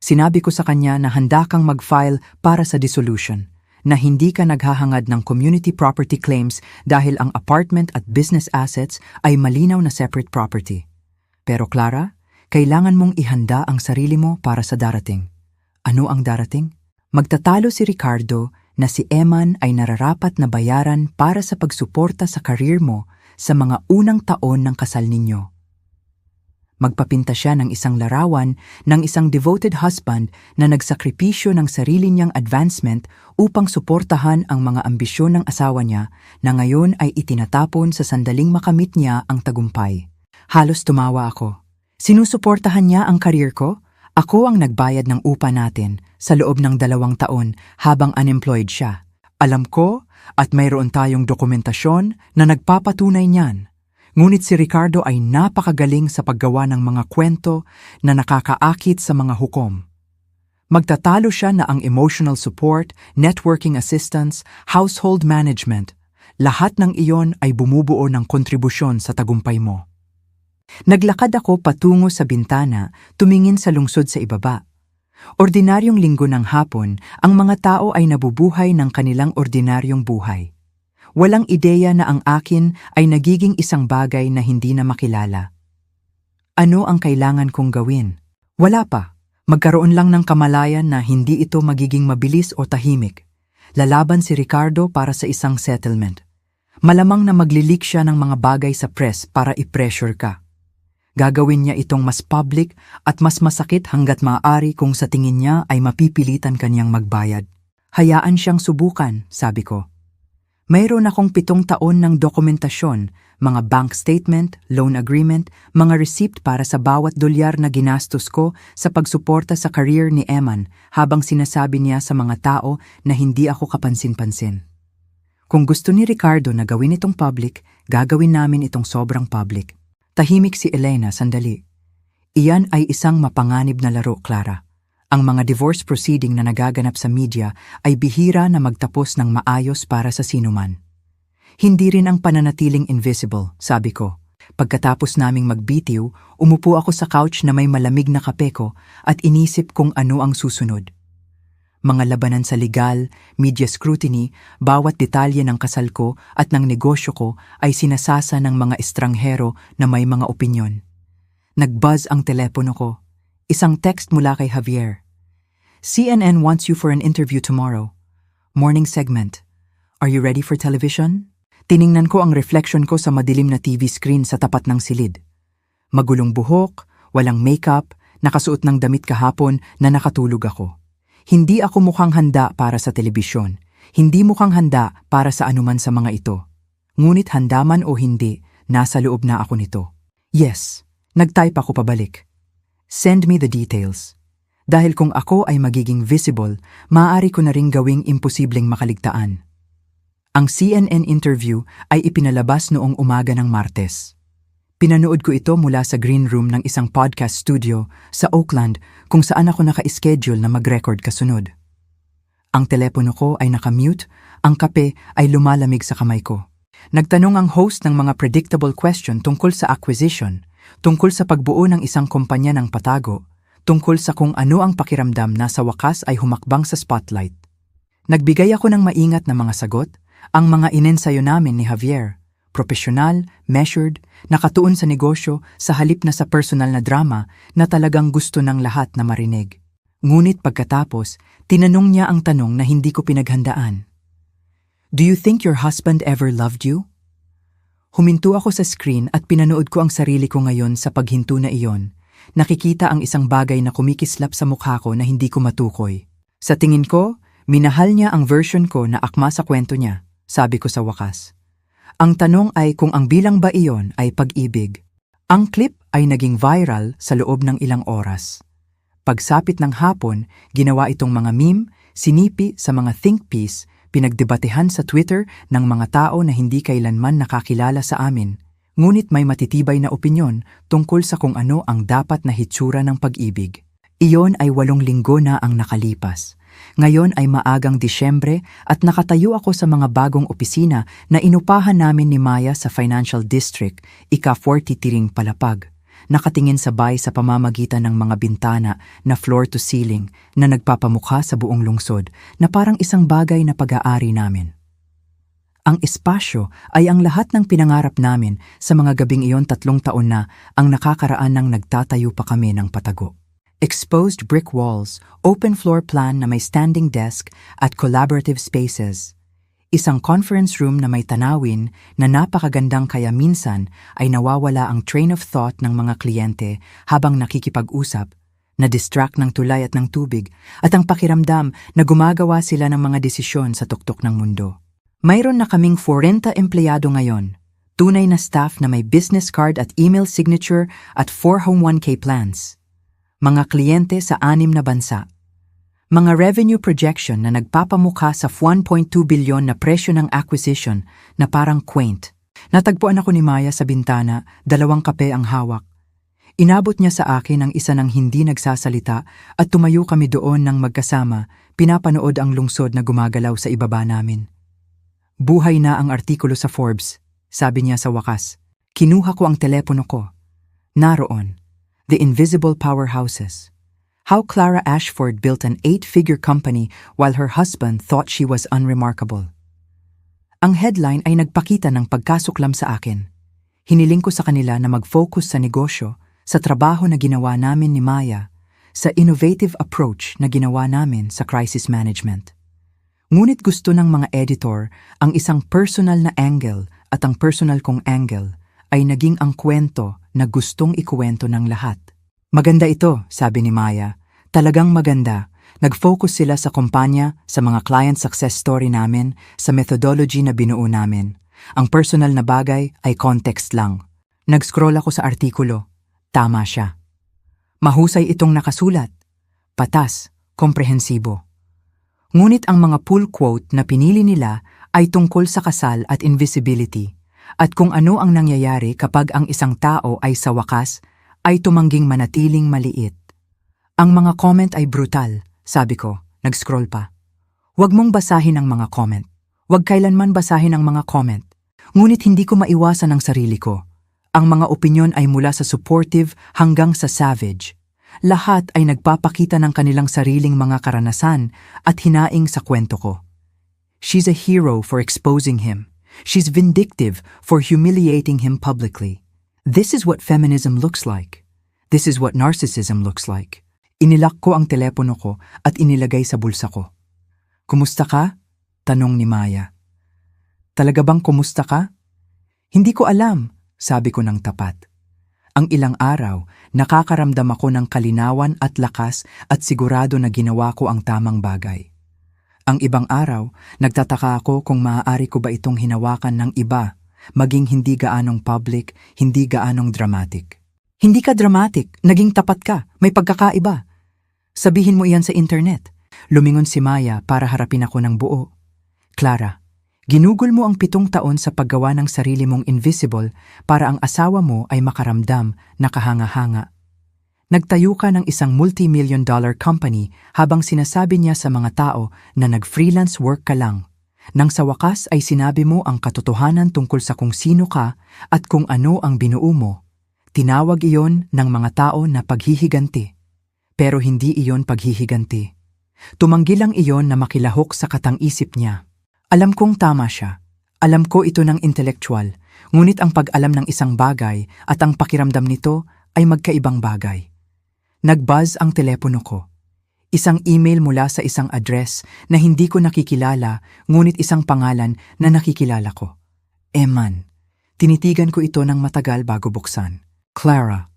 Sinabi ko sa kanya na handa kang mag-file para sa dissolution, na hindi ka naghahangad ng community property claims dahil ang apartment at business assets ay malinaw na separate property. Pero Clara, kailangan mong ihanda ang sarili mo para sa darating. Ano ang darating? Magtatalo si Ricardo na si Eman ay nararapat na bayaran para sa pagsuporta sa career mo sa mga unang taon ng kasal ninyo. Magpapinta siya ng isang larawan ng isang devoted husband na nagsakripisyo ng sarili niyang advancement upang suportahan ang mga ambisyon ng asawa niya na ngayon ay itinatapon sa sandaling makamit niya ang tagumpay. Halos tumawa ako. Sinusuportahan niya ang career ko? Ako ang nagbayad ng upa natin sa loob ng 2 taon habang unemployed siya. Alam ko at mayroon tayong dokumentasyon na nagpapatunay niyan. Ngunit si Ricardo ay napakagaling sa paggawa ng mga kwento na nakakaakit sa mga hukom. Magtatalo siya na ang emotional support, networking assistance, household management, lahat ng iyon ay bumubuo ng kontribusyon sa tagumpay mo. Naglakad ako patungo sa bintana, tumingin sa lungsod sa ibaba. Ordinaryong linggo ng hapon, ang mga tao ay nabubuhay ng kanilang ordinaryong buhay. Walang ideya na ang akin ay nagiging isang bagay na hindi na makilala. Ano ang kailangan kong gawin? Wala pa. Magkaroon lang ng kamalayan na hindi ito magiging mabilis o tahimik. Lalaban si Ricardo para sa isang settlement. Malamang na maglileak siya ng mga bagay sa press para i-pressure ka. Gagawin niya itong mas public at mas masakit hanggat maaari kung sa tingin niya ay mapipilitan kanyang magbayad. Hayaan siyang subukan, sabi ko. Mayroon akong 7 taon ng dokumentasyon, mga bank statement, loan agreement, mga receipt para sa bawat dolyar na ginastos ko sa pagsuporta sa career ni Eman habang sinasabi niya sa mga tao na hindi ako kapansin-pansin. Kung gusto ni Ricardo na gawin itong public, gagawin namin itong sobrang public. Tahimik si Elena sandali. Iyan ay isang mapanganib na laro, Clara. Ang mga divorce proceeding na nagaganap sa media ay bihira na magtapos ng maayos para sa sinuman. Hindi rin ang pananatiling invisible, sabi ko. Pagkatapos naming magbitiw, umupo ako sa couch na may malamig na kape ko at inisip kung ano ang susunod. Mga labanan sa legal, media scrutiny, bawat detalye ng kasal ko at ng negosyo ko ay sinasasa ng mga estranghero na may mga opinyon. Nag-buzz ang telepono ko. Isang text mula kay Javier. CNN wants you for an interview tomorrow. Morning segment. Are you ready for television? Tiningnan ko ang reflection ko sa madilim na TV screen sa tapat ng silid. Magulong buhok, walang makeup, nakasuot ng damit kahapon na nakatulog ako. Hindi ako mukhang handa para sa telebisyon. Hindi mukhang handa para sa anuman sa mga ito. Ngunit handa man o hindi, nasa loob na ako nito. Yes, nag-type ako pabalik. Send me the details. Dahil kung ako ay magiging visible, maaari ko na ring gawing imposibleng makaligtaan. Ang CNN interview ay ipinalabas noong umaga ng Martes. Pinanood ko ito mula sa green room ng isang podcast studio sa Oakland kung saan ako naka-schedule na mag-record kasunod. Ang telepono ko ay nakamute, ang kape ay lumalamig sa kamay ko. Nagtanong ang host ng mga predictable question tungkol sa acquisition, tungkol sa pagbuo ng isang kumpanya ng patago, tungkol sa kung ano ang pakiramdam na sa wakas ay humakbang sa spotlight. Nagbigay ako ng maingat na mga sagot, ang mga inensayo namin ni Javier. Profesional, measured, nakatuon sa negosyo sa halip na sa personal na drama na talagang gusto ng lahat na marinig. Ngunit pagkatapos, tinanong niya ang tanong na hindi ko pinaghandaan. Do you think your husband ever loved you? Huminto ako sa screen at pinanood ko ang sarili ko ngayon sa paghinto na iyon. Nakikita ang isang bagay na kumikislap sa mukha ko na hindi ko matukoy. Sa tingin ko, minahal niya ang version ko na akma sa kwento niya, sabi ko sa wakas. Ang tanong ay kung ang bilang ba iyon ay pag-ibig. Ang clip ay naging viral sa loob ng ilang oras. Pagsapit ng hapon, ginawa itong mga meme, sinipi sa mga think piece, pinagdebatehan sa Twitter ng mga tao na hindi kailanman nakakilala sa amin. Ngunit may matitibay na opinyon tungkol sa kung ano ang dapat na hitsura ng pag-ibig. Iyon ay 8 linggo na ang nakalipas. Ngayon ay maagang Disyembre at nakatayo ako sa mga bagong opisina na inupahan namin ni Maya sa Financial District, ika-40 Tiring Palapag. Nakatingin sabay sa pamamagitan ng mga bintana na floor-to-ceiling na nagpapamukha sa buong lungsod na parang isang bagay na pag-aari namin. Ang espasyo ay ang lahat ng pinangarap namin sa mga gabing iyon 3 taon na ang nakakaraan ng nagtatayo pa kami ng patago. Exposed brick walls, open floor plan na may standing desk at collaborative spaces. Isang conference room na may tanawin na napakagandang kaya minsan ay nawawala ang train of thought ng mga kliyente habang nakikipag-usap, na-distract ng tulay at ng tubig, at ang pakiramdam na gumagawa sila ng mga desisyon sa tuktok ng mundo. Mayroon na kaming 40 empleyado ngayon, tunay na staff na may business card at email signature at 4 home 1K plans. Mga kliyente sa 6 na bansa. Mga revenue projection na nagpapamukha sa 1.2 bilyon na presyo ng acquisition na parang quaint. Natagpuan ako ni Maya sa bintana, 2 kape ang hawak. Inabot niya sa akin ang isa ng hindi nagsasalita at tumayo kami doon ng magkasama, pinapanood ang lungsod na gumagalaw sa ibaba namin. Buhay na ang artikulo sa Forbes, sabi niya sa wakas. Kinuha ko ang telepono ko. Naroon, The Invisible Powerhouses. How Clara Ashford built an 8-figure company while her husband thought she was unremarkable. Ang headline ay nagpakita ng pagkasuklam sa akin. Hiniling ko sa kanila na mag-focus sa negosyo, sa trabaho na ginawa namin ni Maya, sa innovative approach na ginawa namin sa crisis management. Ngunit gusto ng mga editor ang isang personal na angle at ang personal kong angle ay naging ang kwento na gustong ikuwento ng lahat. Maganda ito, sabi ni Maya. Talagang maganda. Nag-focus sila sa kumpanya, sa mga client success story namin, sa methodology na binuo namin. Ang personal na bagay ay context lang. Nag-scroll ako sa artikulo. Tama siya. Mahusay itong nakasulat. Patas, komprehensibo. Ngunit ang mga pull quote na pinili nila ay tungkol sa kasal at invisibility at kung ano ang nangyayari kapag ang isang tao ay sa wakas ay tumangging manatiling maliit. Ang mga comment ay brutal, sabi ko, nag-scroll pa. Huwag mong basahin ang mga comment. Huwag kailanman basahin ang mga comment. Ngunit hindi ko maiwasan ang sarili ko. Ang mga opinyon ay mula sa supportive hanggang sa savage. Lahat ay nagpapakita ng kanilang sariling mga karanasan at hinaing sa kwento ko. She's a hero for exposing him. She's vindictive for humiliating him publicly. This is what feminism looks like. This is what narcissism looks like. Inilak ko ang telepono ko at inilagay sa bulsa ko. Kumusta ka? Tanong ni Maya. Talaga bang kumusta ka? Hindi ko alam, sabi ko ng tapat. Ang ilang araw, nakakaramdam ako ng kalinawan at lakas at sigurado na ginawa ko ang tamang bagay. Ang ibang araw, nagtataka ako kung maaari ko ba itong hinawakan ng iba, maging hindi gaanong public, hindi gaanong dramatic. Hindi ka dramatic, naging tapat ka, may pagkakaiba. Sabihin mo iyan sa internet. Lumingon si Maya para harapin ako ng buo. Clara, ginugol mo ang 7 taon sa paggawa ng sarili mong invisible para ang asawa mo ay makaramdam na kahanga-hanga. Nagtayo ka ng isang multi-million-dollar company habang sinasabi niya sa mga tao na nag-freelance work ka lang. Nang sa wakas ay sinabi mo ang katotohanan tungkol sa kung sino ka at kung ano ang binuo mo. Tinawag iyon ng mga tao na paghihiganti. Pero hindi iyon paghihiganti. Tumanggi lang iyon na makilahok sa katang-isip niya. Alam kong tama siya. Alam ko ito ng intelektual, ngunit ang pag-alam ng isang bagay at ang pakiramdam nito ay magkaibang bagay. Nag-buzz ang telepono ko. Isang email mula sa isang address na hindi ko nakikilala, ngunit isang pangalan na nakikilala ko. Eman. Tinitigan ko ito ng matagal bago buksan. Clara.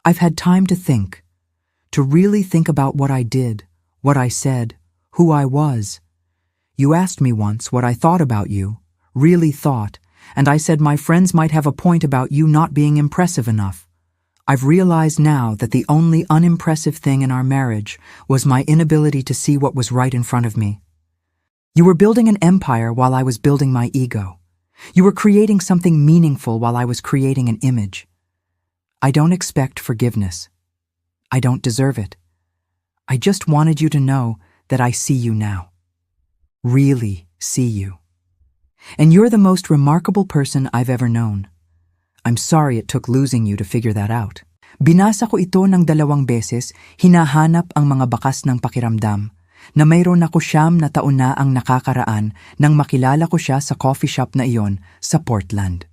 I've had time to think. To really think about what I did, what I said, who I was. You asked me once what I thought about you, really thought, and I said my friends might have a point about you not being impressive enough. I've realized now that the only unimpressive thing in our marriage was my inability to see what was right in front of me. You were building an empire while I was building my ego. You were creating something meaningful while I was creating an image. I don't expect forgiveness. I don't deserve it. I just wanted you to know that I see you now. Really see you. And you're the most remarkable person I've ever known. I'm sorry it took losing you to figure that out. Binasa ko ito ng 2 beses, hinahanap ang mga bakas ng pakiramdam, na mayroon ako 9 taon na ang nakakaraan nang makilala ko siya sa coffee shop na iyon sa Portland.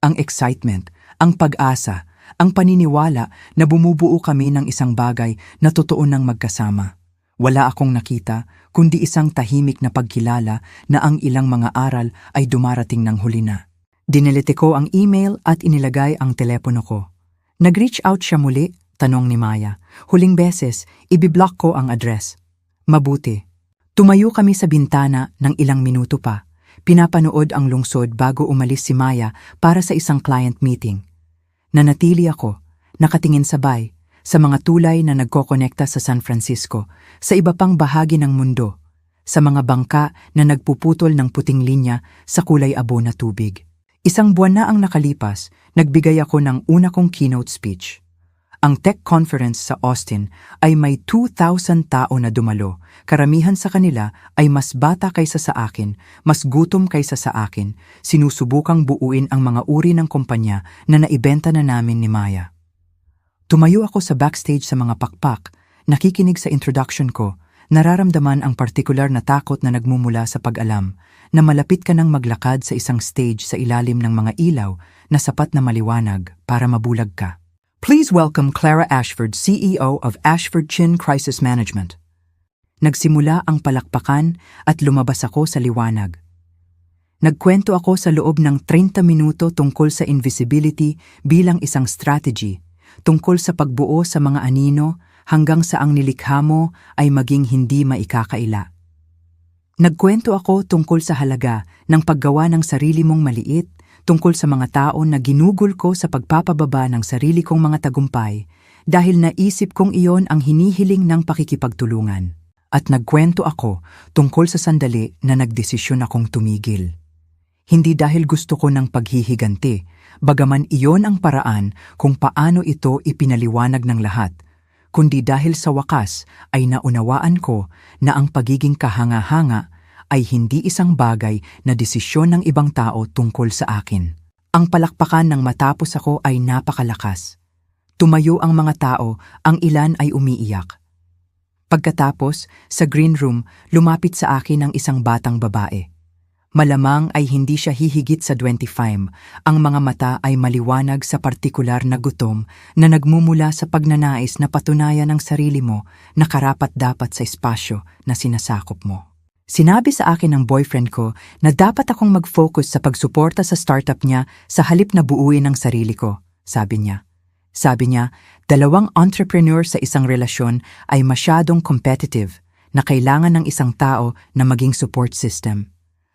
Ang excitement, ang pag-asa, ang paniniwala na bumubuo kami ng isang bagay na totoo nang magkasama. Wala akong nakita, kundi isang tahimik na pagkilala na ang ilang mga aral ay dumarating ng huli na. Dinelete ko ang email at inilagay ang telepono ko. Nag-reach out siya muli, tanong ni Maya. Huling beses, ibiblock ko ang address. Mabuti. Tumayo kami sa bintana ng ilang minuto pa. Pinapanood ang lungsod bago umalis si Maya para sa isang client meeting. Nanatili ako, nakatingin sabay, sa mga tulay na nagkokonekta sa San Francisco, sa iba pang bahagi ng mundo, sa mga bangka na nagpuputol ng puting linya sa kulay abo na tubig. Isang buwan na ang nakalipas, nagbigay ako ng una kong keynote speech. Ang tech conference sa Austin ay may 2,000 tao na dumalo. Karamihan sa kanila ay mas bata kaysa sa akin, mas gutom kaysa sa akin. Sinusubukang buuin ang mga uri ng kumpanya na naibenta na namin ni Maya. Tumayo ako sa backstage sa mga pakpak, nakikinig sa introduction ko, nararamdaman ang partikular na takot na nagmumula sa pag-alam na malapit ka nang maglakad sa isang stage sa ilalim ng mga ilaw na sapat na maliwanag para mabulag ka. Please welcome Clara Ashford, CEO of Ashford Chin Crisis Management. Nagsimula ang palakpakan at lumabas ako sa liwanag. Nagkwento ako sa loob ng 30 minuto tungkol sa invisibility bilang isang strategy, tungkol sa pagbuo sa mga anino hanggang sa ang nilikha mo ay maging hindi maikakaila. Nagkwento ako tungkol sa halaga ng paggawa ng sarili mong maliit, tungkol sa mga tao na ginugol ko sa pagpapababa ng sarili kong mga tagumpay dahil naisip kong iyon ang hinihiling ng pakikipagtulungan. At nagkwento ako tungkol sa sandali na nagdesisyon akong tumigil. Hindi dahil gusto ko ng paghihiganti, bagaman iyon ang paraan kung paano ito ipinaliwanag ng lahat, kundi dahil sa wakas ay naunawaan ko na ang pagiging kahanga-hanga ay hindi isang bagay na desisyon ng ibang tao tungkol sa akin. Ang palakpakan ng matapos ako ay napakalakas. Tumayo ang mga tao, ang ilan ay umiiyak. Pagkatapos, sa green room, lumapit sa akin ang isang batang babae. Malamang ay hindi siya hihigit sa 25. Ang mga mata ay maliwanag sa partikular na gutom na nagmumula sa pagnanais na patunayan ng sarili mo na karapat-dapat sa espasyo na sinasakop mo. Sinabi sa akin ng boyfriend ko na dapat akong mag-focus sa pagsuporta sa startup niya sa halip na buuin ang sarili ko, sabi niya. Sabi niya, 2 entrepreneur sa isang relasyon ay masyadong competitive na kailangan ng isang tao na maging support system.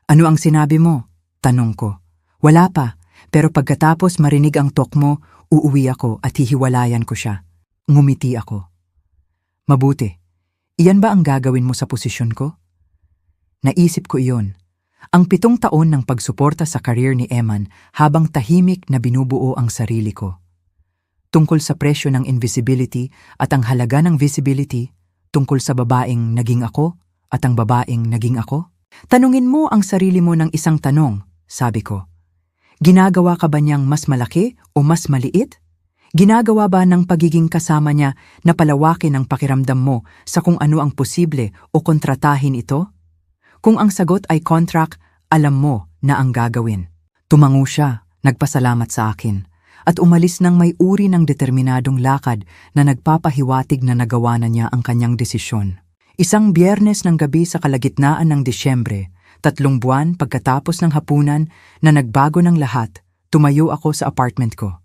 Ano ang sinabi mo? Tanong ko. Wala pa, pero pagkatapos marinig ang talk mo, uuwi ako at hihiwalayan ko siya. Ngumiti ako. Mabuti. Iyan ba ang gagawin mo sa posisyon ko? Naisip ko iyon. Ang 7 taon ng pagsuporta sa career ni Eman habang tahimik na binubuo ang sarili ko. Tungkol sa presyo ng invisibility at ang halaga ng visibility, tungkol sa babaeng naging ako at ang babaeng naging ako. Tanungin mo ang sarili mo ng isang tanong, sabi ko. Ginagawa ka ba niyang mas malaki o mas maliit? Ginagawa ba ng pagiging kasama niya na palawakin ang pakiramdam mo sa kung ano ang posible o kontratahin ito? Kung ang sagot ay contract, alam mo na ang gagawin. Tumango siya, nagpasalamat sa akin, at umalis ng may uri ng determinadong lakad na nagpapahiwatig na nagawa na niya ang kanyang desisyon. Isang Biyernes ng gabi sa kalagitnaan ng Disyembre, 3 buwan pagkatapos ng hapunan na nagbago ng lahat, tumayo ako sa apartment ko.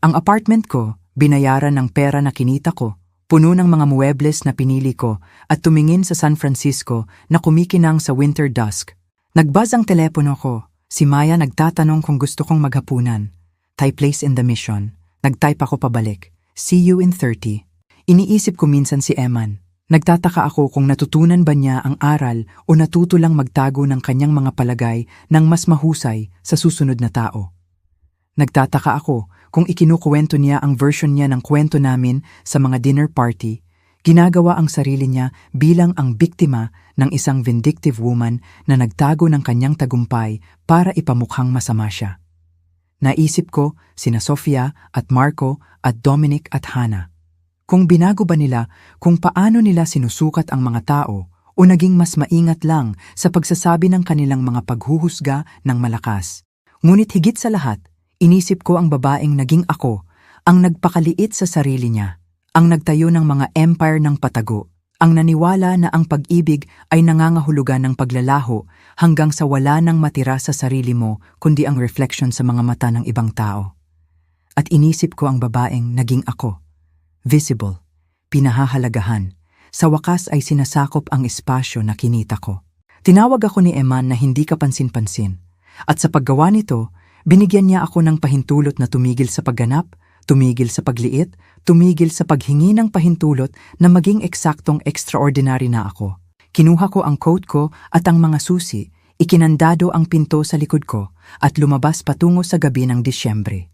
Ang apartment ko, binayaran ng pera na kinita ko, puno ng mga muebles na pinili ko at tumingin sa San Francisco na kumikinang sa winter dusk. Nagbuzz ang telepono ko. Si Maya nagtatanong kung gusto kong maghapunan. Thai place in the Mission. Nag-type ako pabalik. See you in 30. Iniisip ko minsan si Eman. Nagtataka ako kung natutunan ba niya ang aral o natuto lang magtago ng kanyang mga palagay ng mas mahusay sa susunod na tao. Nagtataka ako kung ikinukuwento niya ang version niya ng kwento namin sa mga dinner party, ginagawa ang sarili niya bilang ang biktima ng isang vindictive woman na nagtago ng kanyang tagumpay para ipamukhang masama siya. Naisip ko sina Sofia at Marco at Dominic at Hannah. Kung binago ba nila kung paano nila sinusukat ang mga tao o naging mas maingat lang sa pagsasabi ng kanilang mga paghuhusga ng malakas. Ngunit higit sa lahat, inisip ko ang babaeng naging ako, ang nagpakaliit sa sarili niya, ang nagtayo ng mga empire ng patago, ang naniwala na ang pag-ibig ay nangangahulugan ng paglalaho hanggang sa wala nang matira sa sarili mo kundi ang reflection sa mga mata ng ibang tao. At inisip ko ang babaeng naging ako. Visible, pinahahalagahan, sa wakas ay sinasakop ang espasyo na kinita ko. Tinawag ako ni Eman na hindi kapansin-pansin, at sa paggawa nito, binigyan niya ako ng pahintulot na tumigil sa pagganap, tumigil sa pagliit, tumigil sa paghingi ng pahintulot na maging eksaktong extraordinary na ako. Kinuha ko ang coat ko at ang mga susi, ikinandado ang pinto sa likod ko at lumabas patungo sa gabi ng Disyembre.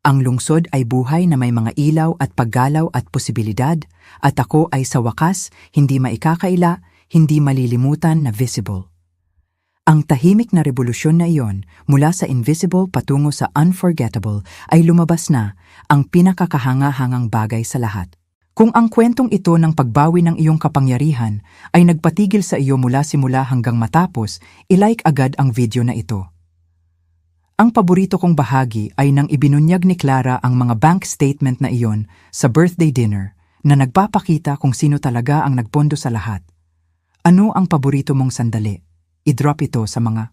Ang lungsod ay buhay na may mga ilaw at paggalaw at posibilidad, at ako ay sa wakas hindi maikakaila, hindi malilimutan na visible. Ang tahimik na revolusyon na iyon mula sa invisible patungo sa unforgettable ay lumabas na ang pinakakahanga-hangang bagay sa lahat. Kung ang kwentong ito ng pagbawi ng iyong kapangyarihan ay nagpatigil sa iyo mula simula hanggang matapos, ilike agad ang video na ito. Ang paborito kong bahagi ay nang ibinunyag ni Clara ang mga bank statement na iyon sa birthday dinner na nagpapakita kung sino talaga ang nagpondo sa lahat. Ano ang paborito mong sandali? I-drop ito sa mga.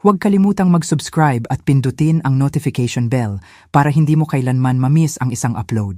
Huwag kalimutang mag-subscribe at pindutin ang notification bell para hindi mo kailanman ma-miss ang isang upload.